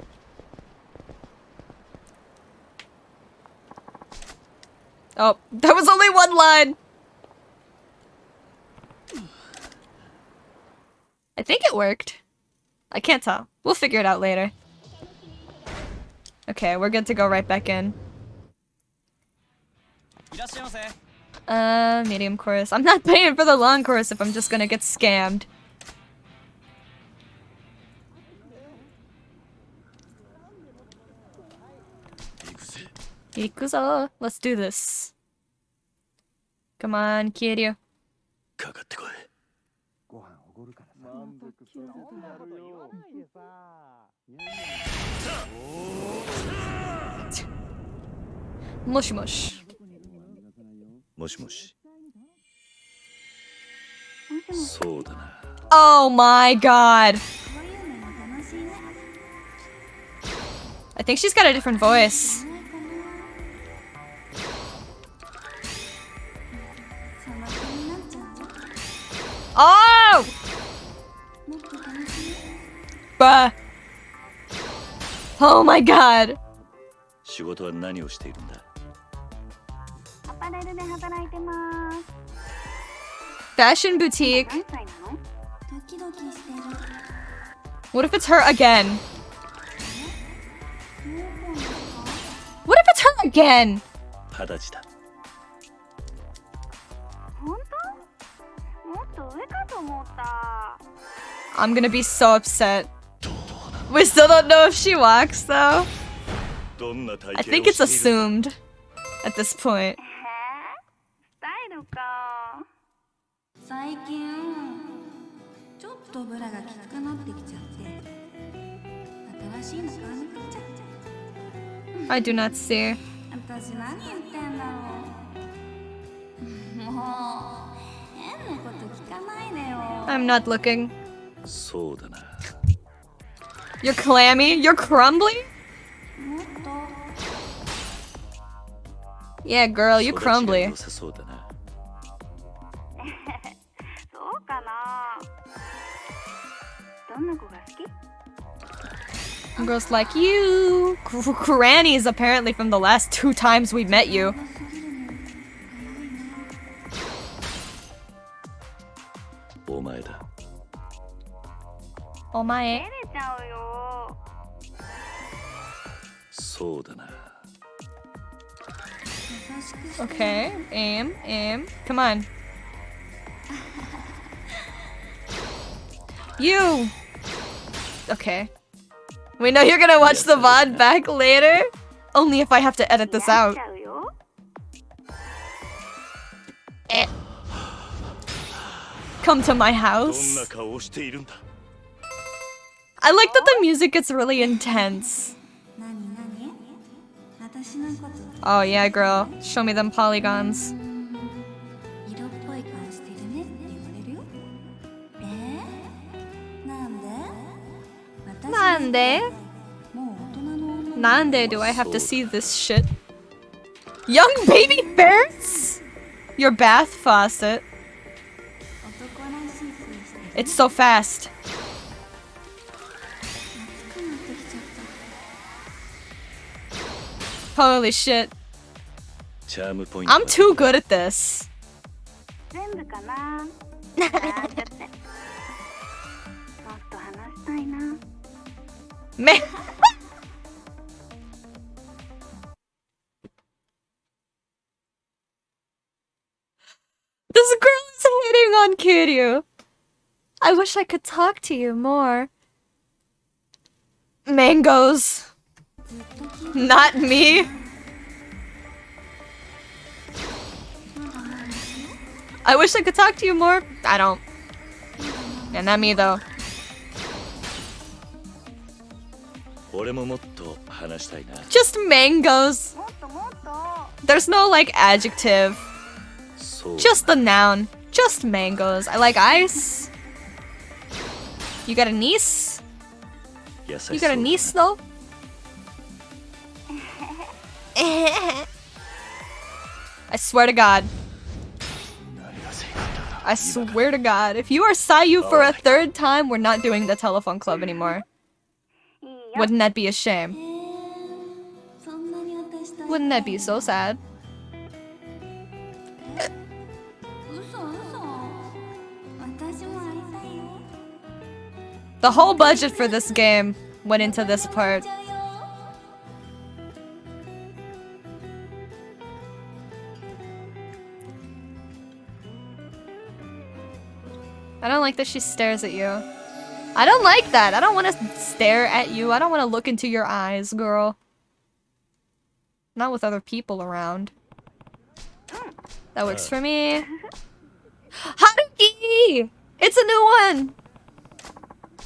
Oh, there was only one line! I think it worked. I can't tell. We'll figure it out later. Okay, we're good to go right back in. Medium chorus. I'm not paying for the long chorus if I'm just gonna get scammed. Yakuza, let's do this. Come on, Kiryu. Mush mush. Oh my god. I think she's got a different voice. Oh! Bruh. Oh my god. Fashion boutique. What if it's her again? What if it's her again? I'm gonna be so upset. We still don't know if she walks though. I think it's assumed at this point. I do not see. I'm not looking. You're clammy? You're crumbly? Yeah, girl, you crumbly. Girls like you. Granny's apparently from the last 2 times we met you. Omae. Okay, aim. Come on. You! Okay. We know you're gonna watch the VOD back later. Only if I have to edit this out. Come to my house. I like that the music gets really intense. Oh yeah, girl. Show me them polygons. Nande do I have to see this shit? Young baby ferrets? Your bath faucet. It's so fast. Holy shit. I'm too good at this. Man. This girl is hitting on Kiryu. I wish I could talk to you more. Mangoes. Not me. I wish I could talk to you more. I don't. Yeah, not me though. Just mangoes. There's no like adjective. Just the noun. Just mangoes. I like ice. You got a niece? You got a niece though? I swear to God. I swear to God. If you are Sayu for a third time, we're not doing the telephone club anymore. Wouldn't that be a shame? Wouldn't that be so sad? The whole budget for this game went into this part. I don't like that she stares at you. I don't like that. I don't want to stare at you. I don't want to look into your eyes, girl. Not with other people around. That works for me. Haruki! It's a new one!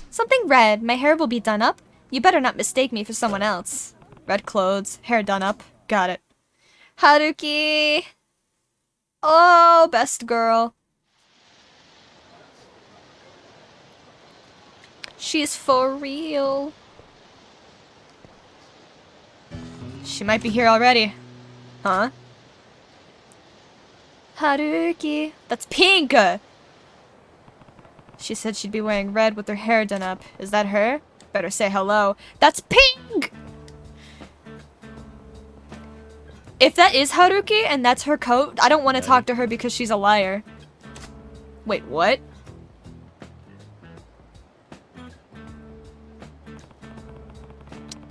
Something red. My hair will be done up. You better not mistake me for someone else. Red clothes, hair done up. Got it. Haruki! Oh, best girl. She's for real. She might be here already. Huh? Haruki. That's pink! She said she'd be wearing red with her hair done up. Is that her? Better say hello. That's pink! If that is Haruki and that's her coat, I don't want to talk to her because she's a liar. Wait, what?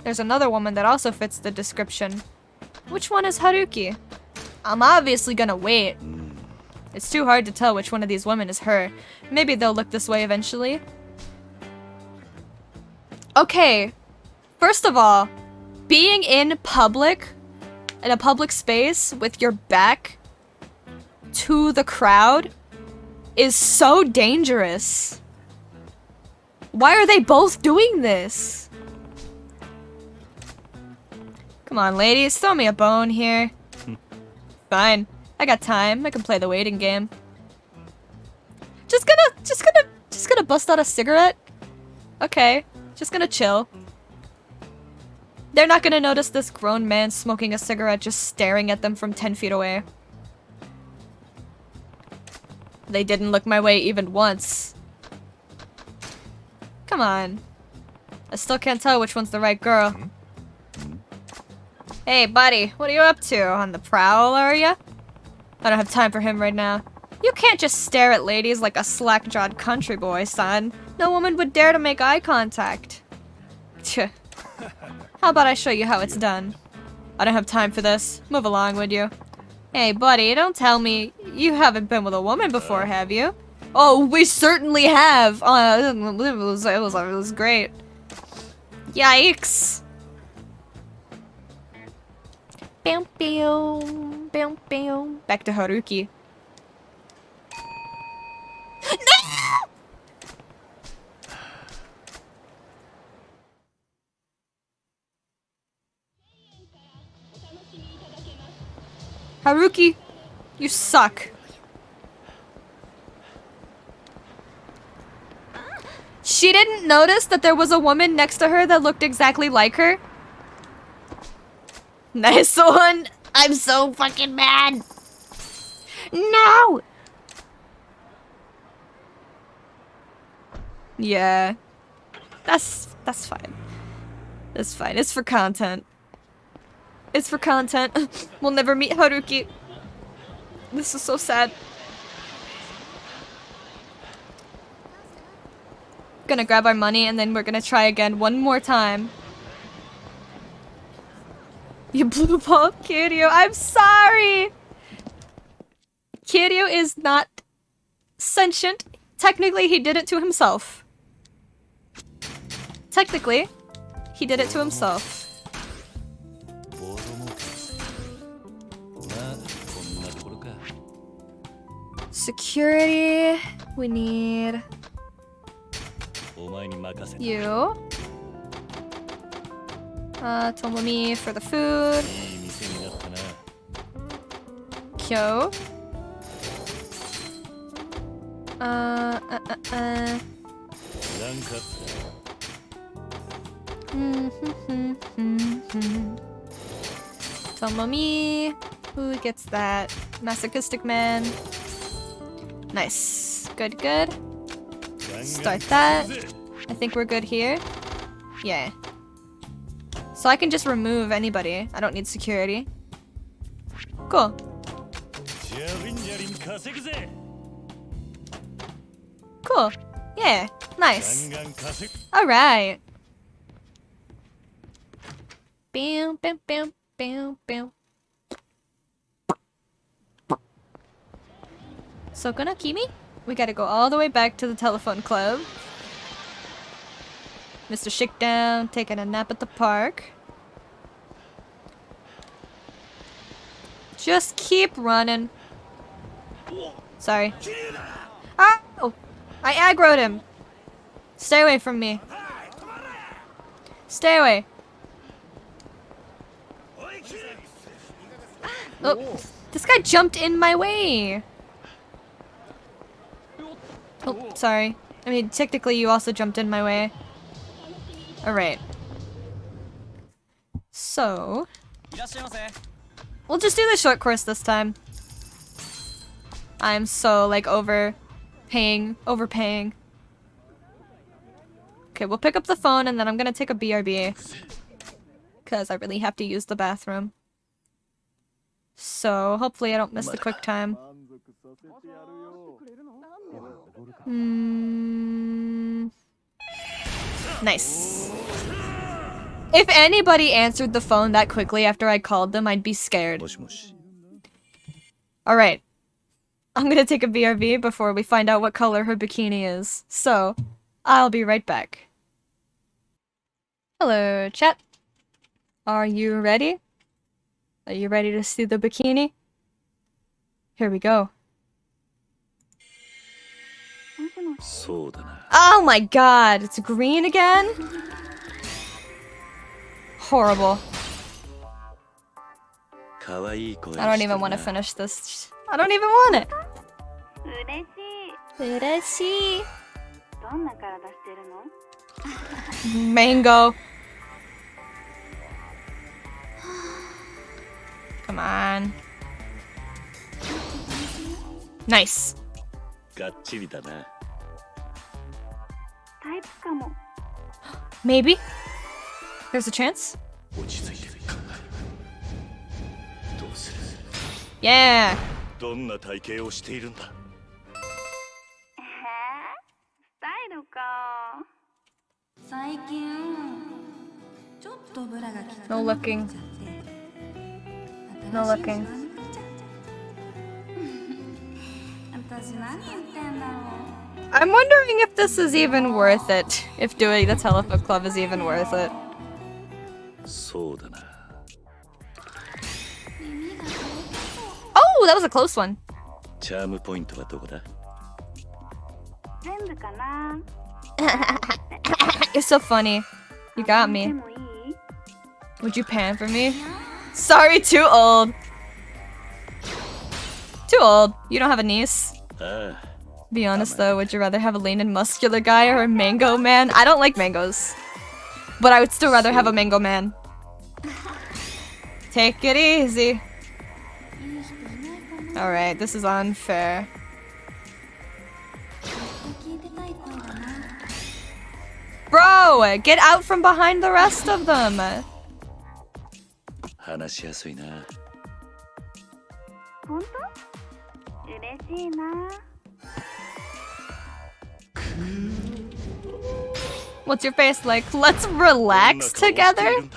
There's another woman that also fits the description. Which one is Haruki? I'm obviously gonna wait. It's too hard to tell which one of these women is her. Maybe they'll look this way eventually. Okay. First of all, being in a public space with your back to the crowd is so dangerous. Why are they both doing this? Come on, ladies, throw me a bone here. Fine. I got time. I can play the waiting game. Just gonna bust out a cigarette? Okay. Just gonna chill. They're not gonna notice this grown man smoking a cigarette just staring at them from 10 feet away. They didn't look my way even once. Come on. I still can't tell which one's the right girl. Hey, buddy, what are you up to? On the prowl, are ya? I don't have time for him right now. You can't just stare at ladies like a slack-jawed country boy, son. No woman would dare to make eye contact. Tch. How about I show you how it's done? I don't have time for this. Move along, would you? Hey, buddy, don't tell me you haven't been with a woman before, have you? Oh, we certainly have! It was great. Yikes! Bam, bam, bam, bam. Back to Haruki. No! Haruki, you suck. She didn't notice that there was a woman next to her that looked exactly like her? Nice one. I'm so fucking mad. No! Yeah. That's fine. That's fine. It's for content. It's for content. We'll never meet Haruki. This is so sad. Gonna grab our money and then we're gonna try again one more time. You blue ball Kiryu. I'm sorry! Kiryu is not sentient. Technically, he did it to himself. Technically, he did it to himself. Security. We need you. Tomomi for the food. Kyo. Tomomi. Who gets that? Masochistic man. Nice. Good, good. Start that. I think we're good here. Yeah. So I can just remove anybody. I don't need security. Cool. Cool. Yeah. Nice. Alright. Bam, bam, bam, bam, bam. So gonna Kimi? We gotta go all the way back to the telephone club. Mr. Shakedown taking a nap at the park. Just keep running. Sorry. Oh! I aggroed him. Stay away from me. Stay away. Oh, this guy jumped in my way. Oh, sorry. I mean, technically you also jumped in my way. Alright. So... we'll just do the short course this time. I'm so, like, overpaying. Okay, we'll pick up the phone and then I'm gonna take a BRB. Because I really have to use the bathroom. So, hopefully I don't miss the quick time. Nice. If anybody answered the phone that quickly after I called them, I'd be scared. Alright. I'm gonna take a BRB before we find out what color her bikini is. So, I'll be right back. Hello, chat. Are you ready? Are you ready to see the bikini? Here we go. Oh my god, it's green again? Horrible. I don't even want to finish this. I don't even want it. Ureshi. Mango. Come on. Nice. Maybe. There's a chance. Yeah. No looking. No looking. I'm wondering if this is even worth it. If doing the telephone club is even worth it. Oh, that was a close one. You're so funny. You got me. Would you pan for me? Sorry, too old. Too old. You don't have a niece. Be honest though, would you rather have a lean and muscular guy or a mango man? I don't like mangoes. But I would still rather have a mango man. Take it easy. Alright, this is unfair. Bro, get out from behind the rest of them. 話しやすいな。本当？嬉しいな。What's your face like? Let's relax together?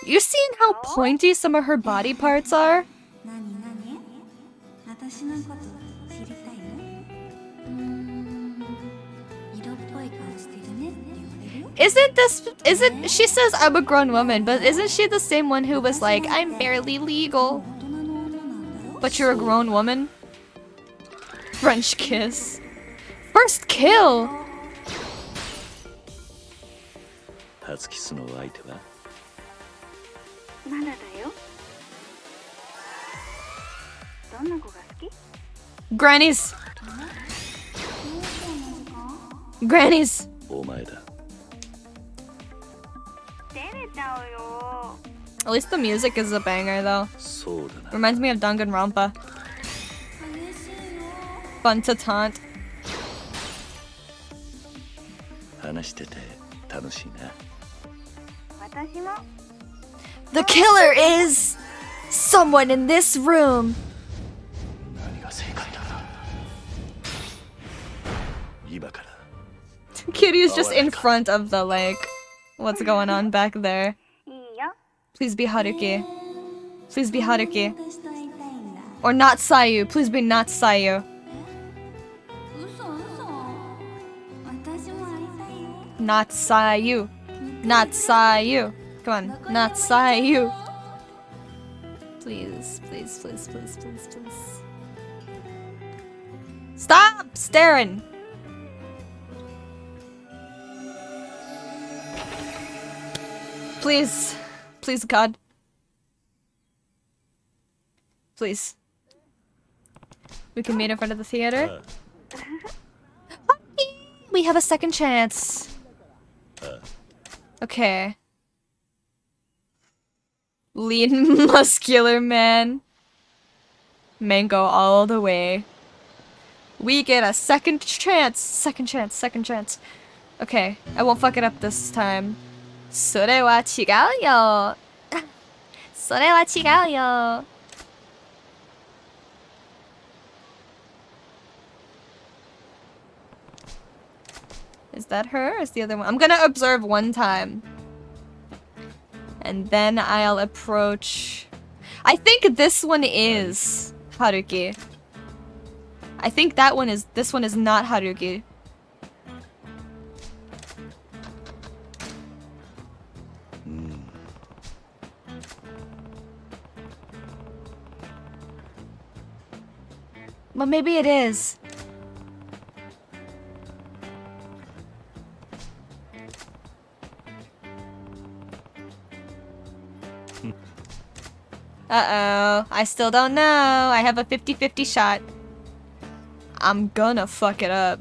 You seen how pointy some of her body parts are? 何何？私のこと知りたいの？色っぽい顔してるねって言われるよ。Isn't she says I'm a grown woman, but isn't she the same one who was like, I'm barely legal? But you're a grown woman? French kiss. First kill! 初キスの相手はまだだよ。どんな子が好き？ Grannies! Grannies! お前だ。照れちゃうよ。 At least the music is a banger though. そうだな。 Reminds me of Danganronpa. 激しいよ。 Fun to taunt. 話してて楽しいな。私も。 The killer is someone in this room. 何が正解だ。今から。 Kitty's just in front of the like, what's going on back there? いいよ。 Please be Haruki. Please be Haruki. 私と会いたいんだ。 Or not Sayu. Please be not Sayu. 嘘嘘。私も会いたいよ。 Not Sayu. Not Sayu. Come on. Not Sayu. Please, please, please, please, please, please. Stop staring. Please. Please, God. Please. We can meet in front of the theater. We have a second chance. Okay. Lean, muscular man. Mango all the way. We get a second chance. Second chance. Second chance. Okay. I won't fuck it up this time. それは違うよ。それは違うよ。Is that her or is the other one? I'm gonna observe one time. And then I'll approach... I think this one is Haruki. I think that one is... This one is not Haruki. But maybe it is. Uh-oh. I still don't know. I have a 50-50 shot. I'm gonna fuck it up.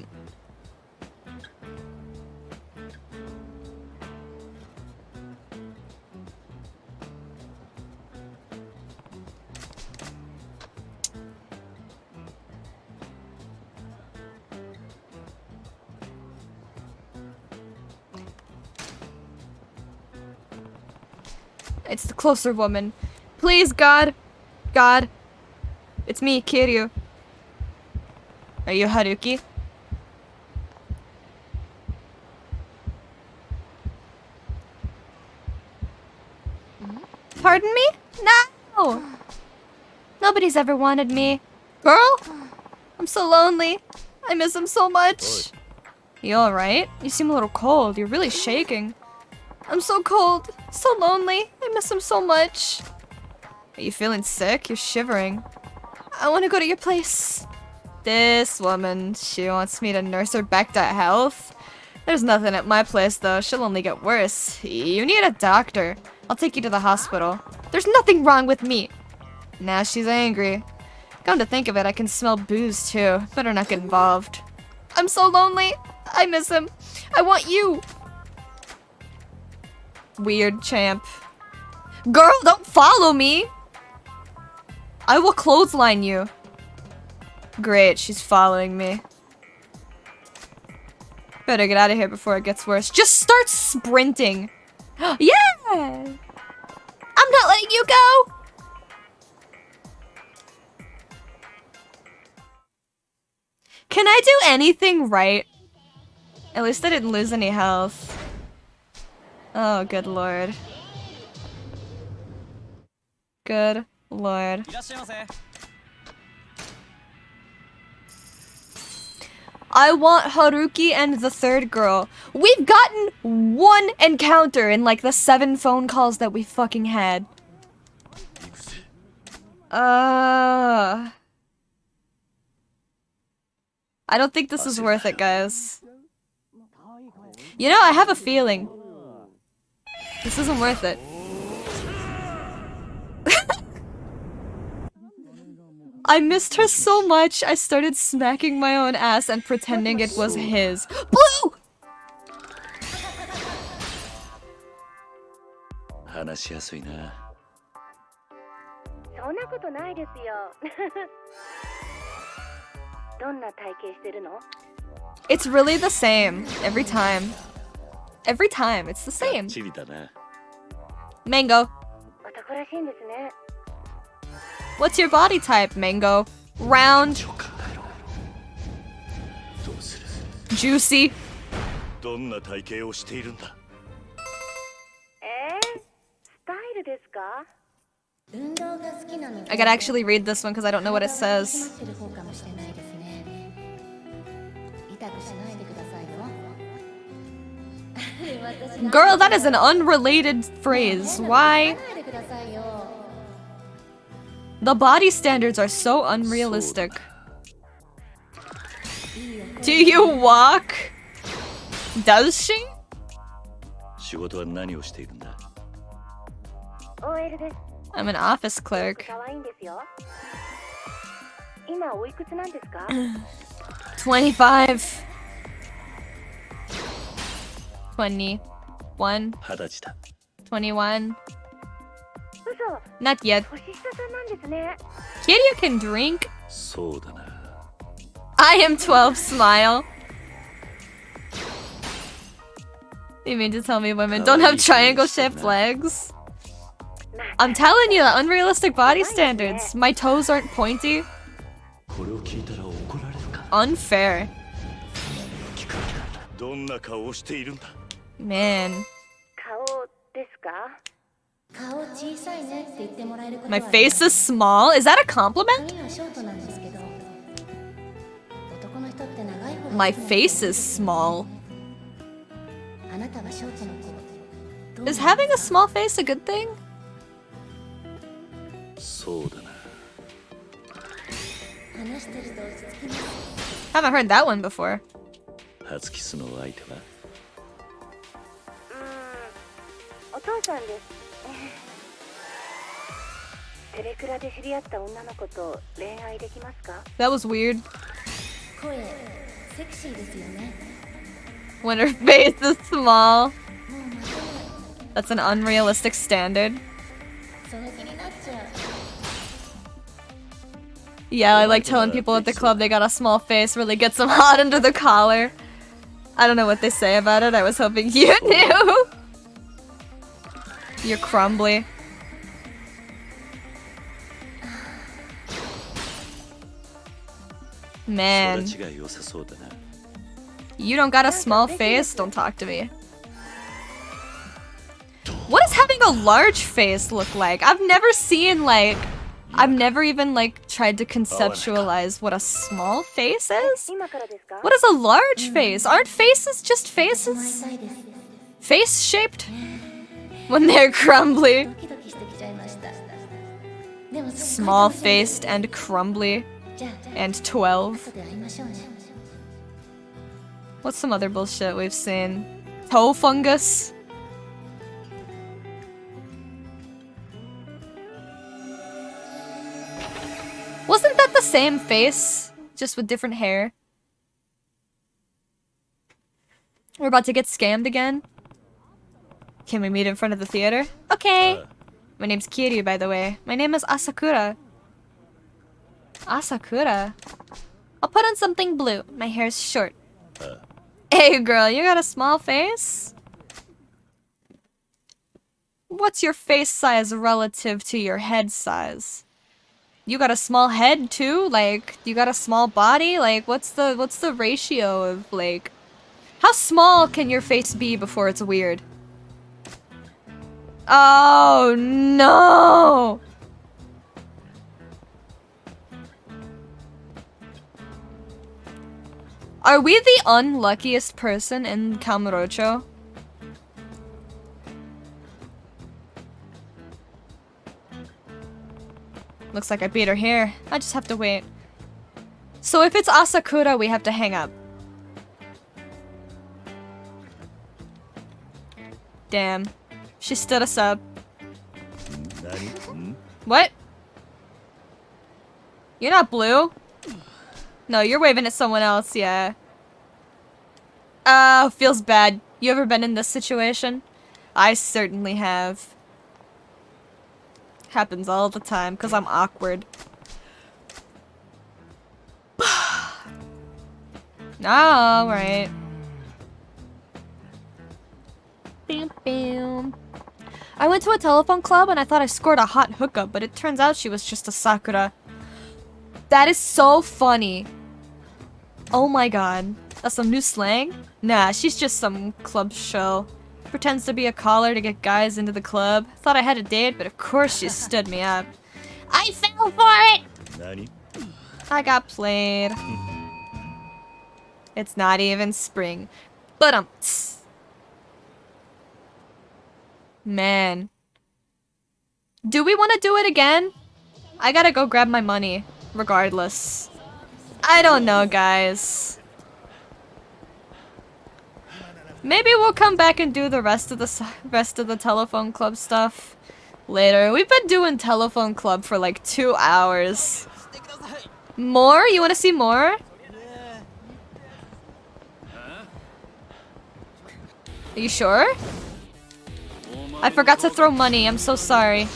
It's the closer woman. Please, God. God. It's me, Kiryu. Are you Haruki? Pardon me? No! Nobody's ever wanted me. Girl? I'm so lonely. I miss him so much. You alright? You seem a little cold. You're really shaking. I'm so cold. So lonely. I miss him so much. Are you feeling sick? You're shivering. I want to go to your place. This woman, she wants me to nurse her back to health. There's nothing at my place though. She'll only get worse. You need a doctor. I'll take you to the hospital. There's nothing wrong with me. Now she's angry. Come to think of it, I can smell booze too. Better not get involved. I'm so lonely. I miss him. I want you. Weird champ. Girl, don't follow me. I will clothesline you. Great, she's following me. Better get out of here before it gets worse. Just start sprinting. Yeah! I'm not letting you go! Can I do anything right? At least I didn't lose any health. Oh, good lord. Good lord. I want Haruki and the third girl. We've gotten one encounter in like the 7 phone calls that we fucking had. I don't think this is worth it, guys. You know, I have a feeling. This isn't worth it. I missed her so much, I started smacking my own ass and pretending it was his. Blue! 話しやすいな。そんなことないですよ。どんな体型してるの？ It's really the same every time. Every time, it's the がっ same. ちりだな。 Mango. 男らしいんですね。 What's your body type, Mango? Round, ちょ考えろ。どうする？ juicy. どんな体型をしているんだ？スタイルですか？運動が好きなので I gotta actually read this one because I don't know what it says. してる方かもしれないですね。痛くしないでくださいよ。私の Girl, that is an unrelated phrase. Why? ないでくださいよ。 The body standards are so unrealistic. Do you walk? Does she? 仕事は何をしているんだ？ OL です。 I'm an office clerk. 可愛いんですよ。今おいくつなんですか？ 25. 21. 20歳だ。 21. 嘘、 Not yet. 年下さんなんですね。 Kiryu can drink. そうだな。 I am 12. Smile. You mean to tell me women don't have triangle-shaped legs? I'm telling you, the unrealistic body standards. My toes aren't pointy. これを聞いたら怒られるか。 Unfair. 聞く。どんな顔をしているんだ？ Man. 顔ですか？顔小さいねって言ってもらえることは My face is small? Is that a compliment? 髪はショートなんですけど、男の人って長い方が My face is small. あなたはショートの子。 Is having a small face a good thing? そうだな。話してると落ち着きます。 Haven't heard that one before. 初キスの相手は？お父さんです。テレクラで知り合った女の子と恋愛できますか？ That was weird. 声セクシーですよね。 When her face is small. もう待てない。 That's an unrealistic standard. その気になっちゃう。 Yeah, I like telling people at the club they got a small face really gets them hot under the collar. I don't know what they say about it. I was hoping you knew. You're crumbly. Man, 育ちが良さそうだな。 you don't got a small face? Don't talk to me. What does having a large face look like? I've never seen like... I've never even like tried to conceptualize what a small face is. 今からですか？ What is a large face? Aren't faces just faces? 会いたいです。 Face shaped? When they're crumbly. ドキドキしてきちゃいました。でも Small faced and crumbly. じゃあ And 12. 後で会いましょうね。 What's some other bullshit we've seen? Toe fungus? Wasn't that the same face? Just with different hair? We're about to get scammed again. Can we meet in front of the theater? Okay. My name's Kiryu, by the way. My name is Asakura. Asakura? I'll put on something blue. My hair's short. Hey girl, you got a small face? What's your face size relative to your head size? You got a small head too? Like, you got a small body? Like, what's the ratio of, like... How small can your face be before it's weird? Oh, no! Are we the unluckiest person in Kamurocho? Looks like I beat her here. I just have to wait. So if it's Asakura, we have to hang up. Damn. She stood us up. What? You're not blue? No, you're waving at someone else, yeah. Feels bad. You ever been in this situation? I certainly have. Happens all the time, because I'm awkward. Alright. Bam, bam. I went to a telephone club and I thought I scored a hot hookup, but it turns out she was just a Sakura. That is so funny. Oh my god. That's some new slang? Nah, she's just some club show. Pretends to be a caller to get guys into the club. Thought I had a date, but of course she stood me up. I fell for it! I got played. It's not even spring. But man. Do we want to do it again? I gotta go grab my money, regardless. I don't know, guys. Maybe we'll come back and do the rest of the telephone club stuff later. We've been doing telephone club for like 2 hours. More? You want to see more? Are you sure? I forgot to throw money. I'm so sorry.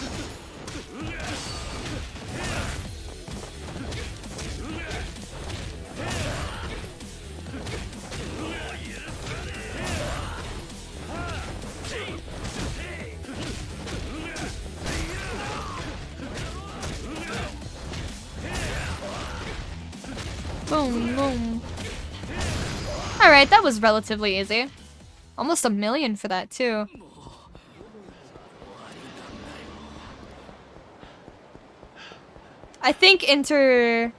Boom, boom. Alright, that was relatively easy. Almost 1 million for that, too. I think intermingling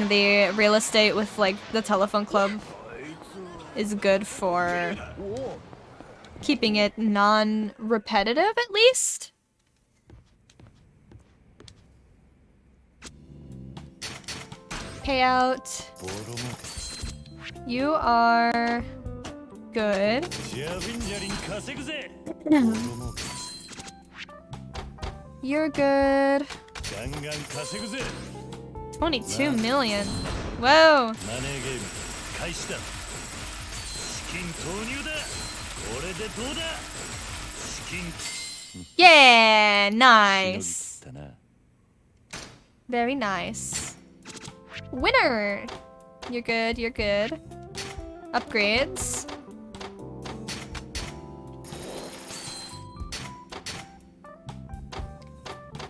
the real estate with, like, the telephone club is good for keeping it non-repetitive, at least. Payout. You are good. You're good. 22 million. Whoa. Yeah, nice. Very nice. Winner. You're good, you're good. Upgrades.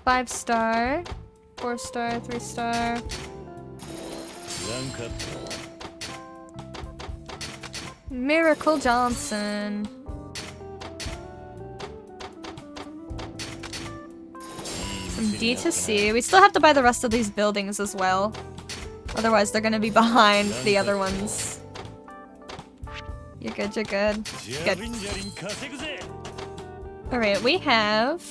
Five star, 4 star, 3 star. Miracle Johnson. From D to C. We still have to buy the rest of these buildings as well. Otherwise, they're gonna be behind the other ones. You're good, you're good. Good. Alright, we have...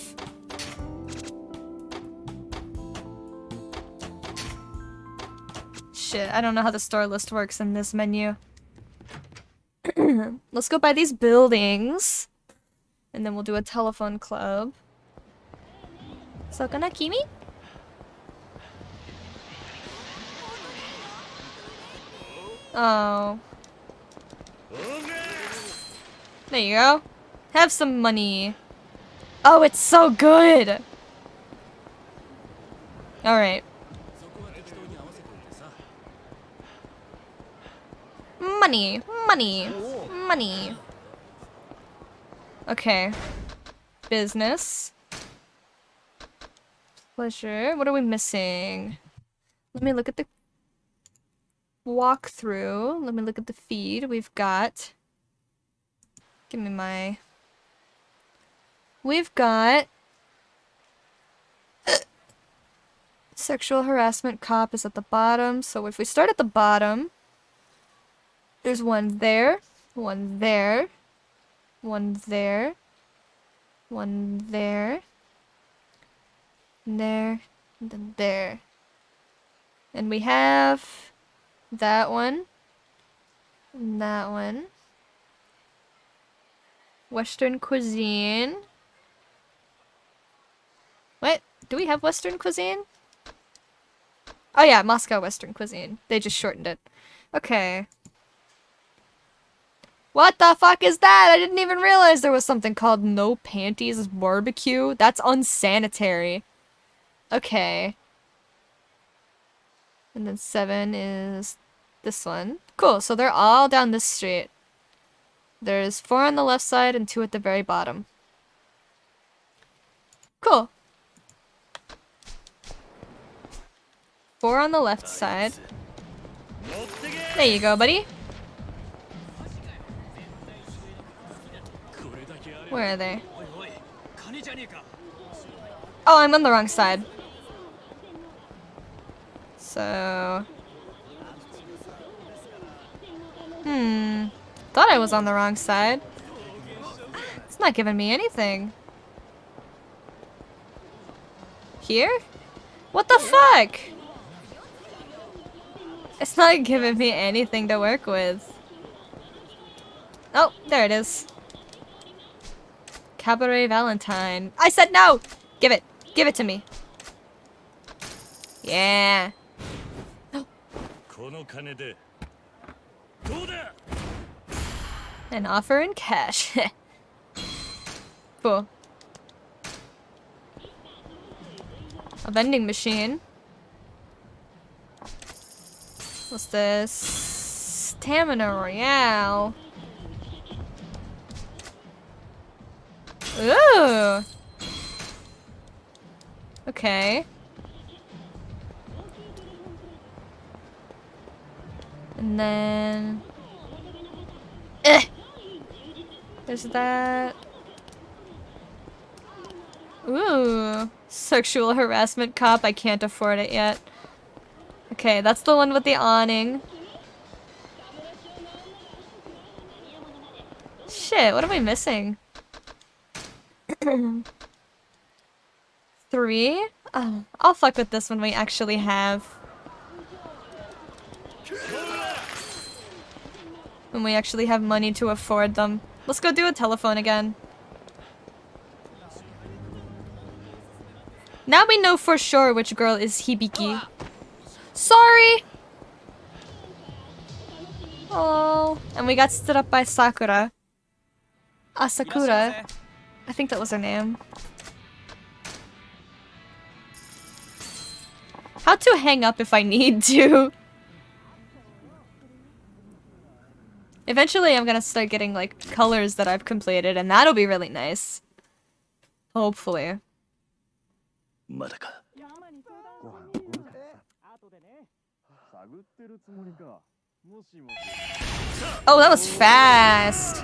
Shit, I don't know how the store list works in this menu. Let's go buy these buildings. And then we'll do a telephone club. Sokana Kimi? Oh. There you go. Have some money. Oh, it's so good! Alright. Money, money, money. Okay. business. Pleasure. What are we missing? Let me look at the walkthrough. Let me look at the feed. We've got... Give me my... We've got... Sexual harassment cop is at the bottom. So if we start at the bottom... There's one there. One there. One there. One there. There. And then there. And we have... That one. And that one. Western cuisine. What? Do we have Western cuisine? Oh yeah, Moscow Western cuisine. They just shortened it. Okay. What the fuck is that? I didn't even realize there was something called no panties barbecue. That's unsanitary. Okay. And then 7 is this one. Cool, so they're all down this street. There's 4 on the left side and 2 at the very bottom. Cool. 4 on the left side. There you go, buddy. Where are they? Oh, I'm on the wrong side. So... Thought I was on the wrong side. It's not giving me anything. Here? What the fuck? It's not giving me anything to work with. Oh, there it is. Cabaret Valentine. I said no! Give it. Give it to me. Yeah. An offer in cash. Cool. A vending machine. What's this? Stamina Royale. Ooh. Okay. And then... There's that. Ooh. Sexual harassment cop. I can't afford it yet. Okay, that's the one with the awning. Shit, what am I missing? 3? Oh, I'll fuck with this one we actually have. When we actually have money to afford them. Let's go do a telephone again. Now we know for sure which girl is Hibiki. Sorry! Oh, and we got stood up by Sakura. Asakura. I think that was her name. How to hang up if I need to. Eventually I'm gonna start getting like colors that I've completed and that'll be really nice. Hopefully. Oh, that was fast.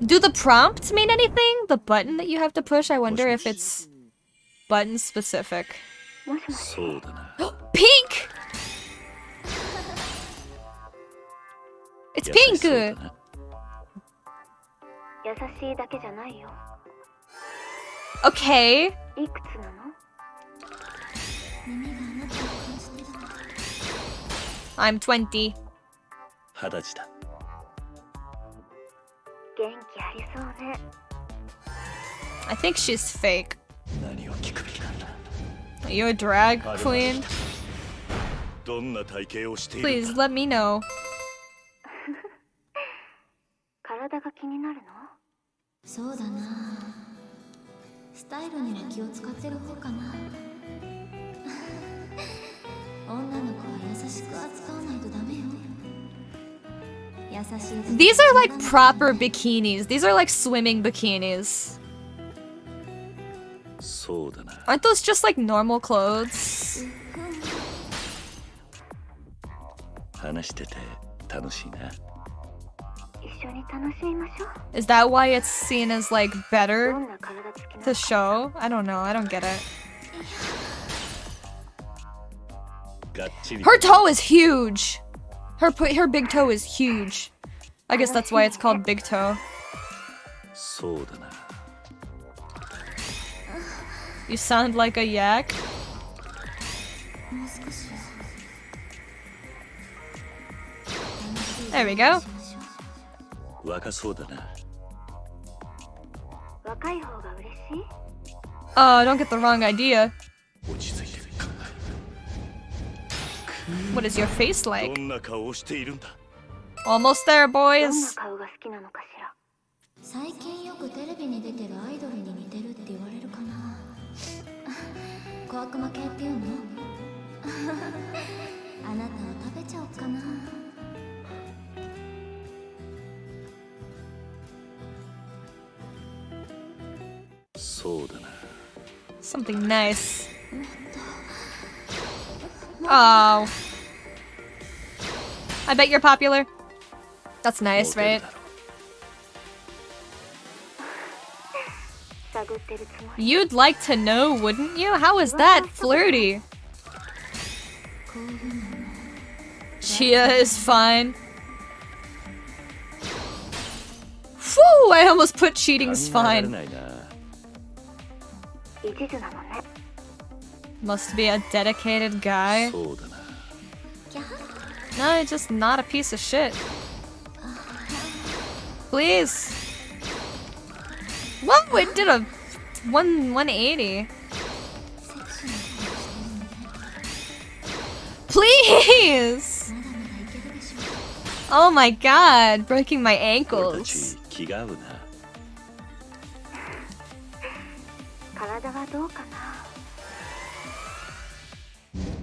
Do the prompts mean anything? The button that you have to push? I wonder if it's button specific. Pink! It's pink! 優しいだけじゃないよ。 Okay. いくつなの？ I'm 20. 20歳だ。元気ありそうね。 I think she's fake. 何を聞くべきなんだ。 Are you a drag queen? どんな体型をしている Please let me know. 体が気になるの？そうだな。スタイルには気を使ってる方かな。女の子は優しく扱わないとダメよ。優しい。 These are like proper bikinis. These are like swimming bikinis. そうだな。 Aren't those just like normal clothes? 話してて楽しいな。一緒に楽しみましょう。 Is that why it's seen as like ど better んな体つきなの to か show? I don't know. I don't get it. がっちり Her toe is huge. Her big toe is huge. I guess that's why it's called big toe. そうだな。 You sound like a yak. もう少し There we go. 若そうだな。若い方が嬉しい？ Don't get the wrong idea. 落ち着いて考 What is your face え。 like? どんな顔をしているんだ。 Almost there, どんな boys. 顔が好きなのかしら。最近よくテレビに出てるアイドルに似てるって言われるかな。小悪魔系っていうの？あなたを食べちゃおうかな。そうだな。 Something nice. Oh. I bet you're popular. That's nice, モテる right? だろ。探ってるつもり。 You'd like to know, wouldn't you? How is that flirty? こういうのも Chia is fine. Whew, I almost put cheating's 考えられ fine. ないな。一途なのね。 Must be a dedicated guy. そうだな。 No, it's just not a piece of shit. Please. What? We did a 180. Please. まだまだいけるでしょ。 Oh my god, breaking my 俺た ankles. ち気が合うな。体はどうかな。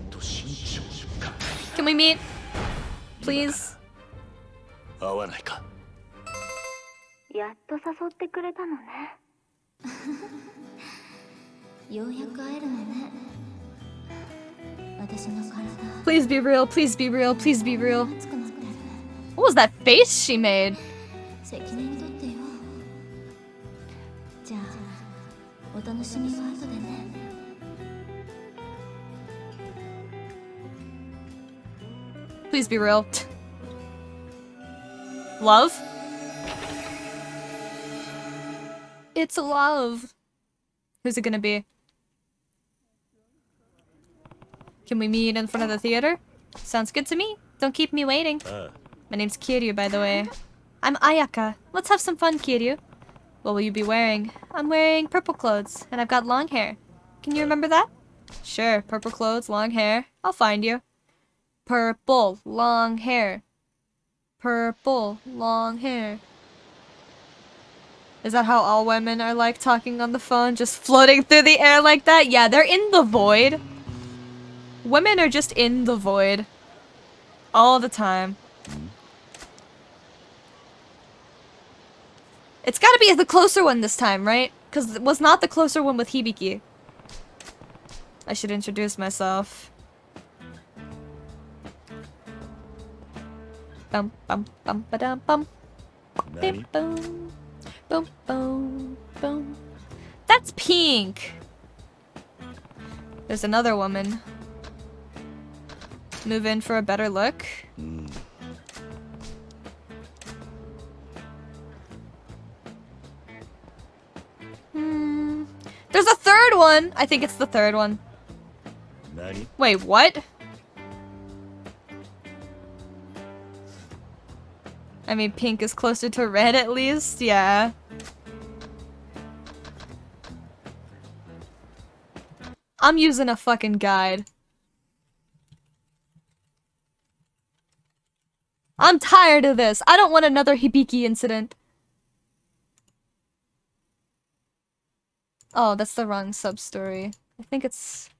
と慎重に考 Can we meet? Please. え。合わないか。やっと誘ってくれたのね。ようやく会えるのね。私の体 Please be real, please be real, please be real. 熱くなってる。 What was that face she made? 責任取ってよ。じゃあお楽しみは後でね。 Please be real. Love? It's love. Who's it gonna be? Can we meet in front of the theater? Sounds good to me. Don't keep me waiting. ああ、 My name's Kiryu, by the way. I'm Ayaka. Let's have some fun, Kiryu. What will you be wearing? I'm wearing purple clothes, and I've got long hair. Can you remember that? Sure, purple clothes, long hair. I'll find you. Purple, long hair. Purple, long hair. Is that how all women are like talking on the phone? Just floating through the air like that? Yeah, they're in the void. Women are just in the void. All the time. It's gotta be the closer one this time, right? Because it was not the closer one with Hibiki. I should introduce myself. Bum bum bum ba dum bum. 何？ Boom, boom, boom, boom. That's pink. There's another woman. Move in for a better look. うん。 There's a third one. I think it's the third one. 何？ Wait, what? I mean, pink is closer to red at least. Yeah. I'm using a fucking guide. I'm tired of this. I don't want another Hibiki incident. Oh, that's the wrong sub-story. I think it's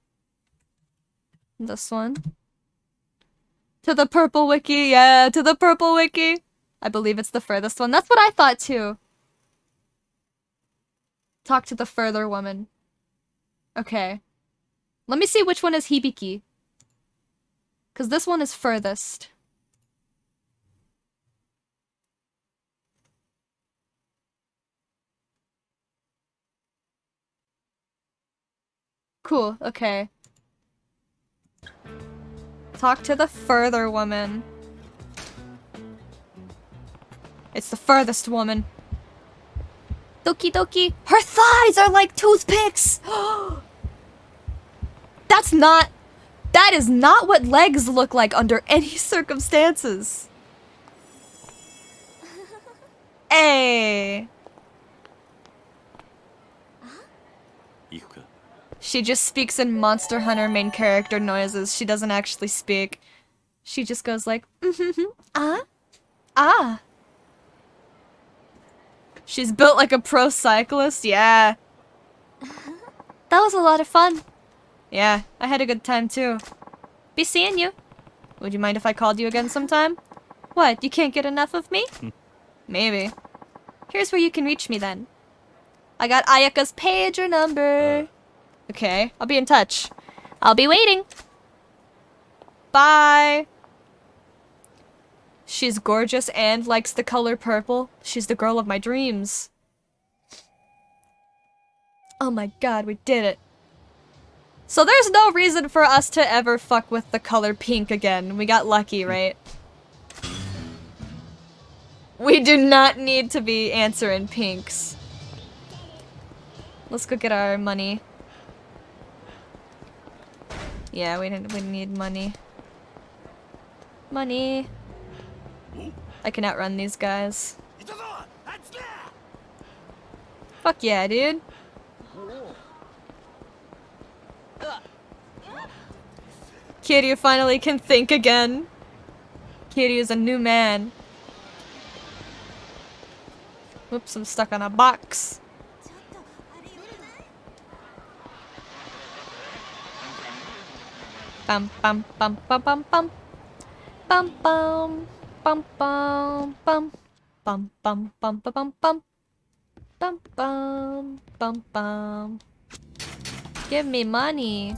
this one. To the purple wiki, yeah, to the purple wiki. I believe it's the furthest one. That's what I thought too. Talk to the further woman. Okay. Let me see which one is Hibiki. Because this one is furthest. Cool, okay. Talk to the further woman. It's the furthest woman. Doki doki. Her thighs are like toothpicks! That's not... That is not what legs look like under any circumstances. Hey. She just speaks in Monster Hunter main character noises. She doesn't actually speak. She just goes like, ah, ah. She's built like a pro cyclist, yeah. That was a lot of fun. Yeah, I had a good time too. Be seeing you. Would you mind if I called you again sometime? What, you can't get enough of me? Maybe. Here's where you can reach me then. I got Ayaka's pager number. Okay, I'll be in touch. I'll be waiting. Bye. She's gorgeous and likes the color purple. She's the girl of my dreams. Oh my god, we did it. So there's no reason for us to ever fuck with the color pink again. We got lucky, right? We do not need to be answering pinks. Let's go get our money. Yeah, we need money. Money. I can outrun these guys. Fuck yeah, dude. Kiryu finally can think again. Kiryu's a new man. Whoops, I'm stuck on a box. Bum bum bum bum bum bum. Bum bum bum bum bum. Bum bum bum bum bum bum. Bum bum bum bum. Give me money.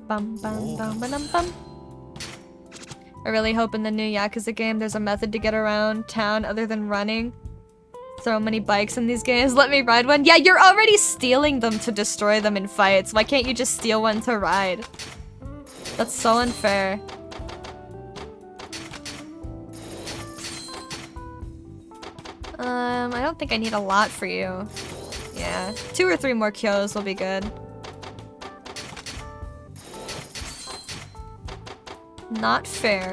Bum bum bum bum bum. I really hope in the new Yakuza game there's a method to get around town other than running. So many bikes in these games. Let me ride one. Yeah, you're already stealing them to destroy them in fights. Why can't you just steal one to ride? That's so unfair. I don't think I need a lot for you. Yeah, 2 or 3 more kyos will be good. Not fair.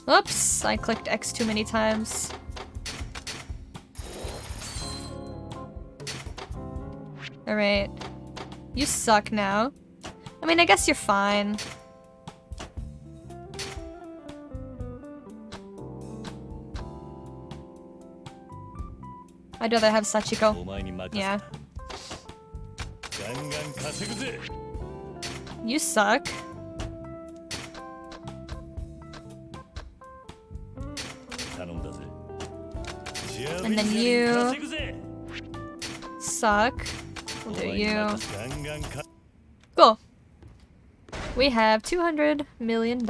Oops, I clicked X too many times. Alright. You suck now. I mean, I guess you're fine. I'd rather have Sachiko. Yeah. You suck. And then you suck. We'll do you. Cool. We have $200 million.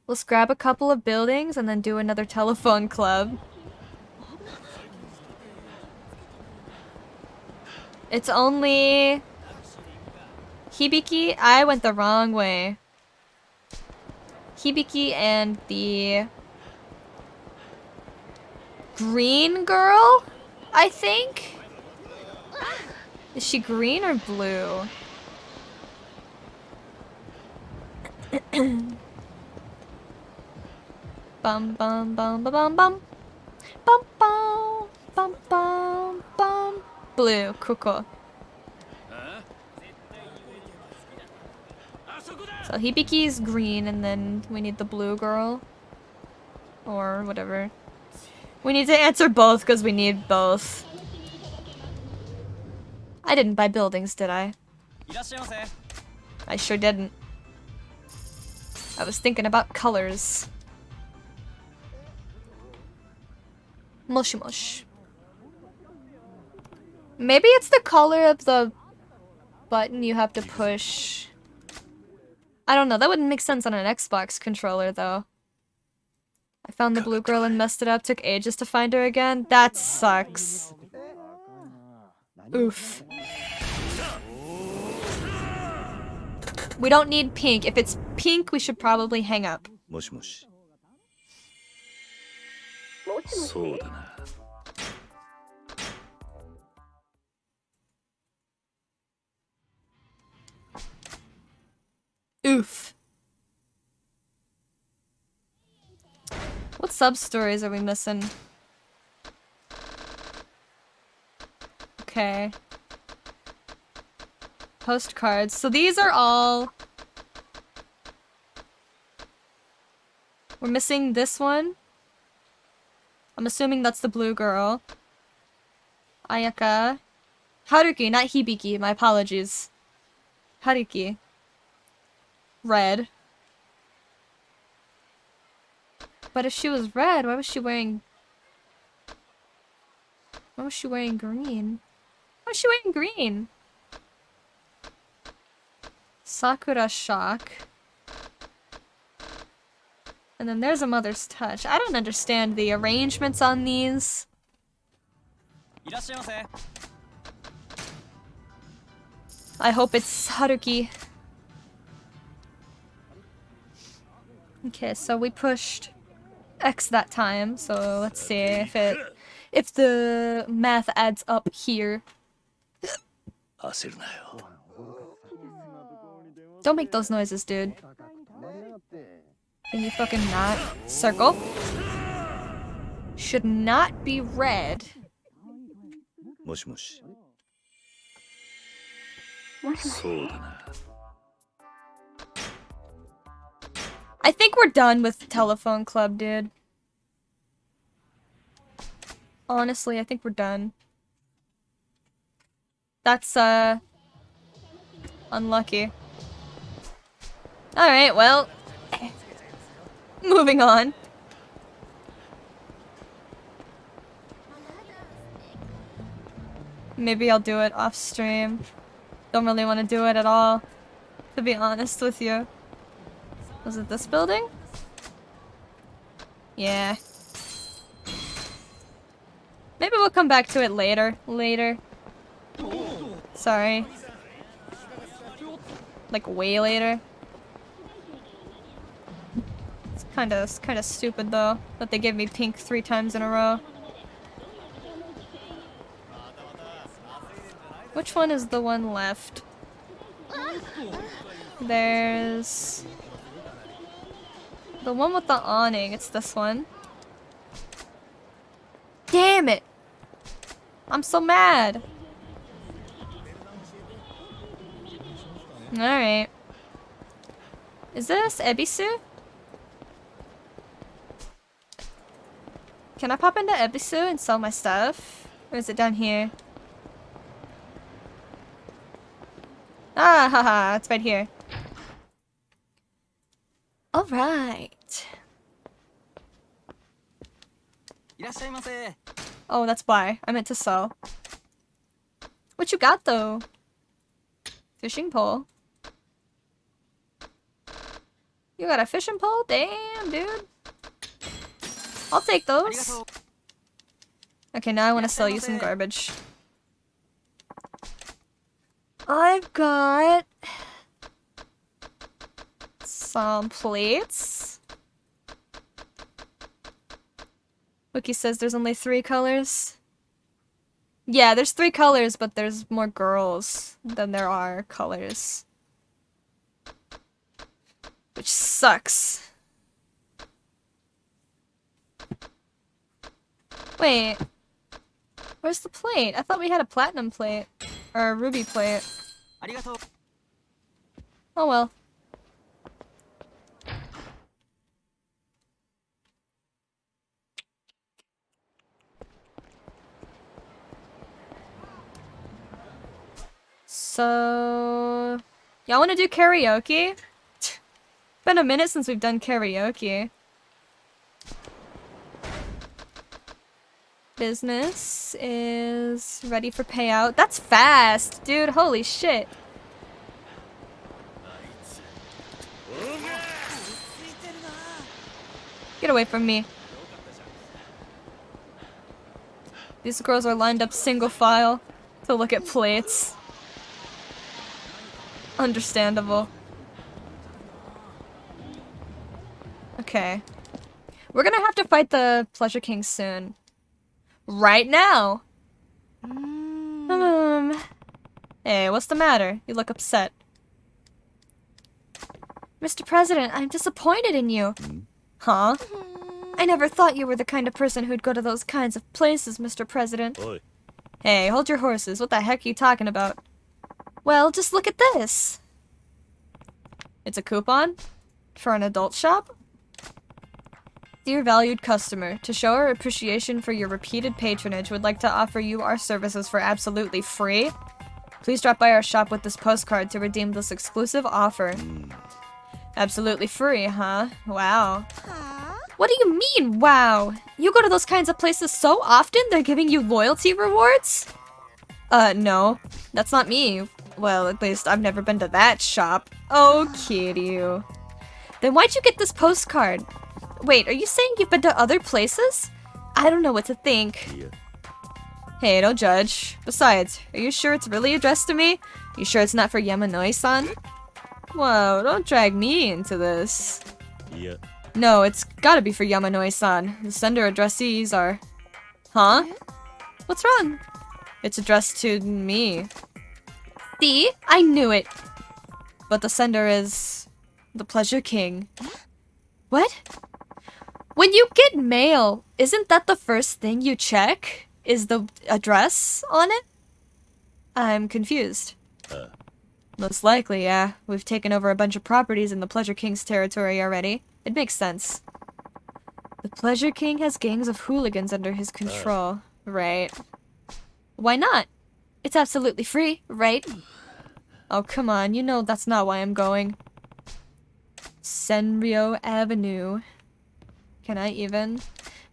Let's grab a couple of buildings and then do another telephone club. It's only Hibiki. I went the wrong way. Hibiki and the green girl, I think? Is she green or blue? Bum bum bum ba bum bum. Bum bum bum bum bum. Blue, cool. So Hibiki's green, and then we need the blue girl. Or whatever. We need to answer both because we need both. I didn't buy buildings, did I? I sure didn't. I was thinking about colors. Mush mush. Maybe it's the color of the button you have to push. I don't know, that wouldn't make sense on an Xbox controller though. I found the blue girl and messed it up, took ages to find her again. That sucks. Oof. We don't need pink. If it's pink, we should probably hang up. もしもし。もしもしそうだな。Oof. What sub-stories are we missing? Okay. Postcards. So these are all... We're missing this one. I'm assuming that's the blue girl. Ayaka. Haruki, not Hibiki. My apologies. Haruki. Red. But if she was red, why was she wearing... Why was she wearing green? Why was she wearing green? Sakura Shock. And then there's a Mother's Touch. I don't understand the arrangements on these. I hope it's Haruki. Okay, so we pushed X that time, so let's see if the math adds up here. 焦るなよ。 Don't make those noises, dude. Can you fucking not? Circle. Should not be red. もしもし。もしもしそうだな。 I think we're done with Telephone Club, dude. Honestly, I think we're done. That's, unlucky. Alright, well... Moving on. Maybe I'll do it off stream. Don't really want to do it at all, to be honest with you. Was it this building? Yeah. Maybe we'll come back to it later. Sorry. Like way later. It's kinda stupid though, that they gave me pink 3 times in a row. Which one is the one left? There's... the one with the awning, it's this one. Damn it! I'm so mad! Alright. Is this Ebisu? Can I pop into Ebisu and sell my stuff? Or is it down here? Ah, haha, it's right here. Alright. Oh, that's why. I meant to sell. What you got, though? Fishing pole. You got a fishing pole? Damn, dude. I'll take those. Okay, now I want to sell you some garbage. I've got... some plates. Wiki says there's only 3 colors. Yeah, there's 3 colors, but there's more girls than there are colors. Which sucks. Wait. Where's the plate? I thought we had a platinum plate. Or a ruby plate. Oh well. So Y'all wanna do karaoke? Been a minute since we've done karaoke. Business is ready for payout. That's fast, dude. Holy shit. Get away from me. These girls are lined up single file to look at plates. Understandable. Okay. We're gonna have to fight the Pleasure King soon. Right now. Hey, what's the matter? You look upset. Mr. President, I'm disappointed in you. Huh? I never thought you were the kind of person who'd go to those kinds of places, Mr. President. Oi. Hey, hold your horses. What the heck are you talking about? Well, just look at this. It's a coupon? For an adult shop? Dear valued customer, to show our appreciation for your repeated patronage, would like to offer you our services for absolutely free. Please drop by our shop with this postcard to redeem this exclusive offer. Absolutely free, huh? Wow. What do you mean, wow? You go to those kinds of places so often they're giving you loyalty rewards? No. That's not me. Well, at least I've never been to that shop. Oh, Kiryu. Then why'd you get this postcard? Wait, are you saying you've been to other places? I don't know what to think. Yeah. Hey, don't judge. Besides, are you sure it's really addressed to me? You sure it's not for Yamanoi-san? Whoa, don't drag me into this. Yeah. No, it's gotta be for Yamanoi-san. The sender addressees are... Huh? What's wrong? It's addressed to me. See? I knew it! But the sender is... the Pleasure King. What? When you get mail, isn't that the first thing you check? Is the address on it? I'm confused. Most likely, yeah. We've taken over a bunch of properties in the Pleasure King's territory already. It makes sense. The Pleasure King has gangs of hooligans under his control. Right. Why not? It's absolutely free, right? Oh, come on. You know that's not why I'm going. Senryo Avenue. Can I even?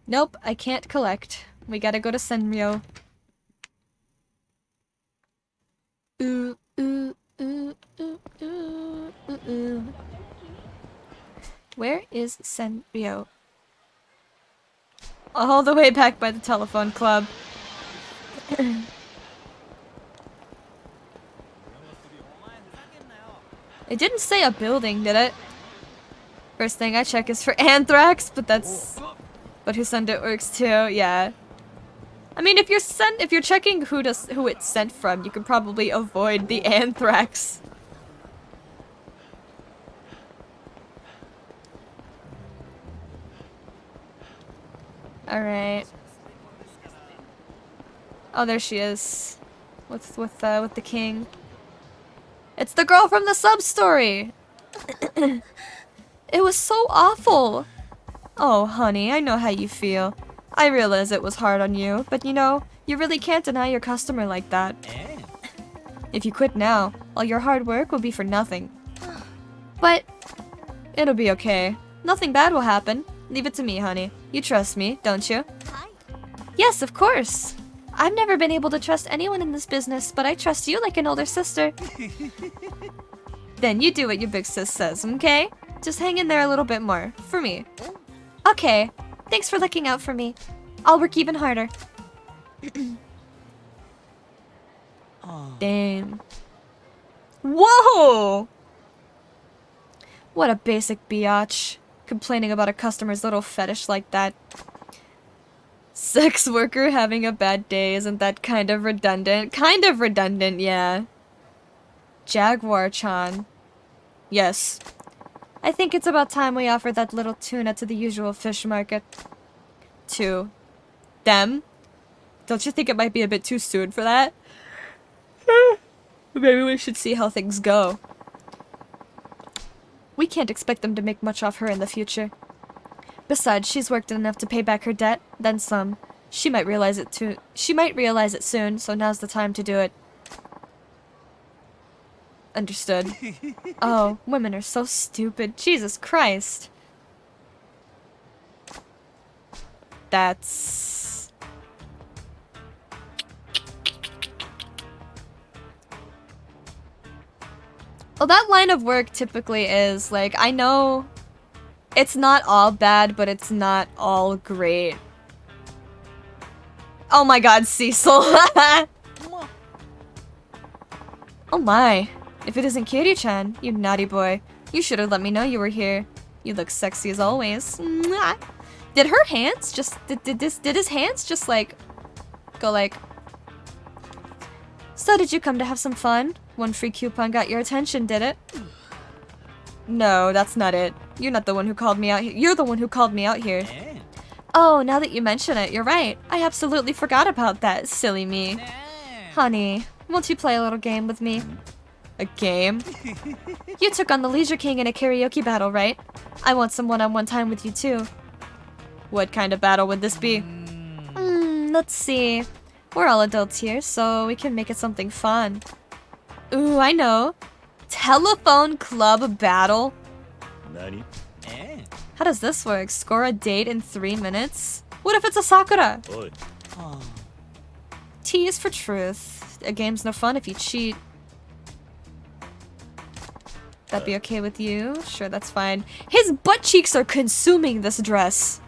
Nope, I can't collect. We gotta go to Senryo. Ooh, ooh, ooh, ooh, ooh, ooh, ooh. Where is Senryo? All the way back by the telephone club. It didn't say a building, did it? First thing I check is for anthrax, but that's... But who sent it works too, yeah. I mean, if you're checking who it's sent from, you can probably avoid the anthrax. Alright. Oh, there she is. With the king. It's the girl from the sub-story! It was so awful! Oh, honey, I know how you feel. I realize it was hard on you, but you know, you really can't deny your customer like that. If you quit now, all your hard work will be for nothing. But it'll be okay. Nothing bad will happen. Leave it to me, honey. You trust me, don't you? Yes, of course. I've never been able to trust anyone in this business, but I trust you like an older sister. Then you do what your big sis says, okay? Just hang in there a little bit more. For me. Okay. Thanks for looking out for me. I'll work even harder. Damn. Whoa! What a basic biatch. Complaining about a customer's little fetish like that. Sex worker having a bad day, isn't that kind of redundant? Kind of redundant, yeah. Jaguar-chan. Yes. I think it's about time we offer that little tuna to the usual fish market. To them? Don't you think it might be a bit too soon for that? Maybe we should see how things go. We can't expect them to make much off her in the future. Besides, she's worked enough to pay back her debt, then some. She might realize it soon, so now's the time to do it. Understood. Oh, women are so stupid. Jesus Christ. That's... Well, that line of work typically is, like, I know it's not all bad, but it's not all great. Oh my god, Cecil. Oh my. If it isn't Katie-chan, you naughty boy. You should have let me know you were here. You look sexy as always. Mwah. Did her hands just... Did his hands just, like... Go like... So did you come to have some fun? One free coupon got your attention, did it? No, that's not it. You're not the one who called me out here. You're the one who called me out here. Oh, now that you mention it, you're right. I absolutely forgot about that, silly me. Honey, won't you play a little game with me? A game? You took on the Leisure King in a karaoke battle, right? I want some one-on-one time with you too. What kind of battle would this be? Let's see. We're all adults here, so we can make it something fun. Ooh, I know. Telephone club battle? Nani? How does this work? Score a date in 3 minutes? What if it's a Sakura? Oi. T is for truth. A game's no fun if you cheat. That be okay with you? Sure, that's fine. His butt cheeks are consuming this dress.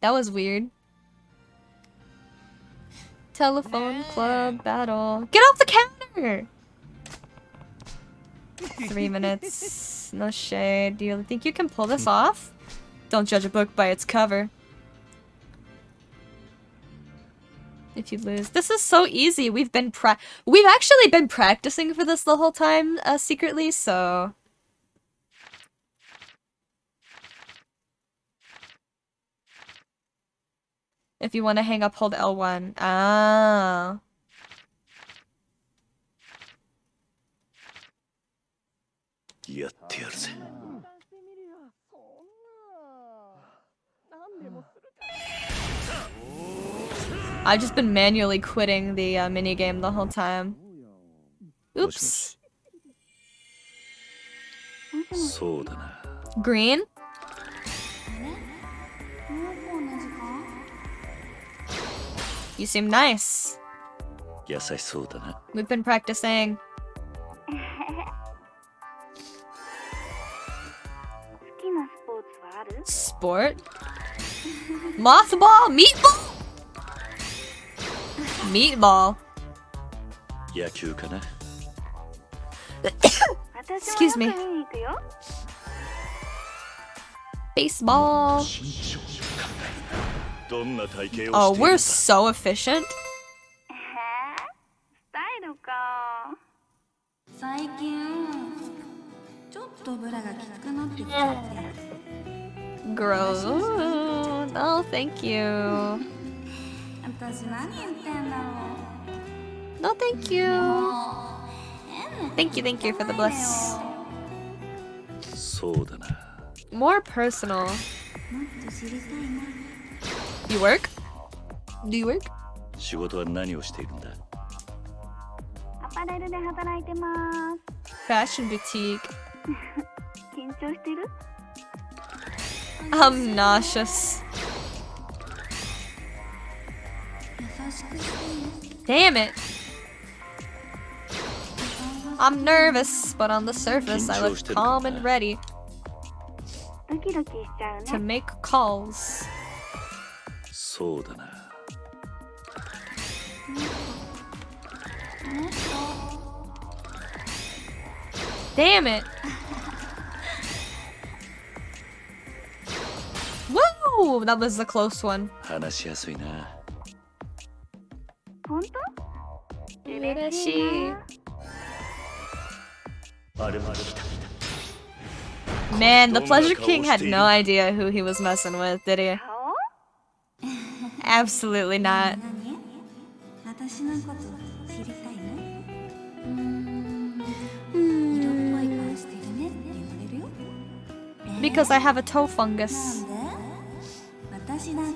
That was weird. Telephone club battle. Get off the counter! 3 minutes. No shade. Do you think you can pull this off? Don't judge a book by its cover. If you lose. This is so easy. We've actually been practicing for this the whole time, secretly, so... If you want to hang up, hold L1. Ah. I've just been manually quitting the minigame the whole time. Oops. Green? You seem nice. We've been practicing. Sport? Mothball? Meatball? Meatball. Yakuza. Excuse me. Baseball. Oh, we're so efficient. スタイルか。最近ちょっとブラがきつくなってきちゃって。Gross. Oh, thank you. 私何言ってんだろう。 No, thank you. Thank you for the bliss. More personal. もっと知りたいな。 You work? Do you work? 仕事は何をしているんだ？アパレルで働いてます。 Fashion boutique. 緊張してる？ I'm nauseous. Damn it. I'm nervous, but on the surface I look calm and ready ドキドキしちゃう to ね。 make calls. そうだな。 Damn it. Woo! That was a close one. 話しやすいな。本当？嬉しいな。あれまで来た。 Man, the Pleasure King had no idea who he was messing with, did he? 顔？ Absolutely not. 何？私のこと知りたいの？色っぽい顔してるねって言われるよ。 Because I have a toe fungus. なんで？私だって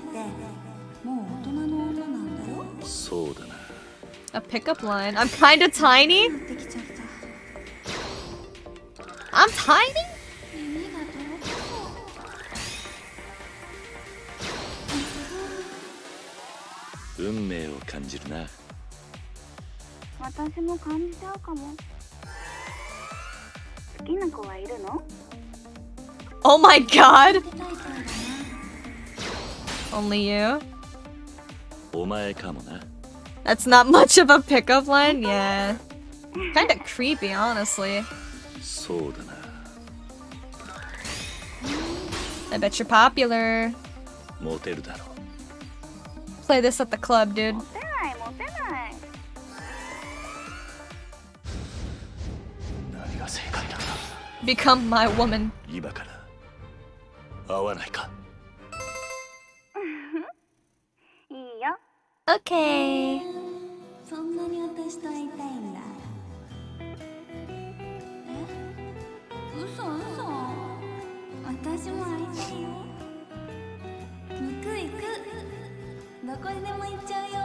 A pickup line. I'm kinda tiny? なってきちゃった。 I'm tiny? 耳がとろけそう。運命を感じるな。私も感じちゃうかも。好きな子はいるの？ Oh my god! 出たいそうだな。 Only you? お前かもな。 That's not much of a pickup line? Yeah. Kinda creepy, honestly. そうだな。 I bet you're popular. モテるだろう。 Play this at the club, dude. モテないモテない。 何が正解だ。 Become my woman. 今から会わないか。いいよ。 Okay. そんなに私と会いたいんだ。え？嘘嘘。私も会いたいよ。行く行く。どこにでも行っちゃうよ。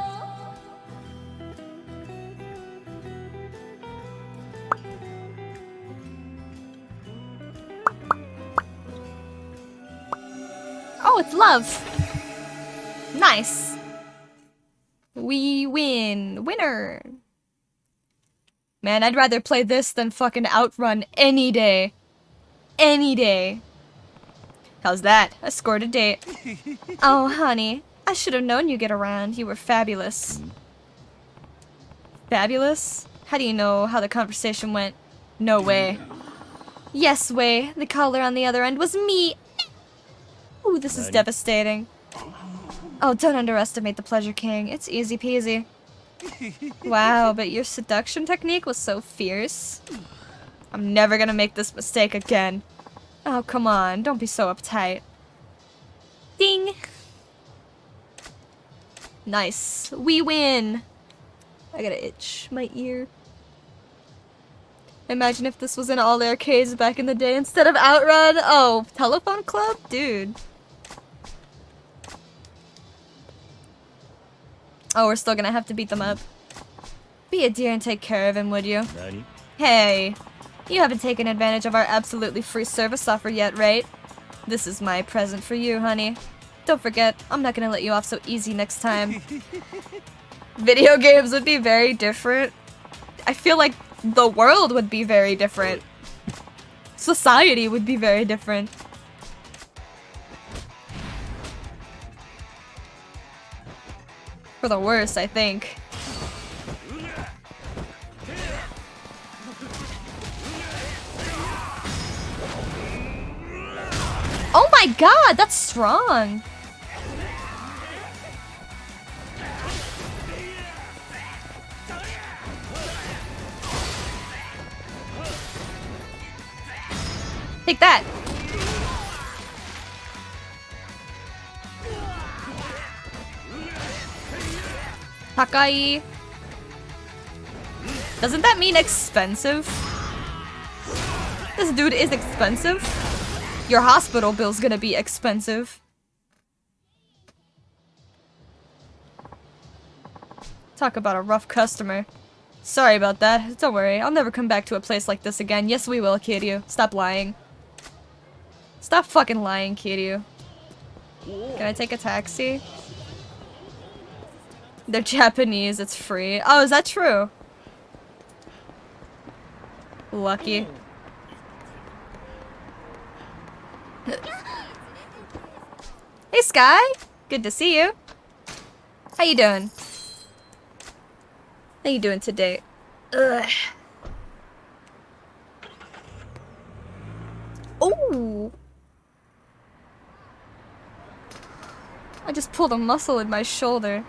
Oh, it's love. Nice. We win. Winner. Man, I'd rather play this than fucking Outrun any day. Any day. How's that? I scored a date. Oh, honey. I should have known you'd get around. You were fabulous. Fabulous? How do you know how the conversation went? No way. Yes way. The caller on the other end was me. Ooh, this is devastating. Oh, don't underestimate the Pleasure King. It's easy peasy. Wow, but your seduction technique was so fierce. I'm never gonna make this mistake again. Oh, come on. Don't be so uptight. Ding! Nice. We win! I gotta itch my ear. Imagine if this was in all arcades back in the day instead of Outrun. Oh, Telephone Club? Dude. Oh, we're still gonna have to beat them up. Be a dear and take care of him, would you? 何？ Hey, you haven't taken advantage of our absolutely free service offer yet, right? This is my present for you, honey. Don't forget, I'm not gonna let you off so easy next time. Video games would be very different. I feel like the world would be very different. Society would be very different. For the worse, I think. Oh my god, that's strong! Take that! Takai. Doesn't that mean expensive? This dude is expensive. Your hospital bill's gonna be expensive. Talk about a rough customer. Sorry about that. Don't worry, I'll never come back to a place like this again. Yes, we will, Kiryu. Stop lying. Stop fucking lying, Kiryu. Can I take a taxi? They're Japanese, it's free. Oh, is that true? Lucky. Hey, Sky! Good to see you. How you doing? How you doing today? Ugh. Ooh! I just pulled a muscle in my shoulder.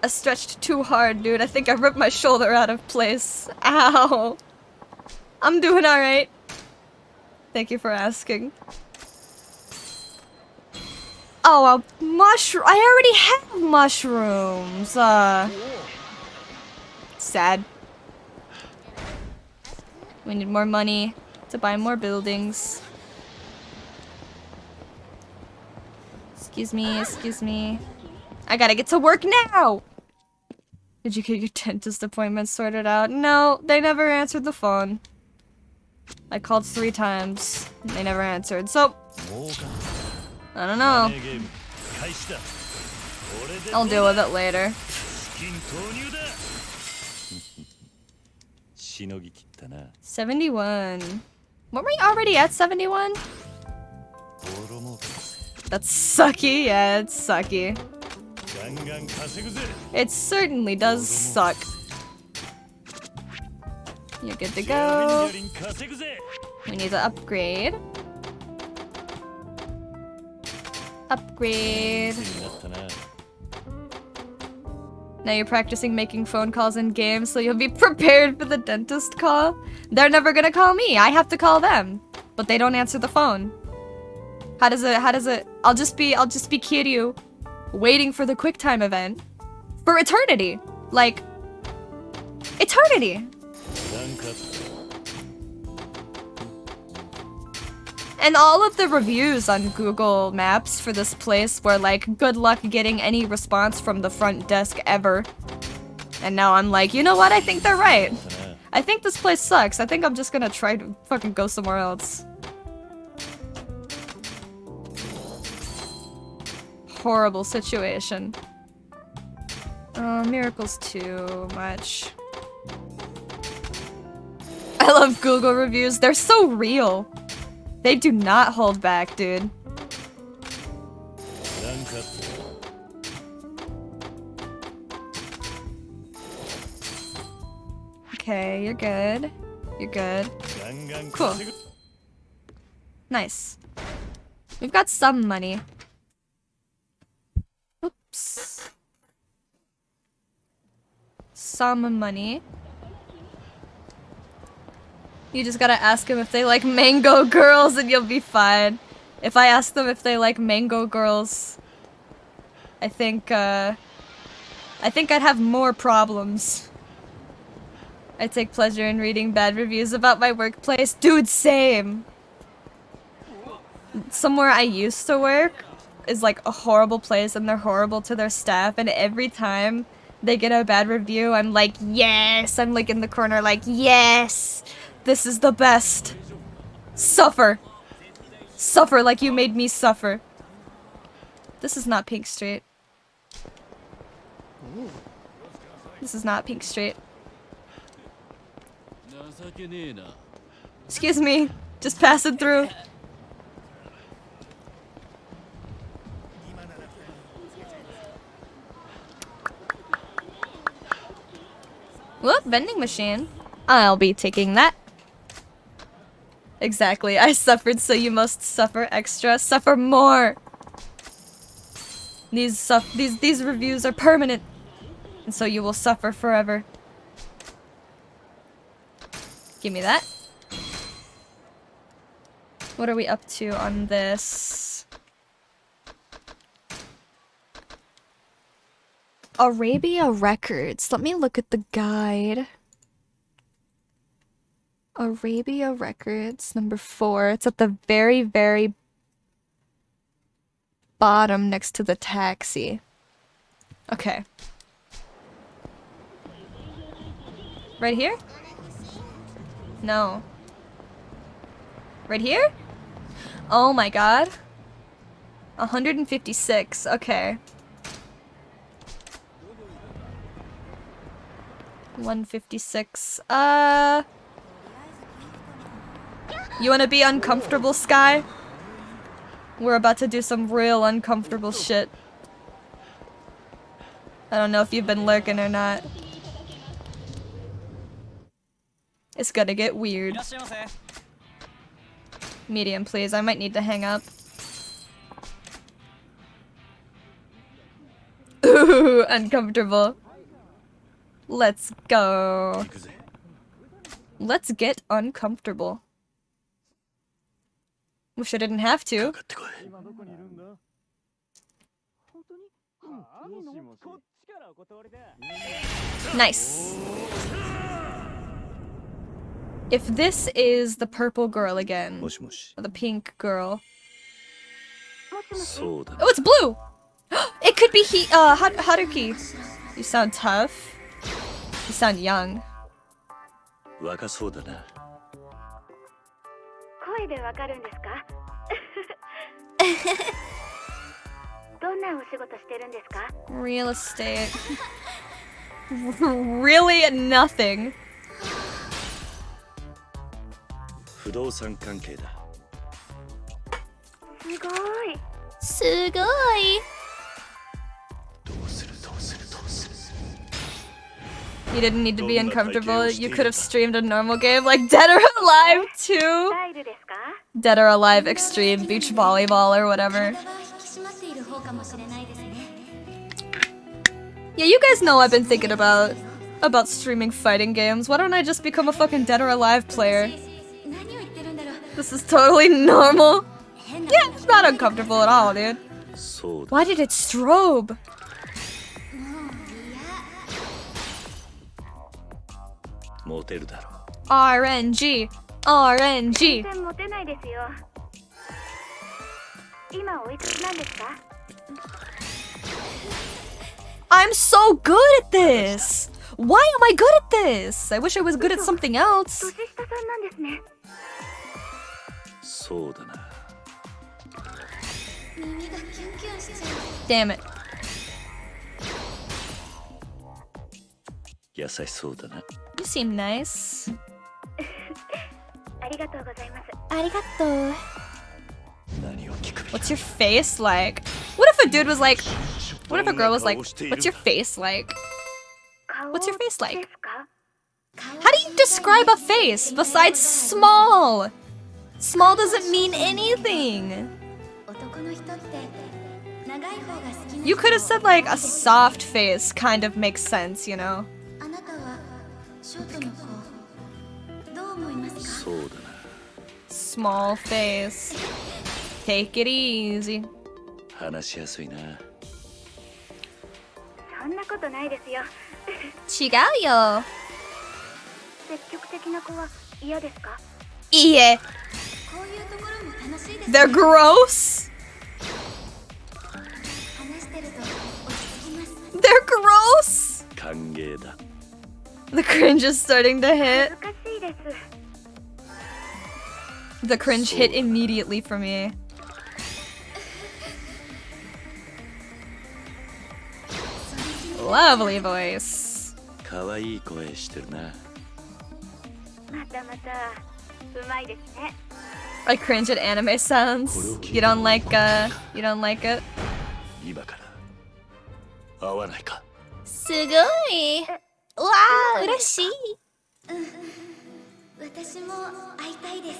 I stretched too hard, dude. I think I ripped my shoulder out of place. Ow! I'm doing alright. Thank you for asking. Oh, a mushroom. I already have mushrooms. Sad. We need more money to buy more buildings. Excuse me, excuse me. I gotta get to work now! Did you get your dentist appointment sorted out? No, they never answered the phone. I called 3 times. And they never answered. So, I don't know. I'll deal with it later. 71. Weren't we already at 71? That's sucky. Yeah, it's sucky. It certainly does suck. You're good to go. We need to upgrade. Upgrade. Now you're practicing making phone calls in games so you'll be prepared for the dentist call. They're never gonna call me. I have to call them. But they don't answer the phone. How does it I'll just be Kiryu waiting for the QuickTime event for eternity. Like eternity. And all of the reviews on Google Maps for this place were like, good luck getting any response from the front desk ever. And now I'm like, you know what? I think they're right. I think this place sucks. I think I'm just gonna try to fucking go somewhere else. Horrible situation. Oh, Miracle's too much. I love Google reviews. They're so real. They do not hold back, dude. Okay, you're good. You're good. Cool. Nice. We've got some money. Oops. Some money. You just gotta ask them if they like mango girls and you'll be fine. If I ask them if they like mango girls, I think I'd have more problems. I take pleasure in reading bad reviews about my workplace. Dude, same. Somewhere I used to work is like a horrible place and they're horrible to their staff, and every time they get a bad review, I'm like, yes! I'm like in the corner like, yes! This is the best. Suffer. Suffer like you made me suffer. This is not Pink Street. This is not Pink Street. Excuse me. Just passing through. Whoop, vending machine. I'll be taking that. Exactly. I suffered, so you must suffer extra. Suffer more. These reviews are permanent, and so you will suffer forever. Give me that. What are we up to on this? Arabia Records. Let me look at the guide. Arabia Records, number 4. It's at the very, very bottom next to the taxi. Okay. Right here? No. Right here? Oh my god. 156. Okay. 156. You wanna be uncomfortable, Sky? We're about to do some real uncomfortable shit. I don't know if you've been lurking or not. It's gonna get weird. Medium, please. I might need to hang up. Ooh, uncomfortable. Let's go. Let's get uncomfortable. Wish I didn't have to. Nice. If this is the purple girl again, or the pink girl. Oh, it's blue! It could be Haruki. You sound tough. You sound young. 若そうだな。声でわかるんですか？どんなお仕事してるんですか？ Real estate. Really nothing. 不動産関係だ。すごい。すごい。どうするどうするどうする。 You didn't need to be uncomfortable. You could have streamed a normal game like Dead or Alive 2. スタイルですか？ Dead or Alive Extreme Beach Volleyball or whatever. 体は引き締まっている方かもしれないですね。 Yeah, you guys know I've been thinking about streaming fighting games. Why don't I just become a fucking Dead or Alive player? 何を言ってるんだろう。 This is totally normal. Yeah, it's not uncomfortable at all, dude. そうだ。 Why did it strobe? モテるだろ RNG. 全 RNG. 然モテないですよ。今おいくつなんですか？ I'm so good at this. Why am I good at this? I wish I was good at something else. 年下さんなんですね。う。そうだな。耳がキュンキュンしちゃう。 Damn it. 優しそうだな。 You seem nice. ありがとうございます。 Arigato. 何を聞く。 What's your face like? What if a dude was like, what if a girl was like, what's your face like? 顔 What's your face like? ですか？ How do you describe a face besides small? Small doesn't mean anything. 男の人って長い方が好きな。 You could have said like a soft face kind of makes sense, you know? あなたはショートの子。どう思いますか？そうだな。 Small face. Take it easy. 話しやすいな。そんなことないですよ。違うよ。積極的な子は嫌ですか？いいえ。こういうところも楽しいですね。 They're gross. 話してると落ち着きます。 They're gross. 歓迎だ。 The cringe is starting to hit. 難しいです。 The cringe hit immediately for me. Lovely voice. 可愛い声してるな。またまたうまいですね。 I cringe at anime sounds. You don't like it? 今から会わないか。すごい。わあ、嬉しい。私も会いたいです。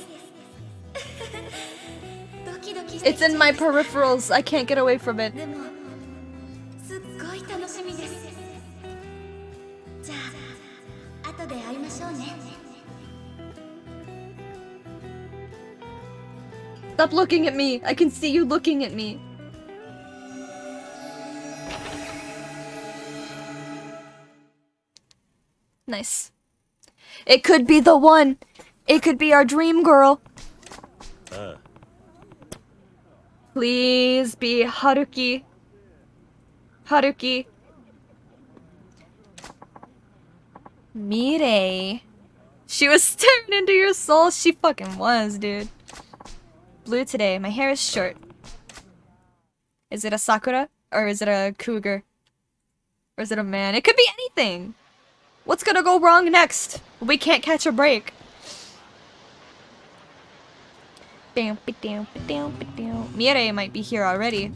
ドキドキして It's in my peripherals. I can't get away from it. でもすっごい楽しみです。じゃあ後で会いましょうね。 Stop looking at me. I can see you looking at me. Nice. It could be the one. It could be our dream girl. ああ。 Please be Haruki. Haruki. Mirei. She was staring into your soul. She fucking was, dude. Blue today. My hair is short. Is it a Sakura? Or is it a cougar? Or is it a man? It could be anything. What's gonna go wrong next? We can't catch a break. Mirei might be here already.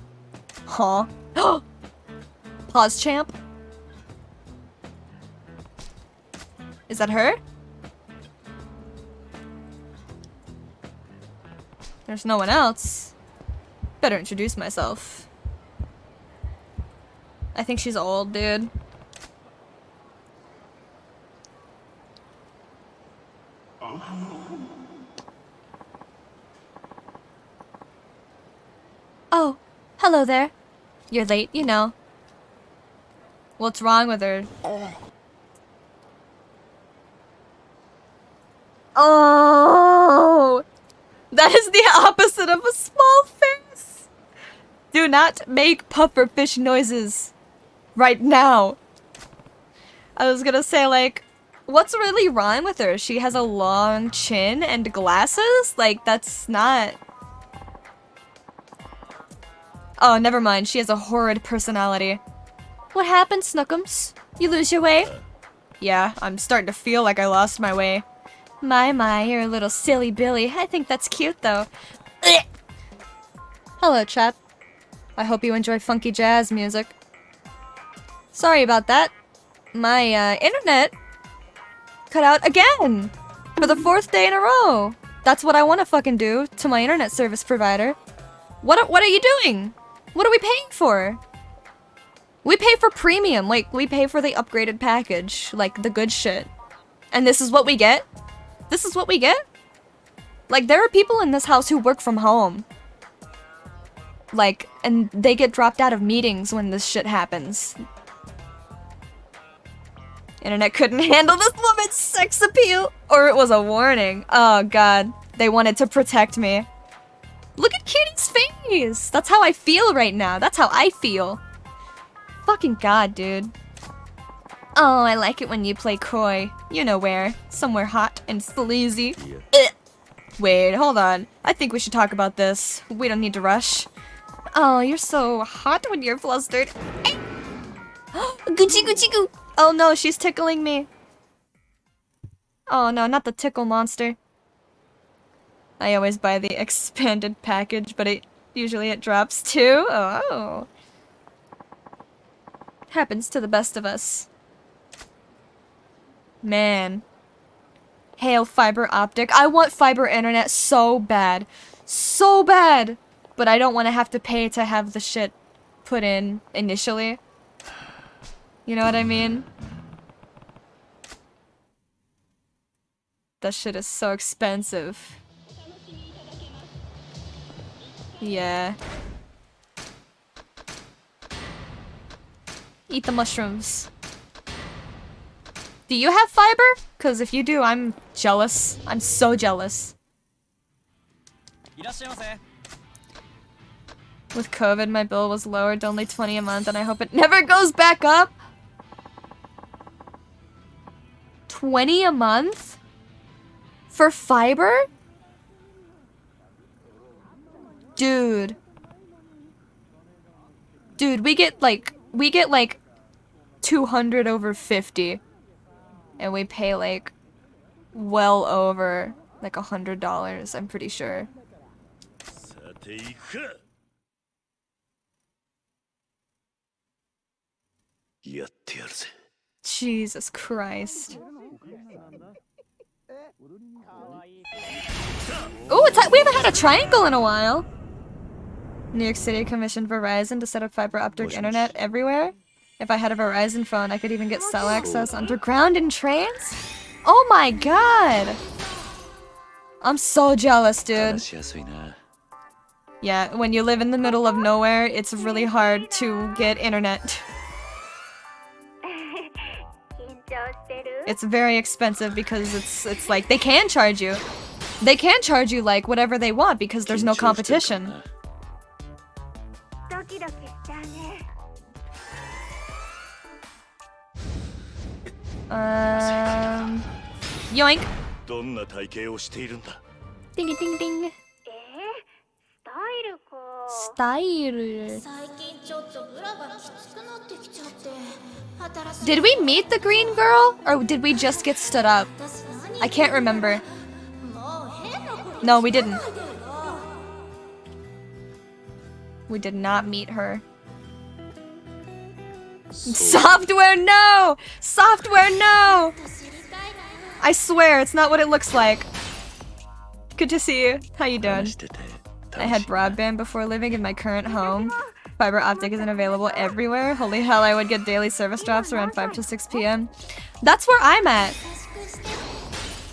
Huh? Pause champ? Is that her? There's no one else. Better introduce myself. I think she's old, dude. Oh, hello there. You're late, you know. What's wrong with her? Oh! That is the opposite of a small face! Do not make pufferfish noises. Right now. I was gonna say, like, what's really wrong with her? She has a long chin and glasses? Like, that's not... Oh, never mind. She has a horrid personality. What happened, Snookums? You lose your way? Yeah, I'm starting to feel like I lost my way. My, you're a little silly Billy. I think that's cute, though. Hello, chat. I hope you enjoy funky jazz music. Sorry about that. My, internet cut out again! For the 4th day in a row! That's what I want to fucking do to my internet service provider. What are you doing? What are we paying for? We pay for premium, like, we pay for the upgraded package, like, the good shit. And this is what we get? This is what we get? Like, there are people in this house who work from home. Like, and they get dropped out of meetings when this shit happens. Internet couldn't handle this woman's sex appeal, or it was a warning. Oh god, they wanted to protect me. Look at Kitty's face! That's how I feel right now. That's how I feel. Fucking god, dude. Oh, I like it when you play coy. You know where. Somewhere hot and sleazy. Yeah. Wait, hold on. I think we should talk about this. We don't need to rush. Oh, you're so hot when you're flustered. Gucci gucci goo. Oh no, she's tickling me. Oh no, not the tickle monster. I always buy the expanded package, but usually it drops too. Oh. Happens to the best of us. Man. Hail fiber optic. I want fiber internet so bad. So bad! But I don't want to have to pay to have the shit put in initially. You know what I mean? That shit is so expensive. Yeah. Eat the mushrooms. Do you have fiber? Because if you do, I'm jealous. I'm so jealous. With COVID, my bill was lowered to only $20 a month, and I hope it never goes back up. $20 a month? For fiber? Dude. Dude, we get like 200 over 50. And we pay like well over like $100, I'm pretty sure. Jesus Christ. Oh, we haven't had a triangle in a while. New York City commissioned Verizon to set up fiber optic internet everywhere. If I had a Verizon phone, I could even get cell access underground in trains? Oh my god! I'm so jealous, dude. Yeah, when you live in the middle of nowhere, it's really hard to get internet. It's very expensive because it's like they can charge you. They can charge you like whatever they want because there's no competition. Yoink. Ding ding ding. Style. Did we meet the green girl? Or did we just get stood up? I can't remember. No, we didn't. We did not meet her. Software, no! Software, no! I swear, it's not what it looks like. Good to see you. How you doing? I had broadband before living in my current home. Fiber optic isn't available everywhere. Holy hell, I would get daily service drops around 5 to 6 p.m. That's where I'm at.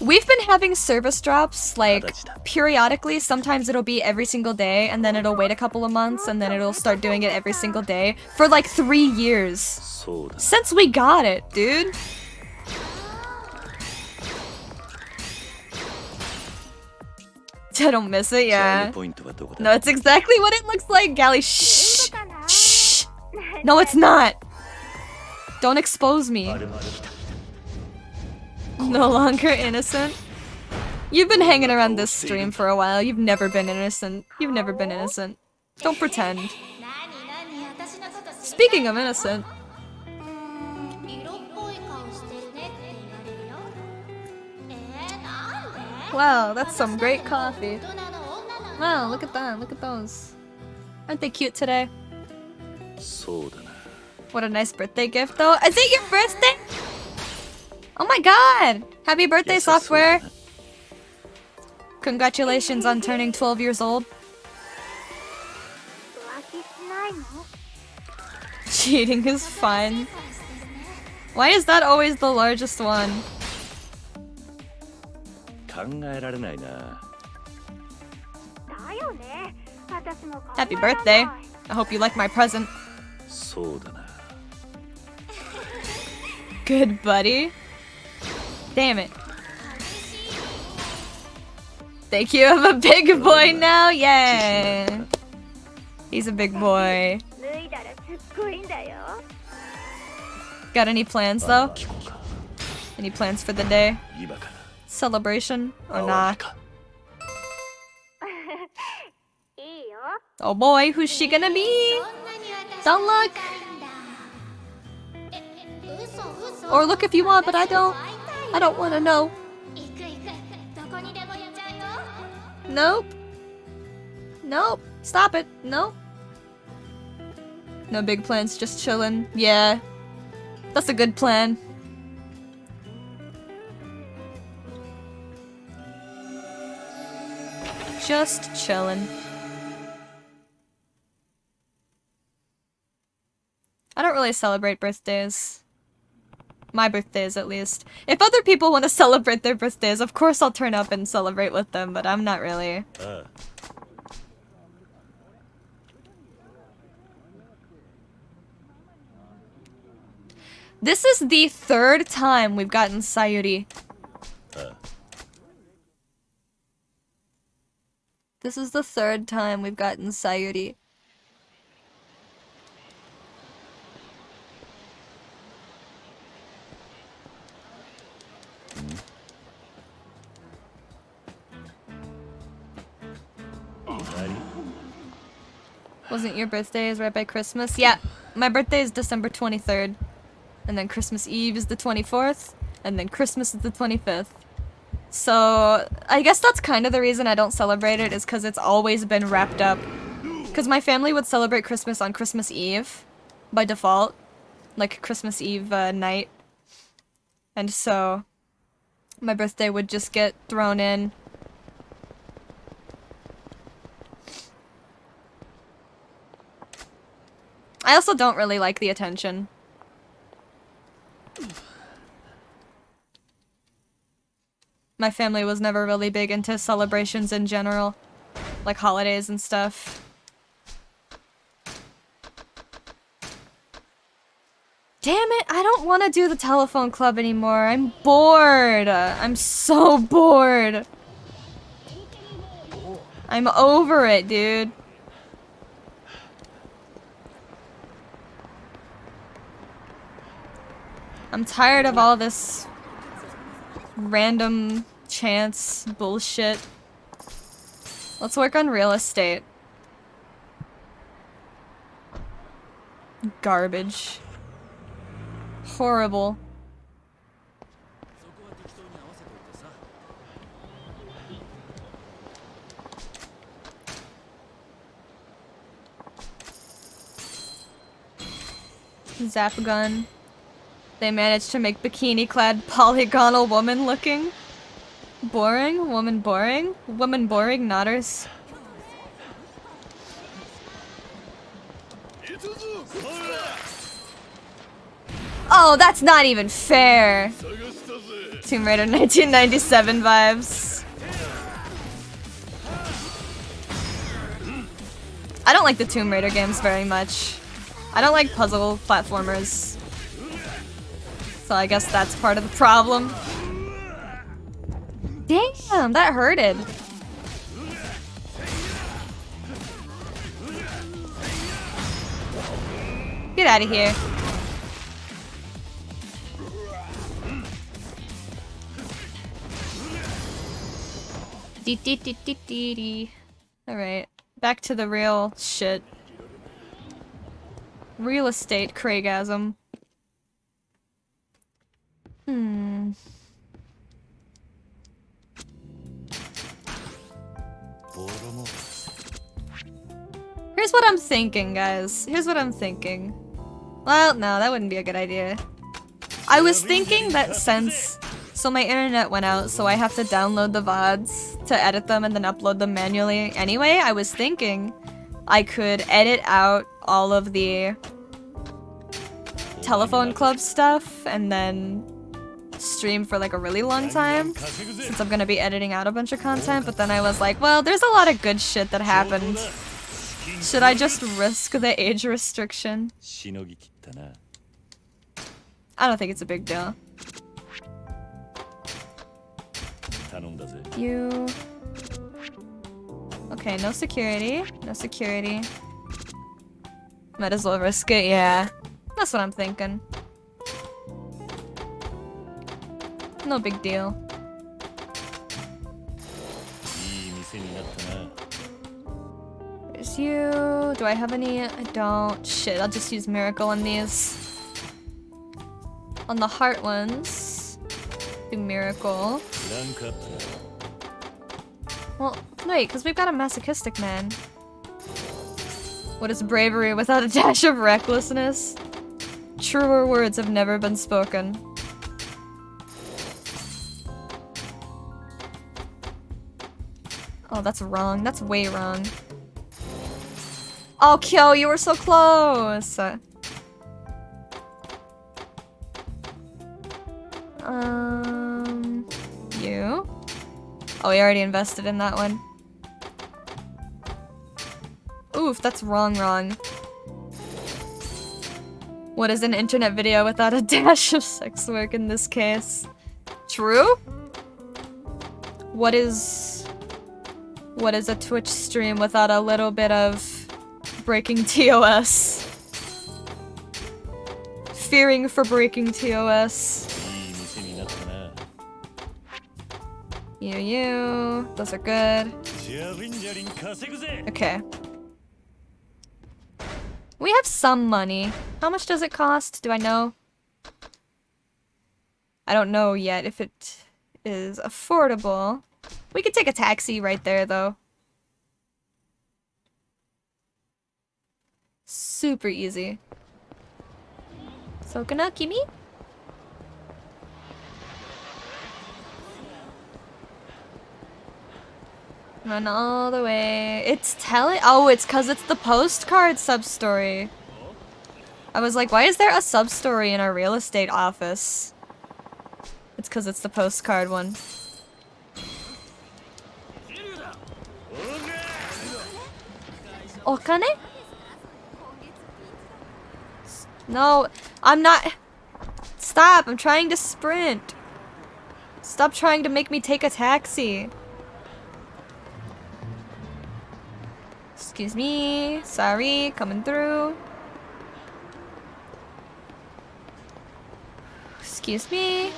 We've been having service drops, like, periodically. Sometimes it'll be every single day, and then it'll wait a couple of months, and then it'll start doing it every single day. For like 3 years. Since we got it, dude. I don't miss it, yeah. No, it's exactly what it looks like, Gally. Shh! Shh! No, it's not! Don't expose me. No longer innocent. You've been hanging around this stream for a while. You've never been innocent. You've never been innocent. Don't pretend. 何私のこと知りたい Speaking of innocent, 色っぽい顔してるねって言われるよなんで wow, that's some great coffee. 大人の女なの Wow, look at that. Look at those. Aren't they cute today? そうだな。 What a nice birthday gift, though. Is it your birthday? Oh my god! Happy birthday, Yes, software! そうだな。 Congratulations on turning 12 years old. 浮気しないの？ Cheating is fun. Why is that always the largest one? 考えられないな。だよね。私も考えら Happy れない birthday. I hope you like my present. そうだな。 Good buddy. Damn it. Thank you. I'm a big boy now. Yay. He's a big boy. 脱いだらすっごいんだよ。 Got any plans まあ though? 聞こうか。 Any plans for the day? 今から。 Celebration or 会おう not? か。いいよ。 Oh boy, who's she gonna be? そんなに Don't look. 私に会いたいんだ嘘 Or look if you want, but I don't. I don't wanna know. 行くどこにでも行っちゃうよ Nope. Nope. Stop it. No. No big plans, just chillin'. Yeah. That's a good plan. Just chillin'. I don't really celebrate birthdays. My birthdays, at least. If other people want to celebrate their birthdays, of course I'll turn up and celebrate with them, but I'm not really. ああ。 This is the third time we've gotten Sayuri. ああ。 This is the third time we've gotten Sayuri. Wasn't your birthday is right by Christmas? Yeah, my birthday is December 23rd. And then Christmas Eve is the 24th. And then Christmas is the 25th. So, I guess that's kind of the reason I don't celebrate it, is because it's always been wrapped up. Because my family would celebrate Christmas on Christmas Eve, by default. Like, Christmas Eve night. And so, my birthday would just get thrown in. I also don't really like the attention. My family was never really big into celebrations in general. Like holidays and stuff. Damn it, I don't want to do the telephone club anymore. I'm bored. I'm so bored. I'm over it, dude. I'm tired of all this random chance bullshit. Let's work on real estate. Garbage. Horrible. Zap gun. They managed to make bikini-clad polygonal woman looking. Boring? Woman boring? Woman boring? Nodders. Oh, that's not even fair! Tomb Raider 1997 vibes. I don't like the Tomb Raider games very much. I don't like puzzle platformers. So I guess that's part of the problem. Damn, that hurted. Get out of here. Alright, back to the real shit. Real estate Craigasm. Here's what I'm thinking, guys. Here's what I'm thinking. Well, no, that wouldn't be a good idea. I was thinking that since... So my internet went out, so I have to download the VODs to edit them and then upload them manually. Anyway, I was thinking I could edit out all of the telephone club stuff and then stream for like a really long time since I'm gonna be editing out a bunch of content, but then I was like, well, there's a lot of good shit that happened. Should I just risk the age restriction? I don't think it's a big deal. You... Okay, no security. No security. Might as well risk it, yeah. That's what I'm thinking. No big deal. There's you. Do I have any? I don't. Shit, I'll just use Miracle on these. On the heart ones. Do Miracle. Well, wait, because we've got a masochistic man. What is bravery without a dash of recklessness? Truer words have never been spoken. Oh, that's wrong. That's way wrong. Oh, Kyo, you were so close! You? Oh, we already invested in that one. Oof, that's wrong. What is an internet video without a dash of sex work in this case? True? What is a Twitch stream without a little bit of breaking TOS? Fearing for breaking TOS. You. Those are good. Okay. We have some money. How much does it cost? Do I know? I don't know yet if it is affordable. We could take a taxi right there, though. Super easy. So, gonna Kimi? Run all the way. It's telling. Oh, it's because it's the postcard sub-story. I was like, why is there a sub-story in our real estate office? It's because it's the postcard one. Okane? No, I'm not. Stop, I'm trying to sprint. Stop trying to make me take a taxi. Excuse me. Sorry, coming through. Excuse me.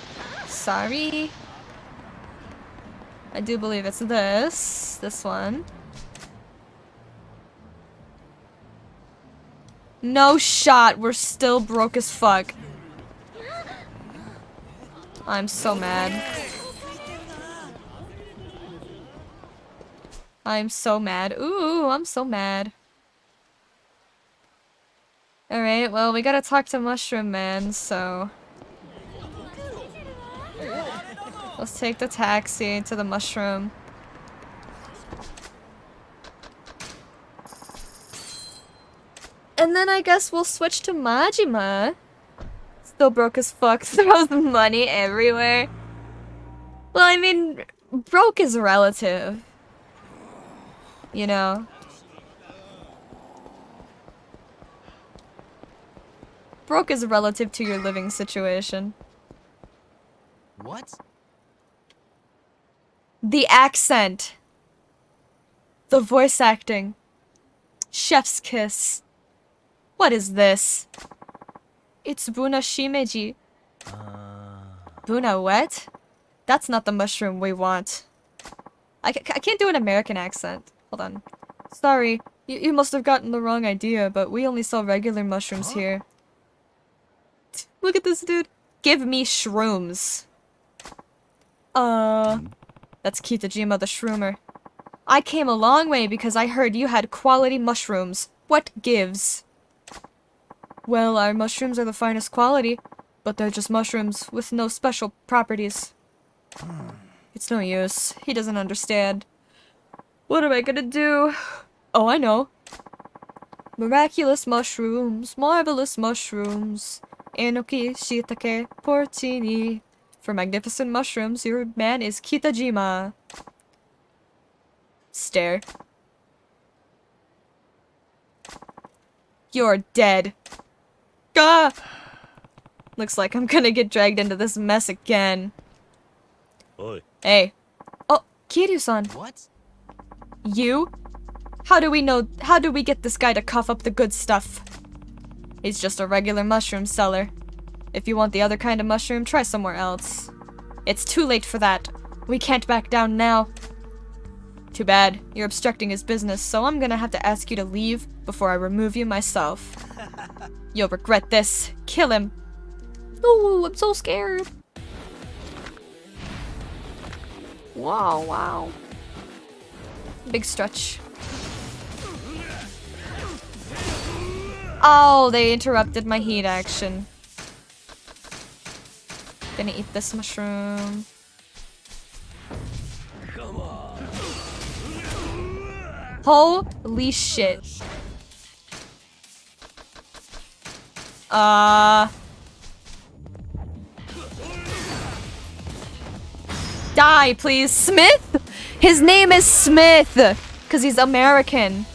Sorry. I do believe it's this one. No shot, we're still broke as fuck. I'm so mad. I'm so mad. Ooh, I'm so mad. Alright, well, we gotta talk to Mushroom Man, so... Let's take the taxi to the Mushroom. And then I guess we'll switch to Majima. Still broke as fuck, throws money everywhere. Well, I mean, broke is relative. You know? Broke is relative to your living situation. What? The accent. The voice acting. Chef's kiss. What is this? It's Buna Shimeji. Buna what? That's not the mushroom we want. I can't do an American accent. Hold on. Sorry, you must have gotten the wrong idea, but we only sell regular mushrooms here. Look at this dude. Give me shrooms. That's Kitajima the Shroomer. I came a long way because I heard you had quality mushrooms. What gives? Well, our mushrooms are the finest quality, but they're just mushrooms with no special properties. It's no use. He doesn't understand. What am I gonna do? Oh, I know. Miraculous mushrooms, marvelous mushrooms. Enoki, shiitake, porcini. For magnificent mushrooms, your man is Kitajima. Stare. You're dead. Gah! Looks like I'm gonna get dragged into this mess again. Oi. Hey. Oh, Kiryu-san. What? You? How do we get this guy to cough up the good stuff? He's just a regular mushroom seller. If you want the other kind of mushroom, try somewhere else. It's too late for that. We can't back down now. Too bad. You're obstructing his business, so I'm gonna have to ask you to leave before I remove you myself. You'll regret this. Kill him. Ooh, I'm so scared. Wow, wow. Big stretch. Oh, they interrupted my heat action. Gonna eat this mushroom. Holy shit. Die, please. Smith? His name is Smith! Because he's American.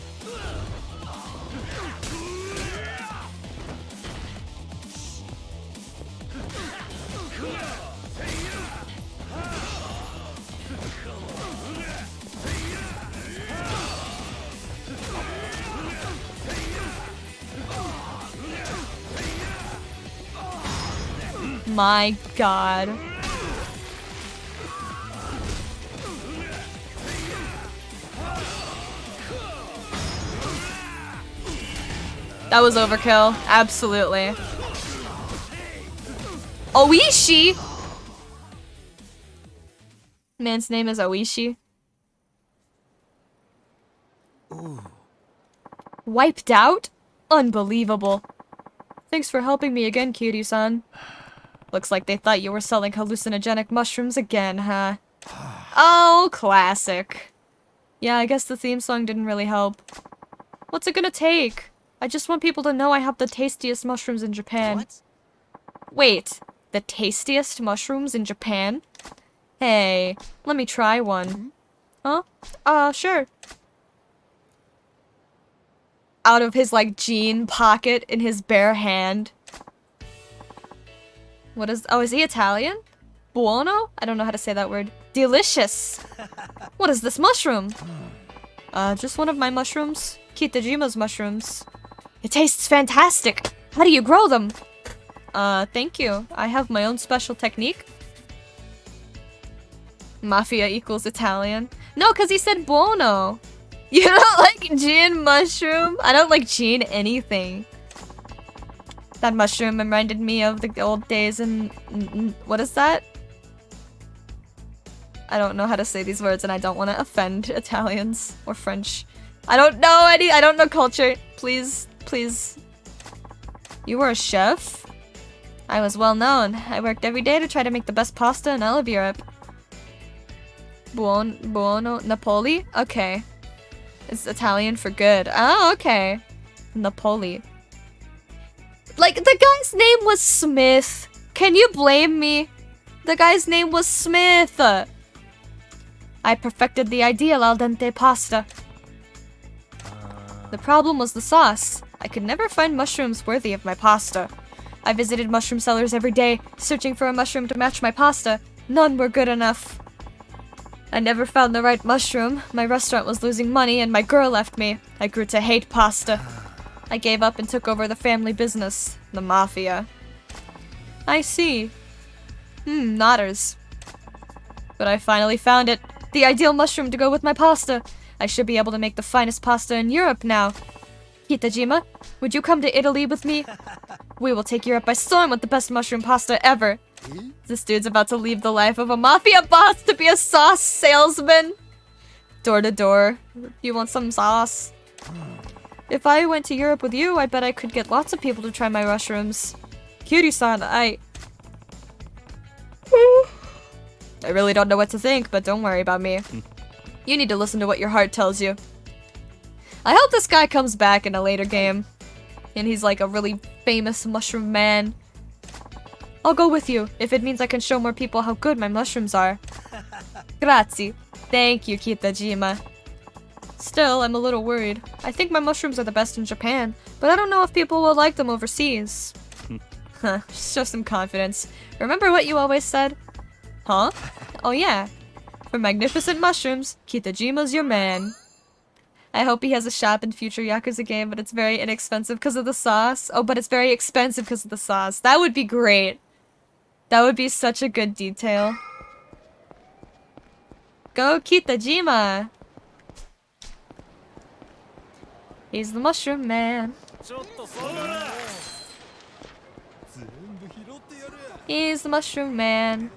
My god. That was overkill. Absolutely. Oishi? Man's name is Oishi. Ooh. Wiped out? Unbelievable. Thanks for helping me again, Kiryu-san. Looks like they thought you were selling hallucinogenic mushrooms again, huh? Oh, classic. Yeah, I guess the theme song didn't really help. What's it gonna take? I just want people to know I have the tastiest mushrooms in Japan. What? Wait, the tastiest mushrooms in Japan? Hey, let me try one. Huh? Sure. Out of his, like, jean pocket in his bare hand. What is- oh, is he Italian? Buono? I don't know how to say that word. Delicious! What is this mushroom? Just one of my mushrooms. Kitajima's mushrooms. It tastes fantastic! How do you grow them? Thank you. I have my own special technique. Mafia equals Italian. No, because he said buono. You don't like gin mushroom? I don't like gin anything. That mushroom reminded me of the old days in... what is that? I don't know how to say these words and I don't want to offend Italians or French. I don't know culture. Please, please. You were a chef? I was well known. I worked every day to try to make the best pasta in all of Europe. Buono Napoli? Okay. It's Italian for good. Oh, okay. Napoli. Like, the guy's name was Smith. Can you blame me? The guy's name was Smith. I perfected the ideal al dente pasta. The problem was the sauce. I could never find mushrooms worthy of my pasta. I visited mushroom sellers every day, searching for a mushroom to match my pasta. None were good enough. I never found the right mushroom. My restaurant was losing money and my girl left me. I grew to hate pasta. I gave up and took over the family business, the mafia. I see. Nodders. But I finally found it. The ideal mushroom to go with my pasta. I should be able to make the finest pasta in Europe now. Kitajima, would you come to Italy with me? We will take Europe by storm with the best mushroom pasta ever. This dude's about to leave the life of a mafia boss to be a sauce salesman. Door to door. You want some sauce? If I went to Europe with you, I bet I could get lots of people to try my mushrooms. Kiri-san, I really don't know what to think, but don't worry about me. You need to listen to what your heart tells you. I hope this guy comes back in a later game. And he's like a really famous mushroom man. I'll go with you, if it means I can show more people how good my mushrooms are. Grazie. Thank you, Kitajima. Still, I'm a little worried. I think my mushrooms are the best in Japan, but I don't know if people will like them overseas. Huh, show some confidence. Remember what you always said? Huh? Oh yeah. For magnificent mushrooms, Kitajima's your man. I hope he has a shop in future Yakuza game, but it's very inexpensive because of the sauce. Oh, but it's very expensive because of the sauce. That would be great. That would be such a good detail. Go Kitajima! He's the mushroom man. He's the mushroom man.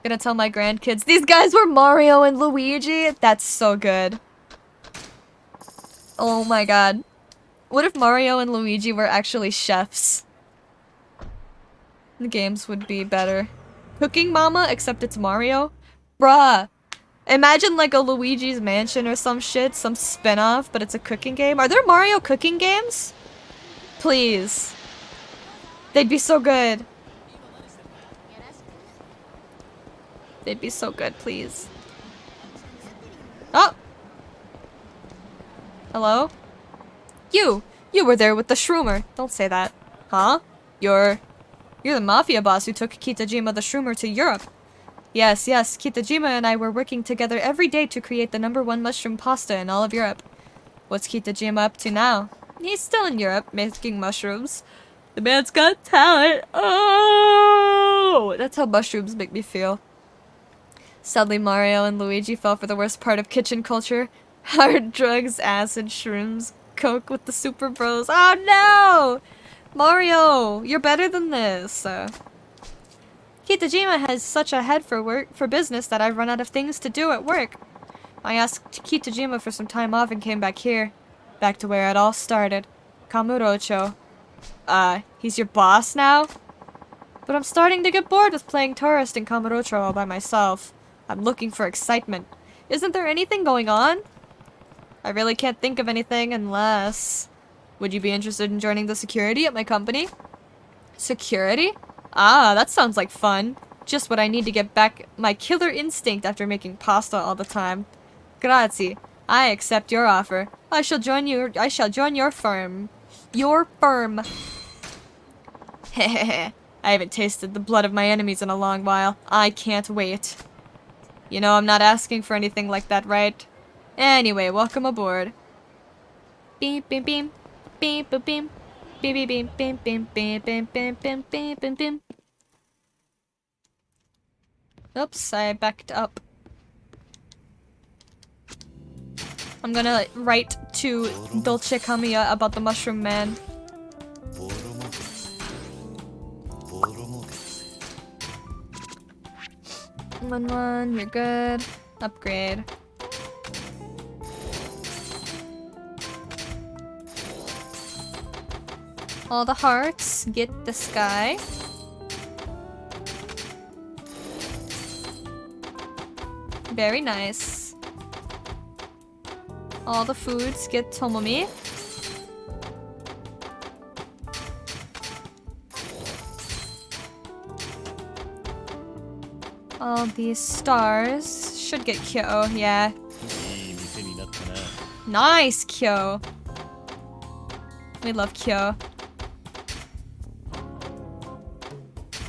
Gonna tell my grandkids, these guys were Mario and Luigi? That's so good. Oh my god. What if Mario and Luigi were actually chefs? The games would be better. Cooking Mama, except it's Mario? Bruh. Imagine like a Luigi's Mansion or some shit, some spin-off, but it's a cooking game. Are there Mario cooking games? Please. They'd be so good. They'd be so good, please. Oh! Hello? You were there with the Shroomer. Don't say that. Huh? You're the mafia boss who took Kitajima the Shroomer to Europe. Yes, Kitajima and I were working together every day to create the #1 mushroom pasta in all of Europe. What's Kitajima up to now? He's still in Europe, making mushrooms. The man's got talent. Oh! That's how mushrooms make me feel. Sadly, Mario and Luigi fell for the worst part of kitchen culture. Hard drugs, acid, shrooms, coke with the super bros. Oh no! Mario, you're better than this. Kitajima has such a head for business that I've run out of things to do at work. I asked Kitajima for some time off and came back here. Back to where it all started. Kamurocho. He's your boss now? But I'm starting to get bored with playing tourist in Kamurocho all by myself. I'm looking for excitement. Isn't there anything going on? I really can't think of anything unless... Would you be interested in joining the security at my company? Security? Ah, that sounds like fun. Just what I need to get back my killer instinct after making pasta all the time. Grazie. I accept your offer. I shall join your firm. Your firm. Hehehe. I haven't tasted the blood of my enemies in a long while. I can't wait. You know I'm not asking for anything like that, right? Anyway, welcome aboard. Beep beep beep. Beep beep beep. Beep beep beep beep beep beep beep beep beep beep beep. Oops, I backed up. I'm gonna write to Dolce Kamiya about the Mushroom Man. 1-1, you're good. Upgrade. All the hearts. Get this guy. Very nice. All the foods. Get Tomomi. All these stars should get Kyo, yeah. Nice, Kyo. We love Kyo.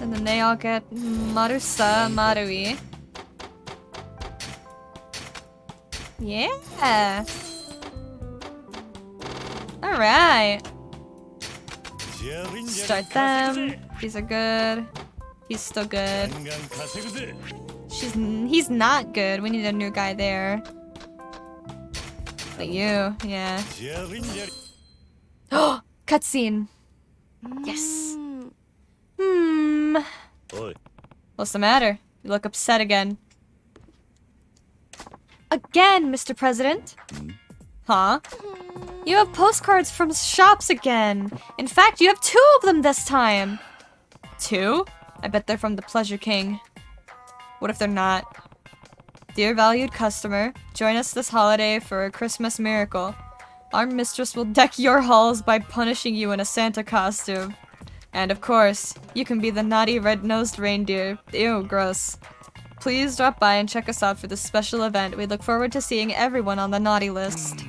And then they all get Marusa, Marui. Yeah. Alright. Start them. These are good. He's still good. He's not good. We need a new guy there. But you, yeah. Oh, cutscene. Yes. Hmm. Oi. What's the matter? You look upset again. Again, Mr. President? Huh? You have postcards from shops again. In fact, you have 2 of them this time. 2? I bet they're from the Pleasure King. What if they're not? Dear valued customer, join us this holiday for a Christmas miracle. Our mistress will deck your halls by punishing you in a Santa costume. And of course, you can be the naughty red-nosed reindeer. Ew, gross. Please drop by and check us out for this special event. We look forward to seeing everyone on the naughty list.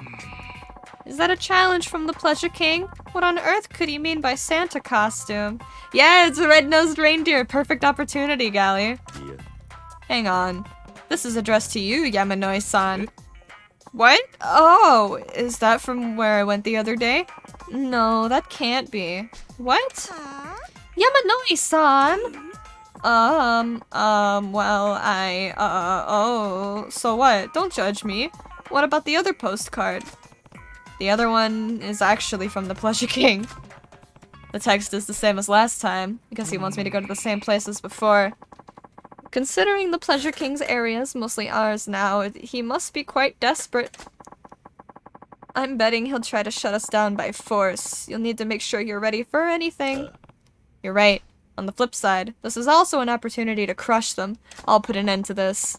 Is that a challenge from the Pleasure King? What on earth could he mean by Santa costume? Yeah, it's a red-nosed reindeer. Perfect opportunity, Gally. Yeah. Hang on. This is addressed to you, Yamanoi-san. What? Oh, is that from where I went the other day? No, that can't be. What? Yamanoi-san? Well, oh, so what? Don't judge me. What about the other postcard? The other one is actually from the Pleasure King. The text is the same as last time, because he wants me to go to the same place as before. Considering the Pleasure King's area is mostly ours now, he must be quite desperate. I'm betting he'll try to shut us down by force. You'll need to make sure you're ready for anything. You're right. On the flip side, this is also an opportunity to crush them. I'll put an end to this.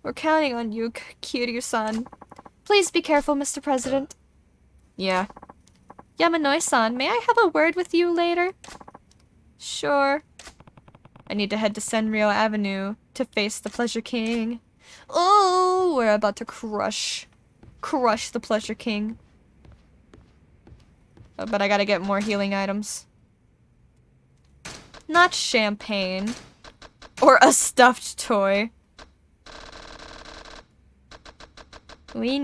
We're counting on you, Kiryu-san. Please be careful, Mr. President. Yeah. Yamanoi-san, may I have a word with you later? Sure. I need to head to Senryo Avenue to face the Pleasure King. Oh, we're about to crush the Pleasure King. Oh, but I gotta get more healing items. Not champagne. Or a stuffed toy. We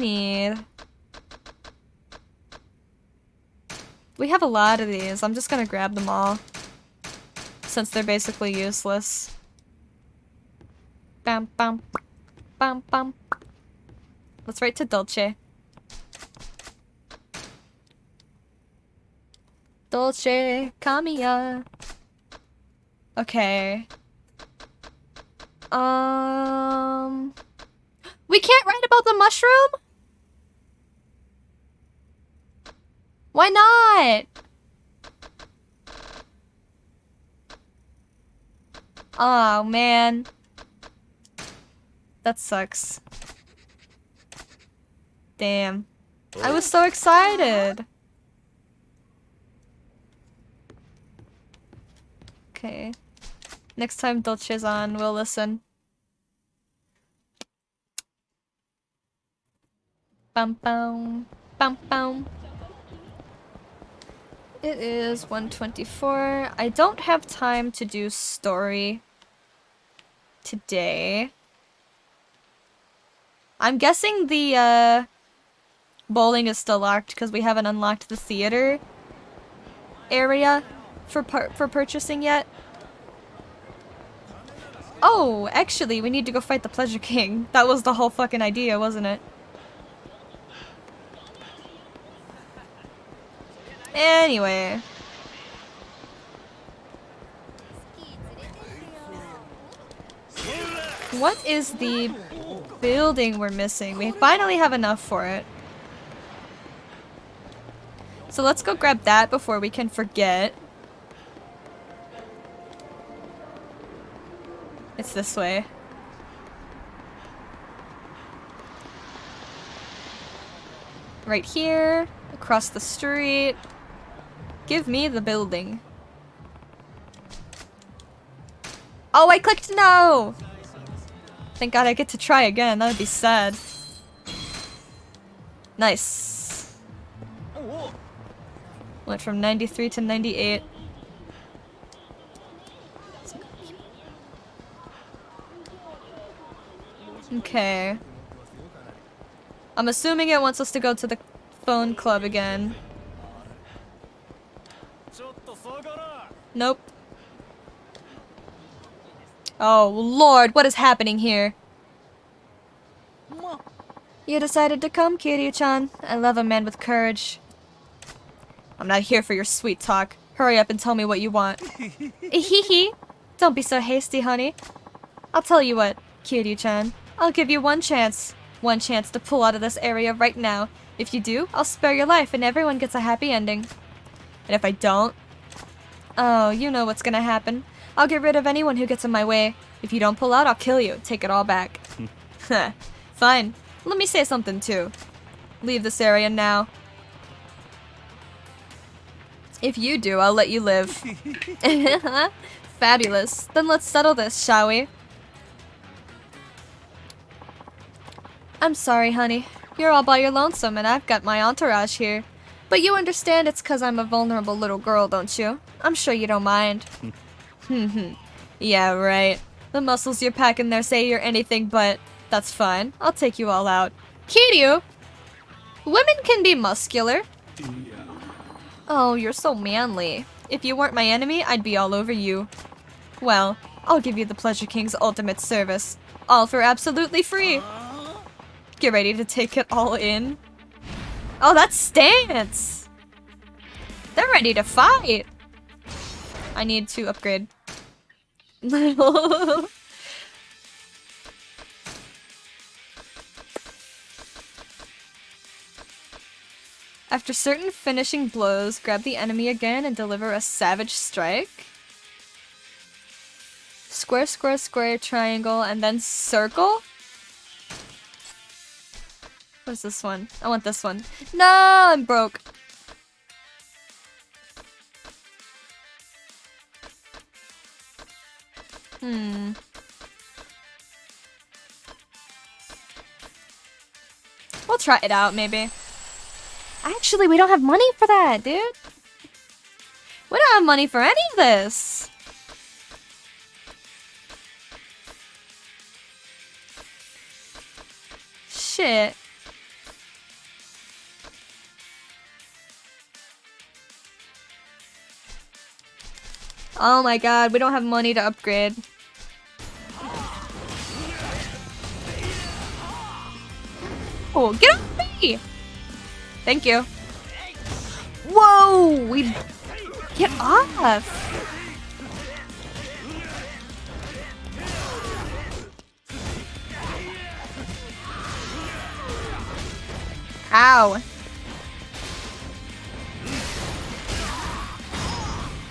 have a lot of these. I'm just gonna grab them all. Since they're basically useless. Bam bam. Bam bam. Let's write to Dolce. Dolce Kamiya. Okay. We can't write about the mushroom? Why not? Oh, man. That sucks. Damn. I was so excited. Okay. Next time Dolce's on, we'll listen. Bum bum. Bum bum. It is 1:24. I don't have time to do story today. I'm guessing the bowling is still locked because we haven't unlocked the theater area for purchasing yet. Oh, actually, we need to go fight the Pleasure King. That was the whole fucking idea, wasn't it? Anyway. What is the building we're missing? We finally have enough for it. So let's go grab that before we can forget. It's this way. Right here, across the street. Give me the building. Oh, I clicked no! Thank God I get to try again. That would be sad. Nice. Went from 93 to 98. Okay. I'm assuming it wants us to go to the phone club again. Nope. Oh, Lord, what is happening here? You decided to come, Kiryu-chan. I love a man with courage. I'm not here for your sweet talk. Hurry up and tell me what you want. Hee. Don't be so hasty, honey. I'll tell you what, Kiryu-chan. I'll give you one chance. One chance to pull out of this area right now. If you do, I'll spare your life and everyone gets a happy ending. And if I don't... Oh, you know what's gonna happen. I'll get rid of anyone who gets in my way. If you don't pull out, I'll kill you. Take it all back. Fine. Let me say something too. Leave this area now. If you do, I'll let you live. Fabulous. Then let's settle this, shall we? I'm sorry, honey. You're all by your lonesome and I've got my entourage here. But you understand it's 'cause I'm a vulnerable little girl, don't you? I'm sure you don't mind. Yeah, right. The muscles you're packing there say you're anything but. That's fine. I'll take you all out. Kiryu! Women can be muscular. Oh, you're so manly. If you weren't my enemy, I'd be all over you. Well, I'll give you the Pleasure King's ultimate service. All for absolutely free. Get ready to take it all in. Oh, that's stance! They're ready to fight! I need to upgrade. After certain finishing blows, grab the enemy again and deliver a savage strike. Square, square, square, triangle, and then circle? What's this one? I want this one. No, I'm broke. We'll try it out, maybe. Actually, we don't have money for that, dude. We don't have money for any of this. Shit. Oh my god, we don't have money to upgrade. Oh, get off me! Thank you. Whoa! We... Get off! Ow.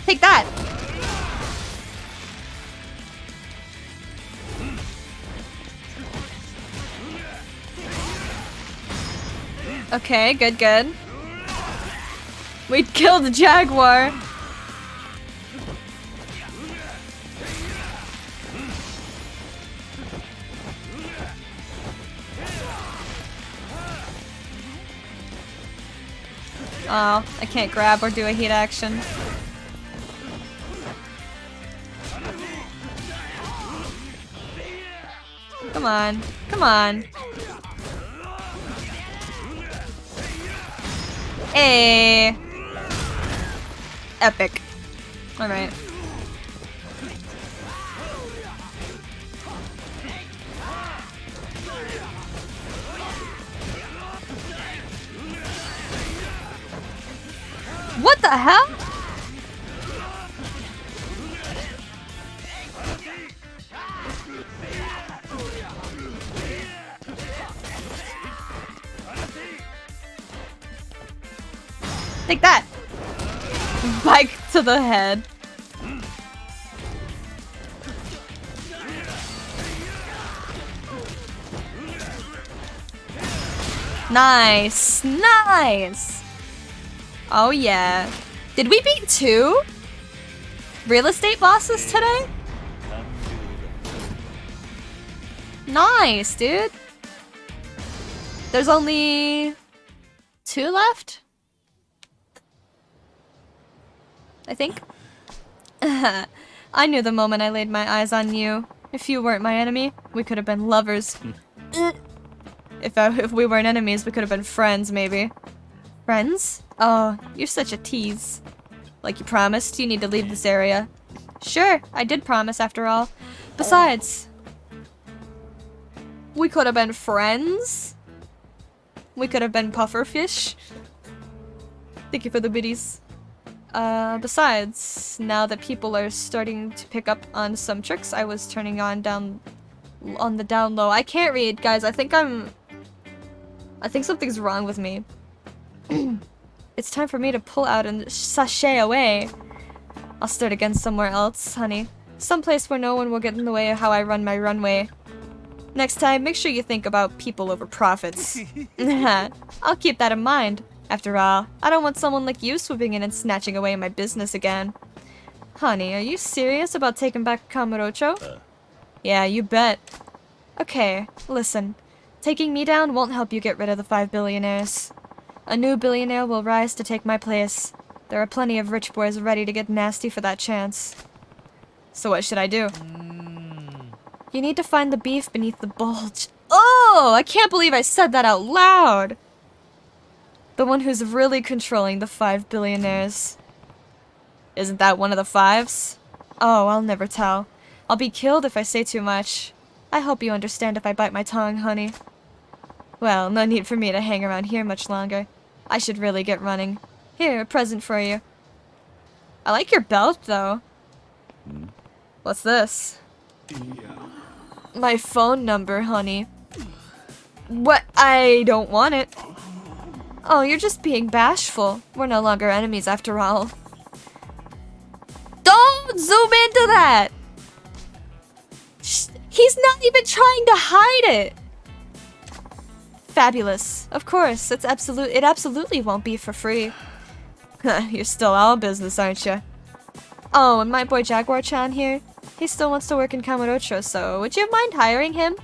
Take that! Okay, good, good. We killed the jaguar. Oh, I can't grab or do a heat action. Come on, come on. Hey. Epic. Alright. What the hell? Take that! Bike to the head. Nice! Nice! Oh yeah. Did we beat 2 real estate bosses today? Nice, dude. There's only 2 left? I think. I knew the moment I laid my eyes on you. If you weren't my enemy, we could have been lovers. If we weren't enemies, we could have been friends, maybe. Friends? Oh, you're such a tease. Like you promised, you need to leave this area. Sure, I did promise after all. Besides, we could have been friends. We could have been pufferfish. Thank you for the biddies. Besides, now that people are starting to pick up on some tricks I was turning on the down low. I can't read, guys. I think something's wrong with me. It's time for me to pull out and sashay away. I'll start again somewhere else, honey. Someplace where no one will get in the way of how I run my runway. Next time, make sure you think about people over profits. I'll keep that in mind. After all, I don't want someone like you swooping in and snatching away my business again. Honey, are you serious about taking back Kamurocho? Yeah, you bet. Okay, listen. Taking me down won't help you get rid of the 5 billionaires. A new billionaire will rise to take my place. There are plenty of rich boys ready to get nasty for that chance. So what should I do? You need to find the beef beneath the bulge. Oh, I can't believe I said that out loud! The one who's really controlling the 5 billionaires. Isn't that one of the 5s? Oh, I'll never tell. I'll be killed if I say too much. I hope you understand if I bite my tongue, honey. Well, no need for me to hang around here much longer. I should really get running. Here, a present for you. I like your belt, though. What's this? My phone number, honey. What? I don't want it. Oh, you're just being bashful. We're no longer enemies after all. Don't zoom into that! He's not even trying to hide it! Fabulous. Of course, it absolutely won't be for free. You're still all business, aren't you? Oh, and my boy Jaguar-chan here? He still wants to work in Kamurocho, so would you mind hiring him?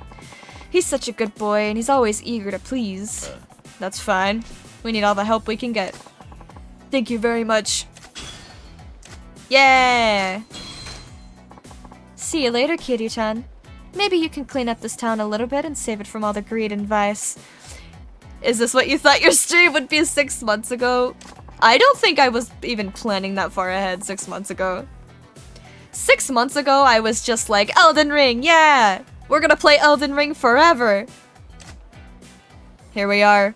He's such a good boy, and he's always eager to please. That's fine. We need all the help we can get. Thank you very much. Yeah! See you later, Kiryu-chan. Maybe you can clean up this town a little bit and save it from all the greed and vice. Is this what you thought your stream would be 6 months ago? I don't think I was even planning that far ahead 6 months ago. 6 months ago, I was just like, Elden Ring, yeah! We're gonna play Elden Ring forever! Here we are.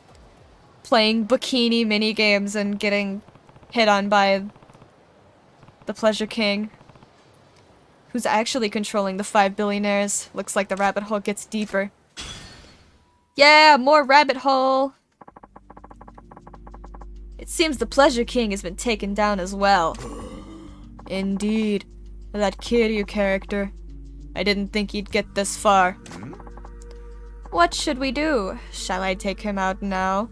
Playing bikini minigames and getting hit on by the Pleasure King. Who's actually controlling the 5 billionaires. Looks like the rabbit hole gets deeper. Yeah, more rabbit hole! It seems the Pleasure King has been taken down as well. Indeed. That Kiryu character. I didn't think he'd get this far. What should we do? Shall I take him out now?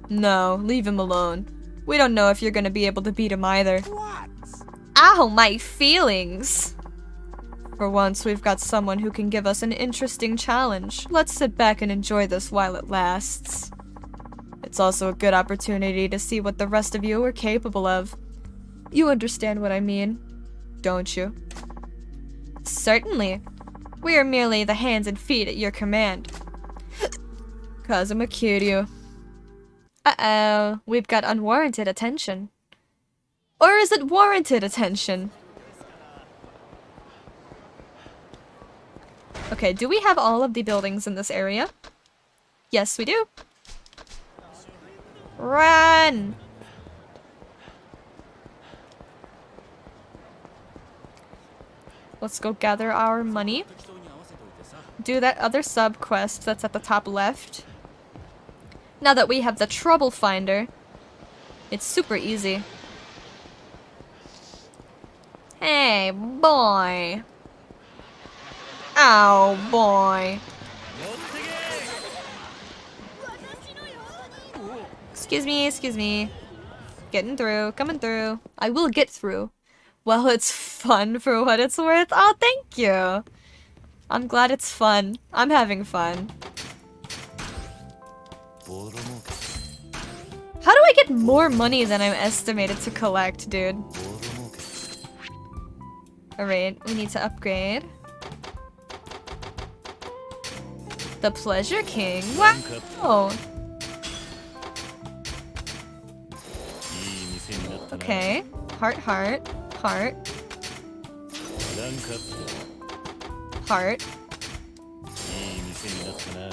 No, leave him alone. We don't know if you're gonna be able to beat him either. What? Ow, my feelings! For once, we've got someone who can give us an interesting challenge. Let's sit back and enjoy this while it lasts. It's also a good opportunity to see what the rest of you are capable of. You understand what I mean, don't you? Certainly. We are merely the hands and feet at your command. Kazuma Kiryu. Uh-oh, we've got unwarranted attention. Or is it warranted attention? Okay, do we have all of the buildings in this area? Yes, we do. Run! Let's go gather our money. Do that other sub quest that's at the top left. Now that we have the Trouble Finder, it's super easy. Hey, boy. Ow, boy. Excuse me. Getting through, coming through. I will get through. Well, it's fun for what it's worth. Oh, thank you. I'm glad it's fun. I'm having fun. How do I get more money than I'm estimated to collect, dude? Alright, we need to upgrade. The Pleasure King? Wow! Okay. Heart. Heart. いい店になったな。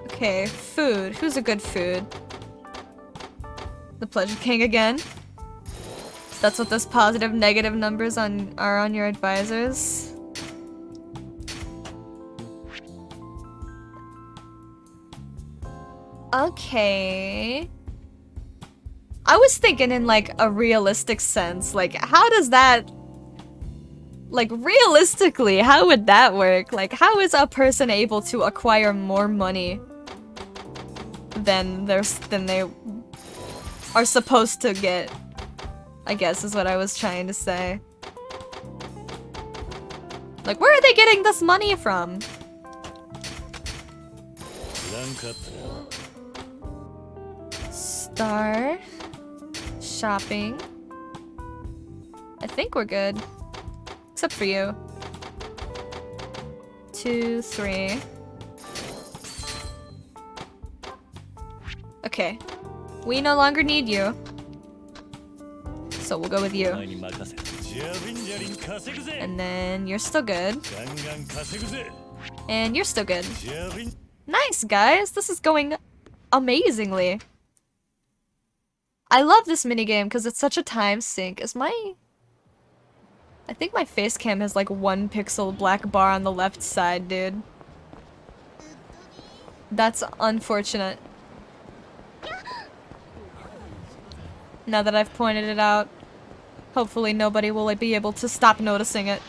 Okay, food. Who's a good food? The Pleasure King again. That's what those positive, negative numbers are on your advisors. Okay. I was thinking in like a realistic sense, like how does that, like realistically, how would that work? Like how is a person able to acquire more money than they are supposed to get? I guess is what I was trying to say. Like where are they getting this money from? ランクアップだ。 Star. Shopping. I think we're good. Except for you. 2, 3. Okay. We no longer need you. So we'll go with you. 前に任せ。ジャリンジャリン稼ぐぜ。 And then you're still good. ガンガン稼ぐぜ。 And you're still good. ジャリン。 Nice, guys! This is going amazingly. I love this minigame because it's such a time sink. I think my face cam has like 1 pixel black bar on the left side, dude. That's unfortunate. Now that I've pointed it out, hopefully nobody will be able to stop noticing it.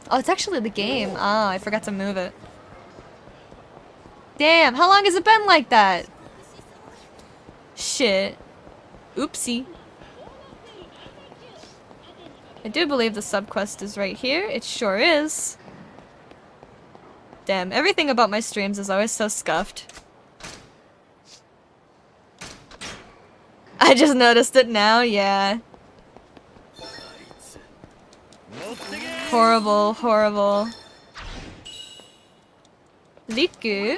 Oh, it's actually the game. Ah, I forgot to move it. Damn, how long has it been like that? Shit. Oopsie. I do believe the subquest is right here. It sure is. Damn, everything about my streams is always so scuffed. I just noticed it now, yeah. Horrible, horrible. Riku?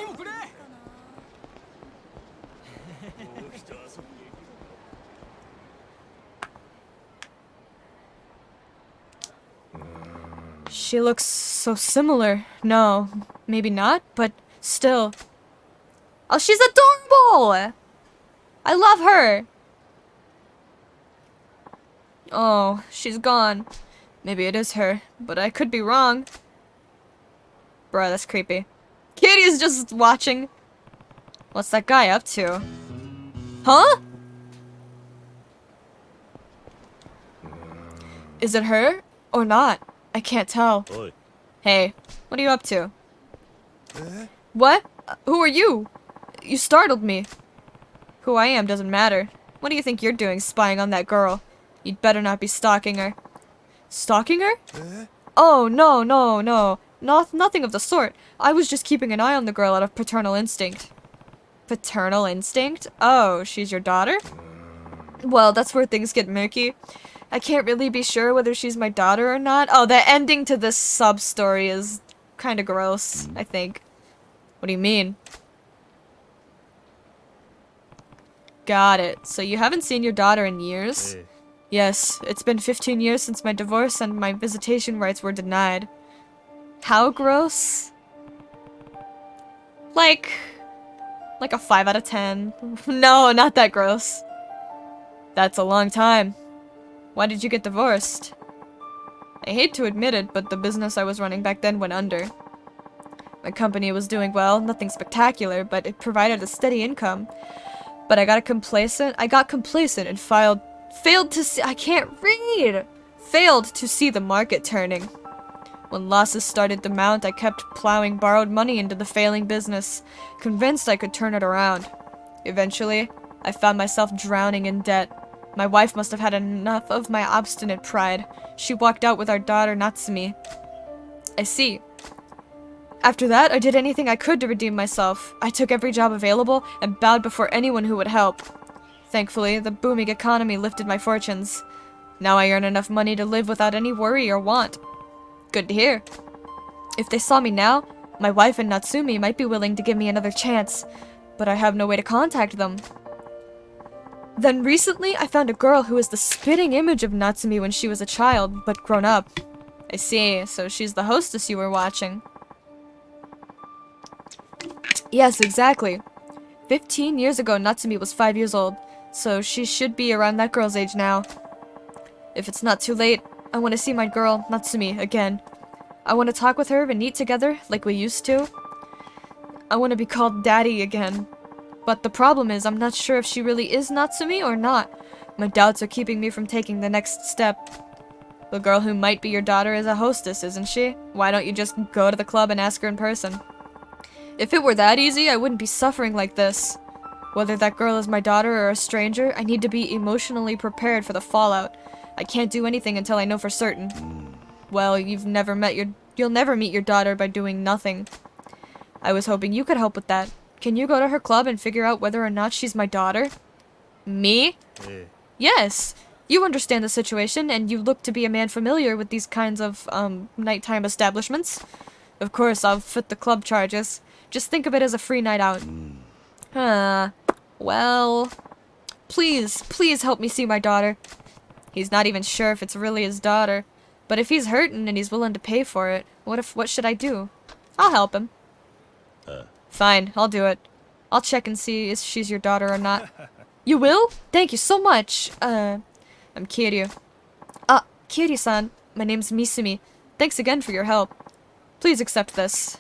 She looks so similar. No, maybe not, but still. Oh, she's adorable! I love her! Oh, she's gone. Maybe it is her, but I could be wrong. Bruh, that's creepy. Katie's just watching. What's that guy up to? Huh? Is it her or not? I can't tell. Oi. Hey, what are you up to? What? Who are you? You startled me. Who I am doesn't matter. What do you think you're doing spying on that girl? You'd better not be stalking her. Stalking her? Oh, no, no, no. Nothing of the sort. I was just keeping an eye on the girl out of paternal instinct. Paternal instinct? Oh, she's your daughter? Well, that's where things get murky. I can't really be sure whether she's my daughter or not. Oh, the ending to this sub-story is kind of gross, I think. What do you mean? Got it. So you haven't seen your daughter in years? Hey. Yes, it's been 15 years since my divorce and my visitation rights were denied. How gross? Like a 5 out of 10. No, not that gross. That's a long time. Why did you get divorced? I hate to admit it, but the business I was running back then went under. My company was doing well, nothing spectacular, but it provided a steady income. But I got complacent and failed to see the market turning. When losses started to mount, I kept plowing borrowed money into the failing business, convinced I could turn it around. Eventually, I found myself drowning in debt. My wife must have had enough of my obstinate pride. She walked out with our daughter Natsumi. I see. After that, I did anything I could to redeem myself. I took every job available and bowed before anyone who would help. Thankfully, the booming economy lifted my fortunes. Now I earn enough money to live without any worry or want. Good to hear. If they saw me now, my wife and Natsumi might be willing to give me another chance, but I have no way to contact them. Then recently, I found a girl who is the spitting image of Natsumi when she was a child, but grown up. I see, so she's the hostess you were watching. Yes, exactly. 15 years ago, Natsumi was 5 years old, so she should be around that girl's age now. If it's not too late, I want to see my girl, Natsumi, again. I want to talk with her and eat together, like we used to. I want to be called Daddy again. But the problem is, I'm not sure if she really is Natsumi or not. My doubts are keeping me from taking the next step. The girl who might be your daughter is a hostess, isn't she? Why don't you just go to the club and ask her in person? If it were that easy, I wouldn't be suffering like this. Whether that girl is my daughter or a stranger, I need to be emotionally prepared for the fallout. I can't do anything until I know for certain. Well, you'll never meet your daughter by doing nothing. I was hoping you could help with that. Can you go to her club and figure out whether or not she's my daughter? Me? Yes. You understand the situation, and you look to be a man familiar with these kinds of, nighttime establishments. Of course, I'll foot the club charges. Just think of it as a free night out. Well... Please help me see my daughter. He's not even sure if it's really his daughter. But if he's hurting and he's willing to pay for it, what should I do? I'll help him. Fine, I'll do it. I'll check and see if she's your daughter or not. You will? Thank you so much. I'm Kiryu. Kiryu-san, my name's Misumi. Thanks again for your help. Please accept this.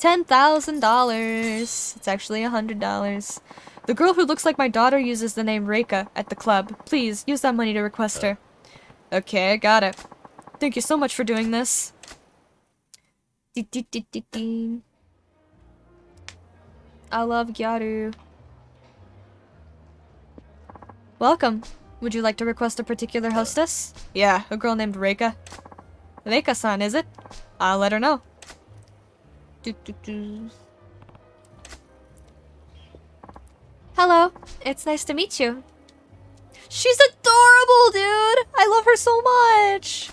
$10,000. It's actually $100. The girl who looks like my daughter uses the name Reika at the club. Please, use that money to request her. Okay, I got it. Thank you so much for doing this. I love Gyaru. Welcome. Would you like to request a particular hostess? Yeah, a girl named Reika. Reika-san, is it? I'll let her know. Hello, it's nice to meet you. She's adorable, dude! I love her so much!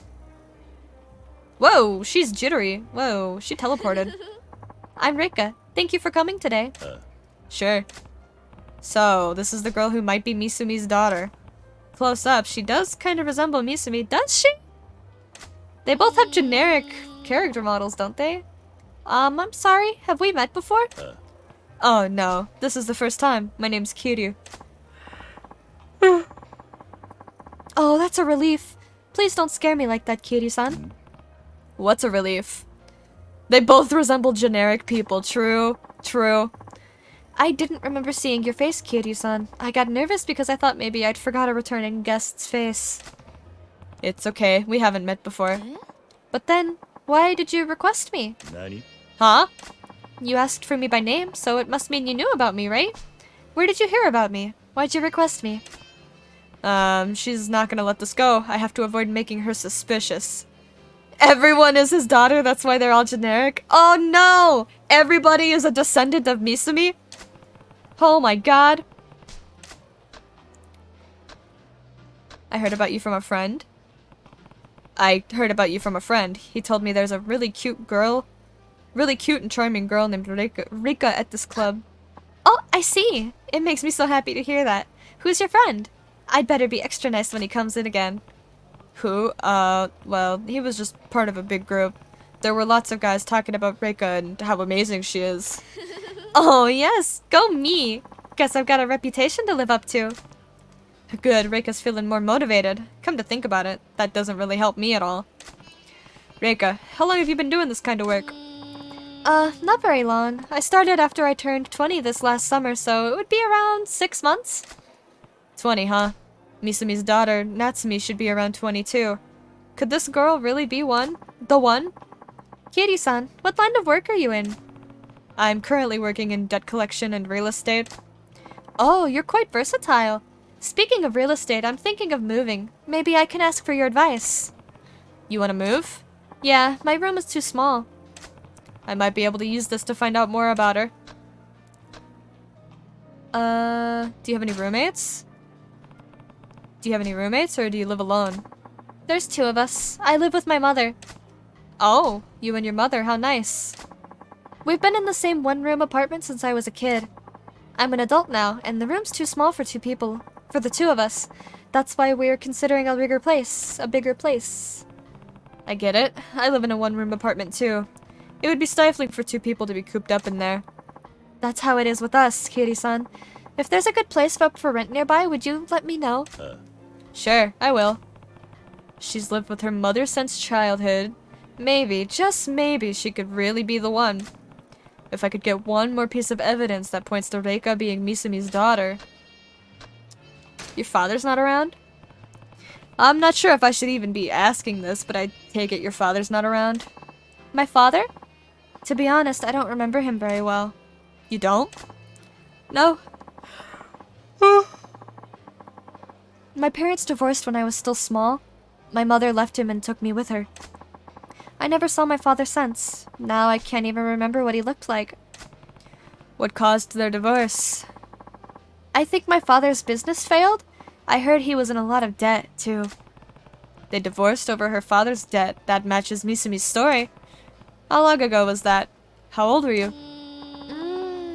Whoa, she's jittery. Whoa, she teleported. I'm Reika. Thank you for coming today. Sure. So, this is the girl who might be Misumi's daughter. Close up, she does kind of resemble Misumi, does she? They both have generic character models, don't they? I'm sorry, have we met before? Oh no, this is the first time. My name's Kiryu. Oh, that's a relief. Please don't scare me like that, Kiryu-san. What's a relief? They both resemble generic people, true. I didn't remember seeing your face, Kiryu-san. I got nervous because I thought maybe I'd forgot a returning guest's face. It's okay, we haven't met before. But then, why did you request me? Nani? Huh? You asked for me by name, so it must mean you knew about me, right? Where did you hear about me? Why'd you request me? She's not gonna let this go. I have to avoid making her suspicious. Everyone is his daughter, that's why they're all generic? Oh no! Everybody is a descendant of Misumi? Oh my god. I heard about you from a friend. He told me there's a really cute and charming girl named Rika at this club. Oh, I see. It makes me so happy to hear that. Who's your friend? I'd better be extra nice when he comes in again. Who? Well, he was just part of a big group. There were lots of guys talking about Rika and how amazing she is. Oh, yes. Go me. Guess I've got a reputation to live up to. Good, Reika's feeling more motivated. Come to think about it, that doesn't really help me at all. Reika, how long have you been doing this kind of work? Not very long. I started after I turned 20 this last summer, so it would be around 6 months. 20, huh? Misumi's daughter, Natsumi, should be around 22. Could this girl really be the one? Kiryu-san, what line of work are you in? I'm currently working in debt collection and real estate. Oh, you're quite versatile. Speaking of real estate, I'm thinking of moving. Maybe I can ask for your advice. You want to move? Yeah, my room is too small. I might be able to use this to find out more about her. Do you have any roommates? Or do you live alone? There's 2 of us. I live with my mother. Oh, you and your mother, how nice. We've been in the same one-room apartment since I was a kid. I'm an adult now, and the room's too small for 2 people. for the two of us. That's why we're considering a bigger place. A bigger place. I get it. I live in a one-room apartment too. It would be stifling for two people to be cooped up in there. That's how it is with us, Kiri-san. If there's a good place up for rent nearby, would you let me know? Sure, I will. She's lived with her mother since childhood. Maybe, just maybe, she could really be the one. If I could get one more piece of evidence that points to Reika being Misumi's daughter. Your father's not around? I'm not sure if I should even be asking this, but I take it your father's not around. My father? To be honest, I don't remember him very well. You don't? No. My parents divorced when I was still small. My mother left him and took me with her. I never saw my father since. Now I can't even remember what he looked like. What caused their divorce? I think my father's business failed. I heard he was in a lot of debt, too. They divorced over her father's debt. That matches Misumi's story. How long ago was that? How old were you?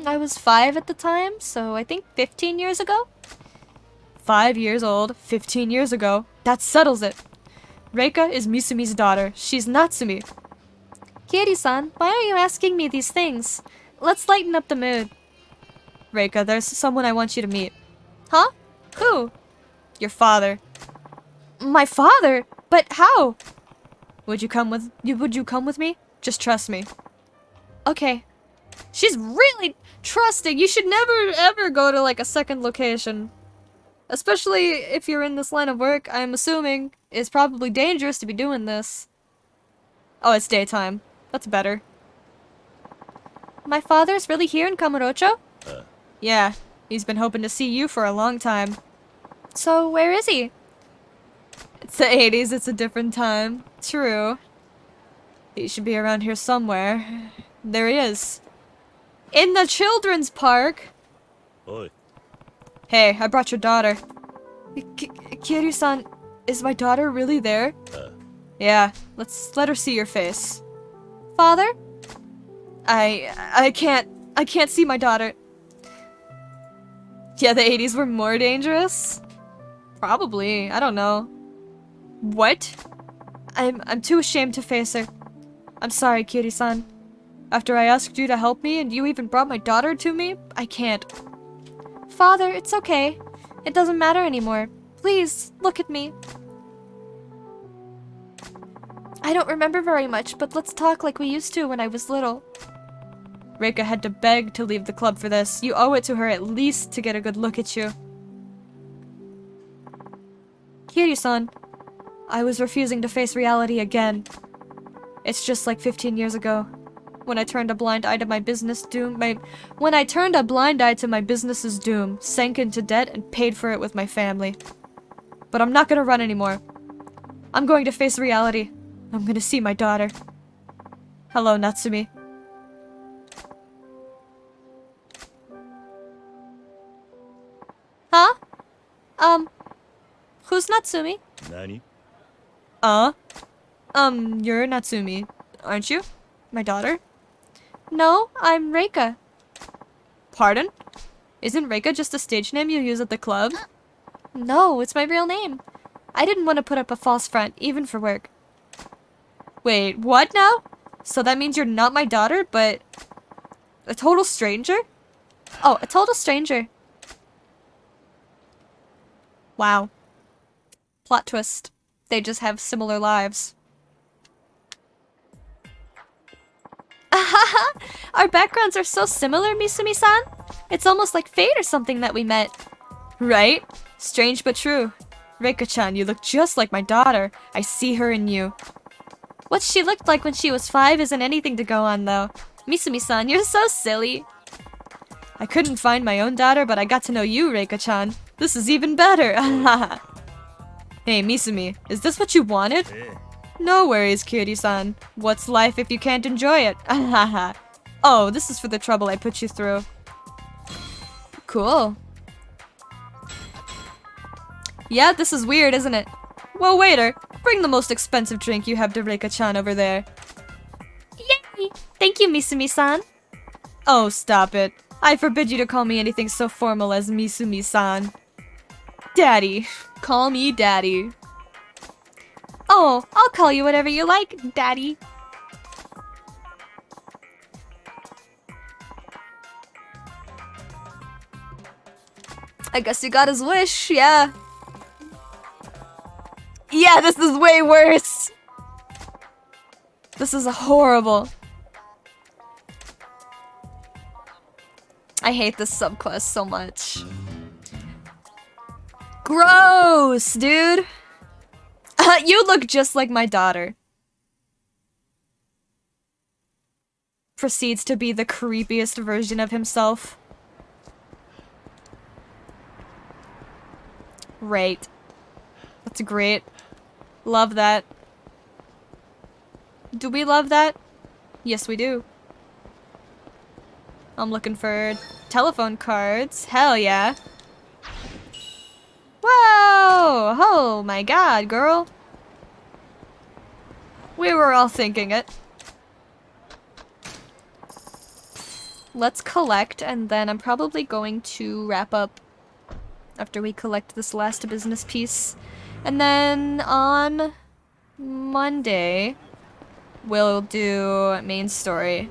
I was 5 at the time, so I think 15 years ago? 5 years old, 15 years ago. That settles it. Reika is Misumi's daughter. She's Natsumi. Kiri-san, why are you asking me these things? Let's lighten up the mood. Reika, there's someone I want you to meet. Huh? Who? Your father. My father? But how? Would you come with me? Just trust me. Okay. She's really trusting. You should never ever go to like a second location. Especially if you're in this line of work, I'm assuming it's probably dangerous to be doing this. Oh, it's daytime. That's better. My father's really here in Kamurocho? Yeah, he's been hoping to see you for a long time. So, where is he? It's the 80s, it's a different time. True. He should be around here somewhere. There he is. In the children's park! Oi. Hey, I brought your daughter. Kiryu-san, is my daughter really there? Yeah, let's let her see your face. Father? I can't see my daughter. Yeah, the 80s were more dangerous? Probably, I don't know. What? I'm too ashamed to face her. I'm sorry, Kiri-san. After I asked you to help me and you even brought my daughter to me, I can't. Father, it's okay. It doesn't matter anymore. Please, look at me. I don't remember very much, but let's talk like we used to when I was little. Reika had to beg to leave the club for this. You owe it to her at least to get a good look at you. Kiryu-san, I was refusing to face reality again. It's just like 15 years ago. When I turned a blind eye to my business's doom, sank into debt and paid for it with my family. But I'm not gonna run anymore. I'm going to face reality. I'm gonna see my daughter. Hello, Natsumi. Huh? Who's Natsumi? Nani? You're Natsumi, aren't you? My daughter? No, I'm Reika. Pardon? Isn't Reika just a stage name you use at the club? No, it's my real name. I didn't want to put up a false front, even for work. Wait, what now? So that means you're not my daughter, but... a total stranger? Oh, a total stranger. Wow. Plot twist. They just have similar lives. Our backgrounds are so similar, Misumi-san. It's almost like fate or something that we met. Right? Strange but true. Reika-chan, you look just like my daughter. I see her in you. What she looked like when she was 5 isn't anything to go on, though. Misumi-san, you're so silly. I couldn't find my own daughter, but I got to know you, Reika-chan. This is even better. Hey, Misumi, is this what you wanted? No worries, Kiri-san. What's life if you can't enjoy it? Oh, this is for the trouble I put you through. Cool. Yeah, this is weird, isn't it? Well, waiter, bring the most expensive drink you have to Reika-chan over there. Yay! Thank you, Misumi-san. Oh, stop it. I forbid you to call me anything so formal as Misumi-san. Daddy. Call me Daddy. Oh, I'll call you whatever you like, Daddy. I guess he got his wish, yeah. Yeah, this is way worse. This is horrible. I hate this subquest so much. Gross, dude. You look just like my daughter. Proceeds to be the creepiest version of himself. Right. That's great. Love that. Do we love that? Yes, we do. I'm looking for telephone cards. Hell yeah. Whoa! Oh my god, girl. We were all thinking it. Let's collect, and then I'm probably going to wrap up after we collect this last business piece. And then on Monday, we'll do main story.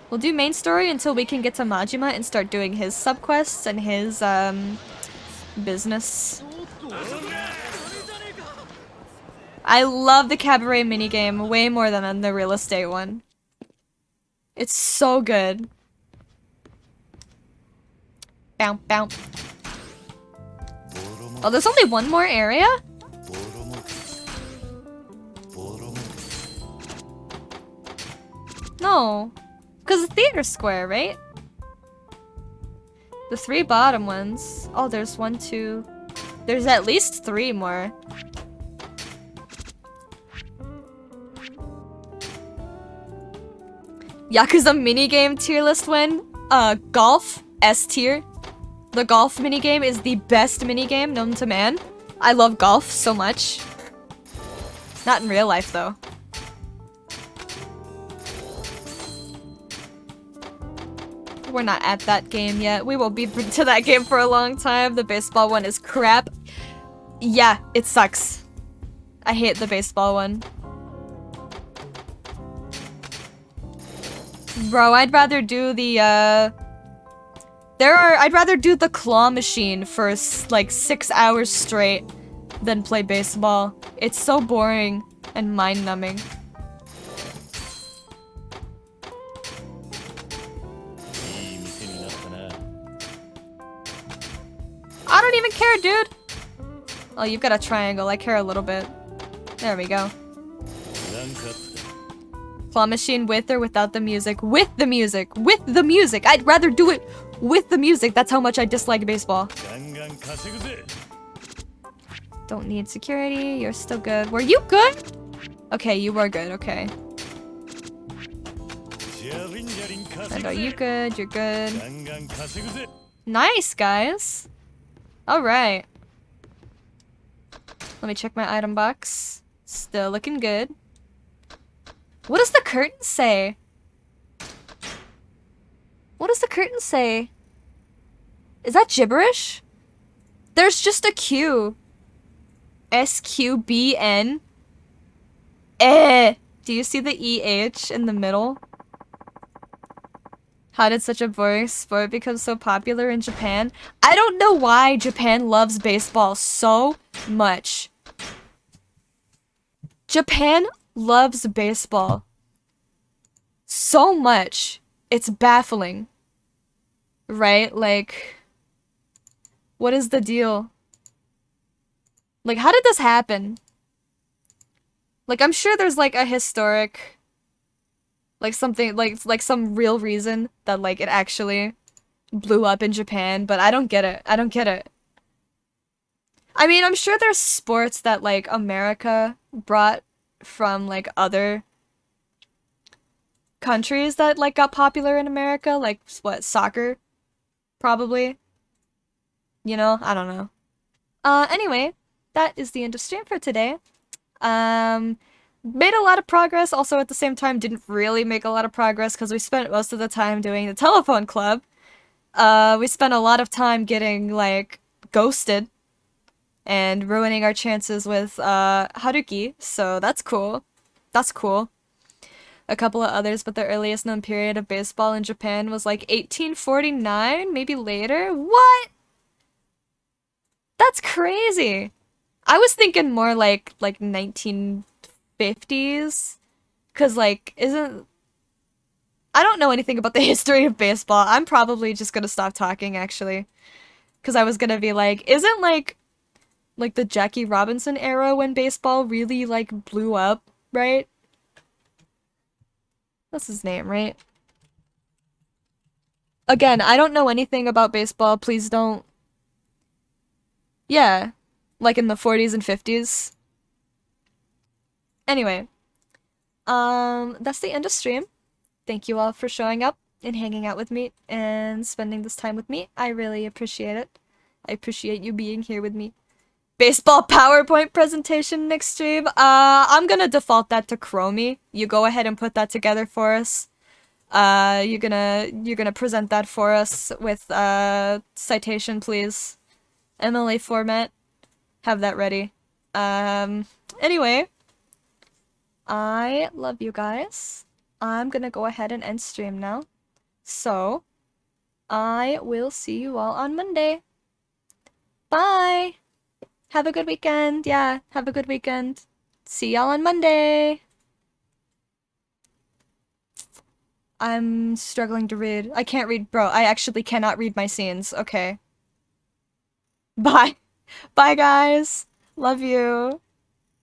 We'll do main story until we can get to Majima and start doing his subquests and his, business. I love the cabaret minigame way more than the real estate one. It's so good. Bow, bow. Oh, there's only one more area? No. Because it's Theater Square, right? The 3 bottom ones. Oh, there's 1, 2. There's at least 3 more. Yakuza minigame tier list win. Golf, S tier. The golf minigame is the best minigame known to man. I love golf so much. Not in real life, though. We're not at that game yet. We won't be to that game for a long time. The baseball one is crap. Yeah, it sucks. I hate the baseball one. Bro, I'd rather do the, I'd rather do the claw machine for, like, 6 hours straight than play baseball. It's so boring and mind-numbing. I don't even care, dude! Oh, you've got a triangle. I care a little bit. There we go. Claw machine with or without the music? With the music! With the music! I'd rather do it with the music. That's how much I dislike baseball. Don't need security. You're still good. Were you good? Okay, you were good. Okay. And are you good? You're good. Nice, guys. Alright. Let me check my item box. Still looking good. What does the curtain say? What does the curtain say? Is that gibberish? There's just a Q. SQBN. Eh. Do you see the EH in the middle? How did such a boring sport become so popular in Japan? I don't know why Japan loves baseball so much. Japan loves baseball so much. It's baffling. Right? Like, what is the deal? Like, how did this happen? Like, I'm sure there's, like, a historic, like, something, like some real reason that, like, it actually blew up in Japan, but I don't get it. I don't get it. I mean, I'm sure there's sports that, like, America brought from, like, other countries that, like, got popular in America. Like, what, soccer? Probably. You know? I don't know. Anyway, that is the end of stream for today. Made a lot of progress, also at the same time didn't really make a lot of progress because we spent most of the time doing the telephone club. we spent a lot of time getting, like, ghosted and ruining our chances with, Haruki, so that's cool. That's cool. A couple of others, but the earliest known period of baseball in Japan was, like, 1849, maybe later? What? That's crazy! I was thinking more like 1950s, cause like isn't I don't know anything about the history of baseball. I'm probably just gonna stop talking actually, cause I was gonna be like, isn't like the Jackie Robinson era when baseball really like blew up, right? That's his name, right? Again, I don't know anything about baseball. Please don't. Yeah, like in the 40s and 50s. Anyway, that's the end of stream. Thank you all for showing up and hanging out with me and spending this time with me. I really appreciate it. I appreciate you being here with me. Baseball PowerPoint presentation next stream. I'm gonna default that to Chromie. You go ahead and put that together for us. You're gonna present that for us with citation, please. MLA format. Have that ready. Anyway, I love you guys. I'm gonna go ahead and end stream now. So, I will see you all on Monday. Bye! Have a good weekend. Yeah, have a good weekend. See y'all on Monday. I'm struggling to read. I can't read, bro. I actually cannot read my scenes. Okay. Bye. Bye, guys. Love you.